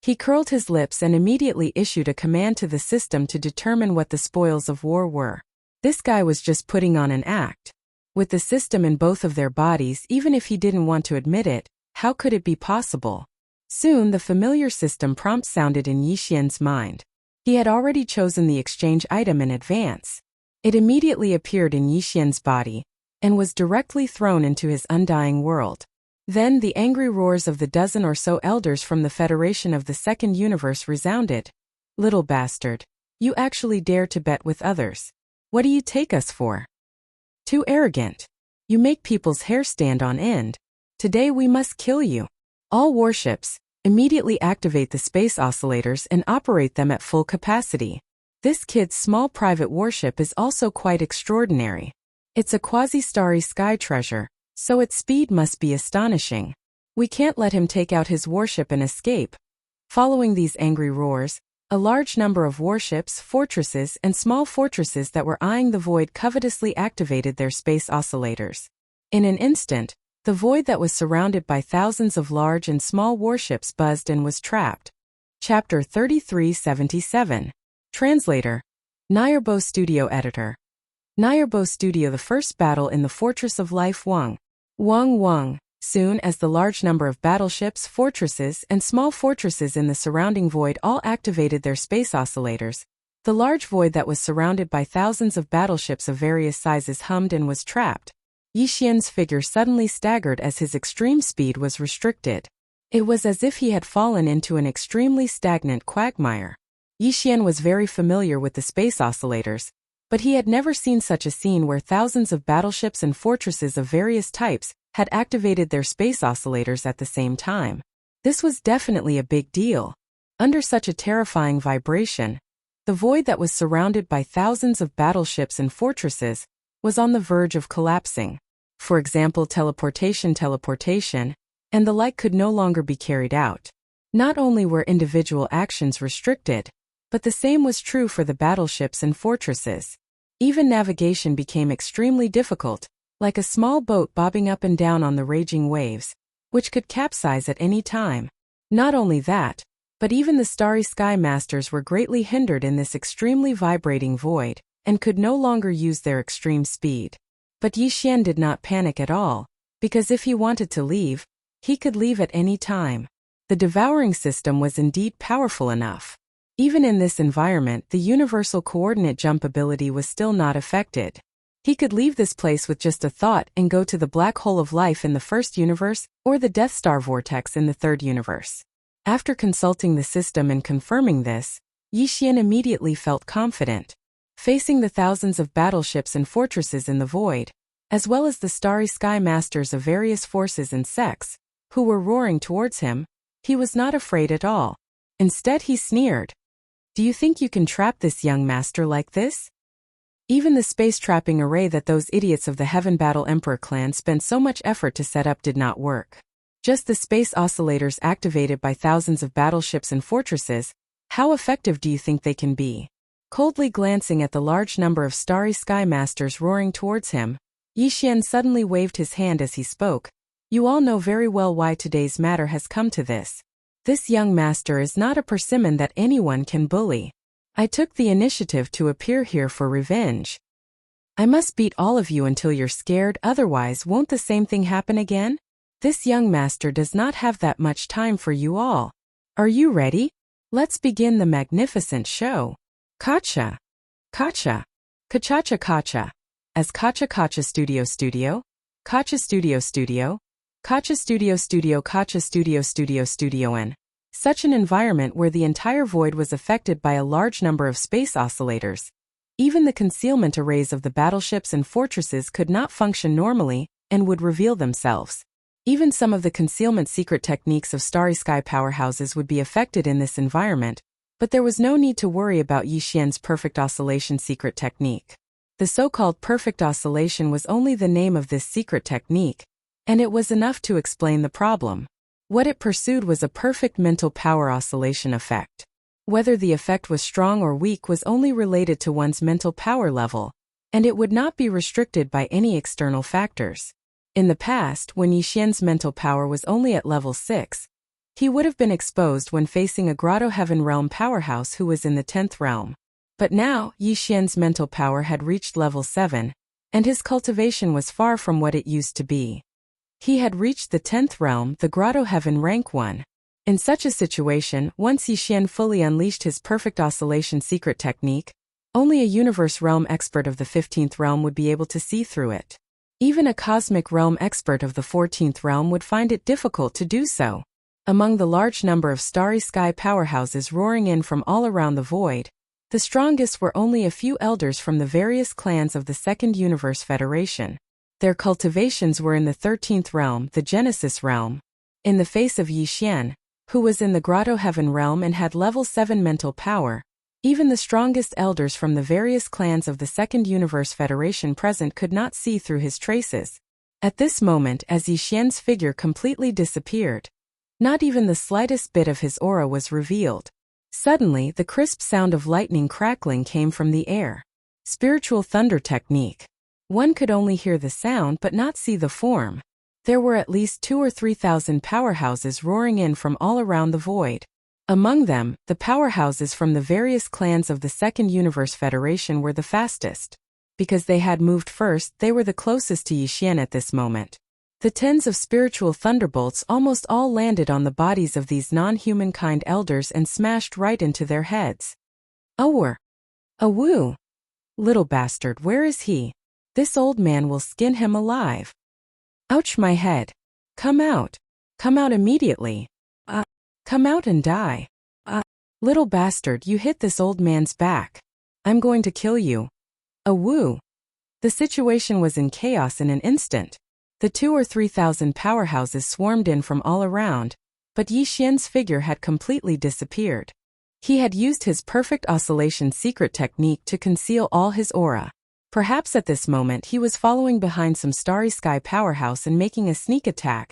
He curled his lips and immediately issued a command to the system to determine what the spoils of war were. This guy was just putting on an act. With the system in both of their bodies, even if he didn't want to admit it, how could it be possible? Soon the familiar system prompt sounded in Yi Xian's mind. He had already chosen the exchange item in advance. It immediately appeared in Yi Xian's body, and was directly thrown into his undying world. Then the angry roars of the dozen or so elders from the Federation of the Second Universe resounded. "Little bastard. You actually dare to bet with others. What do you take us for? Too arrogant. You make people's hair stand on end. Today we must kill you. All warships, immediately activate the space oscillators and operate them at full capacity. This kid's small private warship is also quite extraordinary. It's a quasi-starry sky treasure, so its speed must be astonishing. We can't let him take out his warship and escape." Following these angry roars, a large number of warships, fortresses, and small fortresses that were eyeing the void covetously activated their space oscillators. In an instant, the void that was surrounded by thousands of large and small warships buzzed and was trapped. Chapter 3377. Translator. Nayarbo Studio Editor. Nayarbo Studio. The first battle in the Fortress of Life. Wang. Soon as the large number of battleships, fortresses, and small fortresses in the surrounding void all activated their space oscillators, the large void that was surrounded by thousands of battleships of various sizes hummed and was trapped. Yi Xian's figure suddenly staggered as his extreme speed was restricted. It was as if he had fallen into an extremely stagnant quagmire. Yi Xian was very familiar with the space oscillators, but he had never seen such a scene where thousands of battleships and fortresses of various types had activated their space oscillators at the same time. This was definitely a big deal. Under such a terrifying vibration, the void that was surrounded by thousands of battleships and fortresses was on the verge of collapsing. For example, teleportation, and the like could no longer be carried out. Not only were individual actions restricted, but the same was true for the battleships and fortresses. Even navigation became extremely difficult, like a small boat bobbing up and down on the raging waves, which could capsize at any time. Not only that, but even the Starry Sky Masters were greatly hindered in this extremely vibrating void, and could no longer use their extreme speed. But Yi Xian did not panic at all, because if he wanted to leave, he could leave at any time. The Devouring system was indeed powerful enough. Even in this environment, the universal coordinate jump ability was still not affected. He could leave this place with just a thought and go to the black hole of life in the first universe, or the Death Star vortex in the third universe. After consulting the system and confirming this, Yi Xian immediately felt confident. Facing the thousands of battleships and fortresses in the void, as well as the Starry Sky Masters of various forces and sects, who were roaring towards him, he was not afraid at all. Instead, he sneered. "Do you think you can trap this young master like this?" Even the space trapping array that those idiots of the Heaven Battle Emperor clan spent so much effort to set up did not work. Just the space oscillators activated by thousands of battleships and fortresses, how effective do you think they can be? Coldly glancing at the large number of Starry Sky Masters roaring towards him, Yi Xian suddenly waved his hand as he spoke. "You all know very well why today's matter has come to this. This young master is not a persimmon that anyone can bully. I took the initiative to appear here for revenge. I must beat all of you until you're scared, otherwise won't the same thing happen again? This young master does not have that much time for you all. Are you ready? Let's begin the magnificent show. Kacha. Kacha. Kachacha Kacha. As Kacha Kacha Studio Studio. Kacha Studio Studio. Kacha Studio Studio Kacha Studio Studio Studio N. Such an environment where the entire void was affected by a large number of space oscillators. Even the concealment arrays of the battleships and fortresses could not function normally and would reveal themselves. Even some of the concealment secret techniques of Starry Sky powerhouses would be affected in this environment, but there was no need to worry about Yi Xian's perfect oscillation secret technique. The so-called perfect oscillation was only the name of this secret technique, and it was enough to explain the problem. What it pursued was a perfect mental power oscillation effect. Whether the effect was strong or weak was only related to one's mental power level, and it would not be restricted by any external factors. In the past, when Yi Xian's mental power was only at level 6, he would have been exposed when facing a Grotto Heaven Realm powerhouse who was in the 10th realm. But now, Yi Xian's mental power had reached level 7, and his cultivation was far from what it used to be. He had reached the 10th realm, the Grotto Heaven rank 1. In such a situation, once Yi Xian fully unleashed his perfect oscillation secret technique, only a universe realm expert of the 15th realm would be able to see through it. Even a cosmic realm expert of the 14th realm would find it difficult to do so. Among the large number of Starry Sky powerhouses roaring in from all around the void, the strongest were only a few elders from the various clans of the Second Universe Federation. Their cultivations were in the 13th realm, the Genesis realm. In the face of Yi Xian, who was in the Grotto Heaven realm and had level 7 mental power, even the strongest elders from the various clans of the Second Universe Federation present could not see through his traces. At this moment, as Yi Xian's figure completely disappeared, not even the slightest bit of his aura was revealed. Suddenly, the crisp sound of lightning crackling came from the air. Spiritual thunder technique. One could only hear the sound but not see the form. There were at least 2,000 or 3,000 powerhouses roaring in from all around the void. Among them, the powerhouses from the various clans of the Second Universe Federation were the fastest. Because they had moved first, they were the closest to Yixian at this moment. The tens of spiritual thunderbolts almost all landed on the bodies of these non-humankind elders and smashed right into their heads. Awar! Awoo! Little bastard, where is he? This old man will skin him alive. Ouch, my head. Come out. Come out immediately. Come out and die. Little bastard, you hit this old man's back. I'm going to kill you. Awoo! The situation was in chaos in an instant. The 2,000 or 3,000 powerhouses swarmed in from all around, but Yixian's figure had completely disappeared. He had used his perfect oscillation secret technique to conceal all his aura. Perhaps at this moment he was following behind some starry sky powerhouse and making a sneak attack,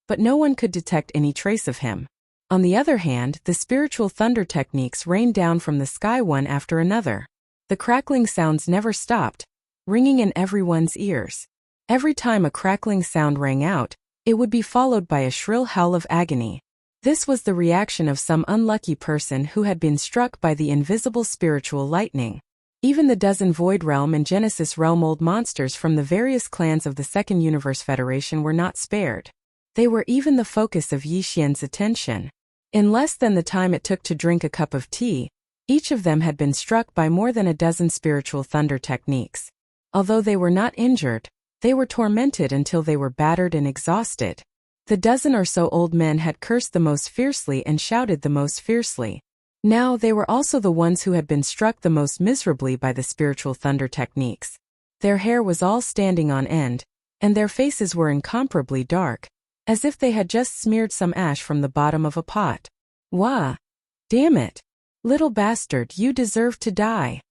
but no one could detect any trace of him. On the other hand, the spiritual thunder techniques rained down from the sky one after another. The crackling sounds never stopped, ringing in everyone's ears. Every time a crackling sound rang out, it would be followed by a shrill howl of agony. This was the reaction of some unlucky person who had been struck by the invisible spiritual lightning. Even the dozen Void Realm and Genesis Realm old monsters from the various clans of the Second Universe Federation were not spared. They were even the focus of Yixian's attention. In less than the time it took to drink a cup of tea, each of them had been struck by more than a dozen spiritual thunder techniques. Although they were not injured, they were tormented until they were battered and exhausted. The dozen or so old men had cursed the most fiercely and shouted the most fiercely. Now they were also the ones who had been struck the most miserably by the spiritual thunder techniques. Their hair was all standing on end, and their faces were incomparably dark, as if they had just smeared some ash from the bottom of a pot. Wah! Damn it! Little bastard, you deserve to die.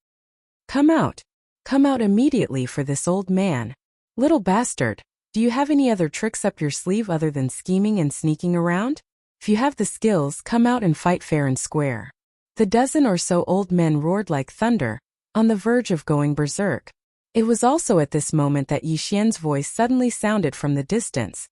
Come out. Come out immediately for this old man. Little bastard, do you have any other tricks up your sleeve other than scheming and sneaking around? If you have the skills, come out and fight fair and square. The dozen or so old men roared like thunder, on the verge of going berserk. It was also at this moment that Yixian's voice suddenly sounded from the distance.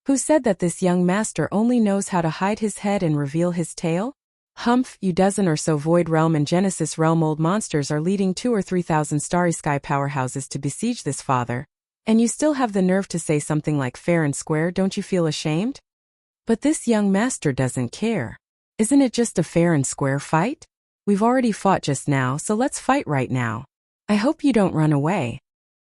Who said that this young master only knows how to hide his head and reveal his tail? Humph, you dozen or so Void Realm and Genesis Realm old monsters are leading 2,000 or 3,000 starry sky powerhouses to besiege this father, and you still have the nerve to say something like fair and square. Don't you feel ashamed? But this young master doesn't care. Isn't it just a fair and square fight? We've already fought just now, so let's fight right now. I hope you don't run away.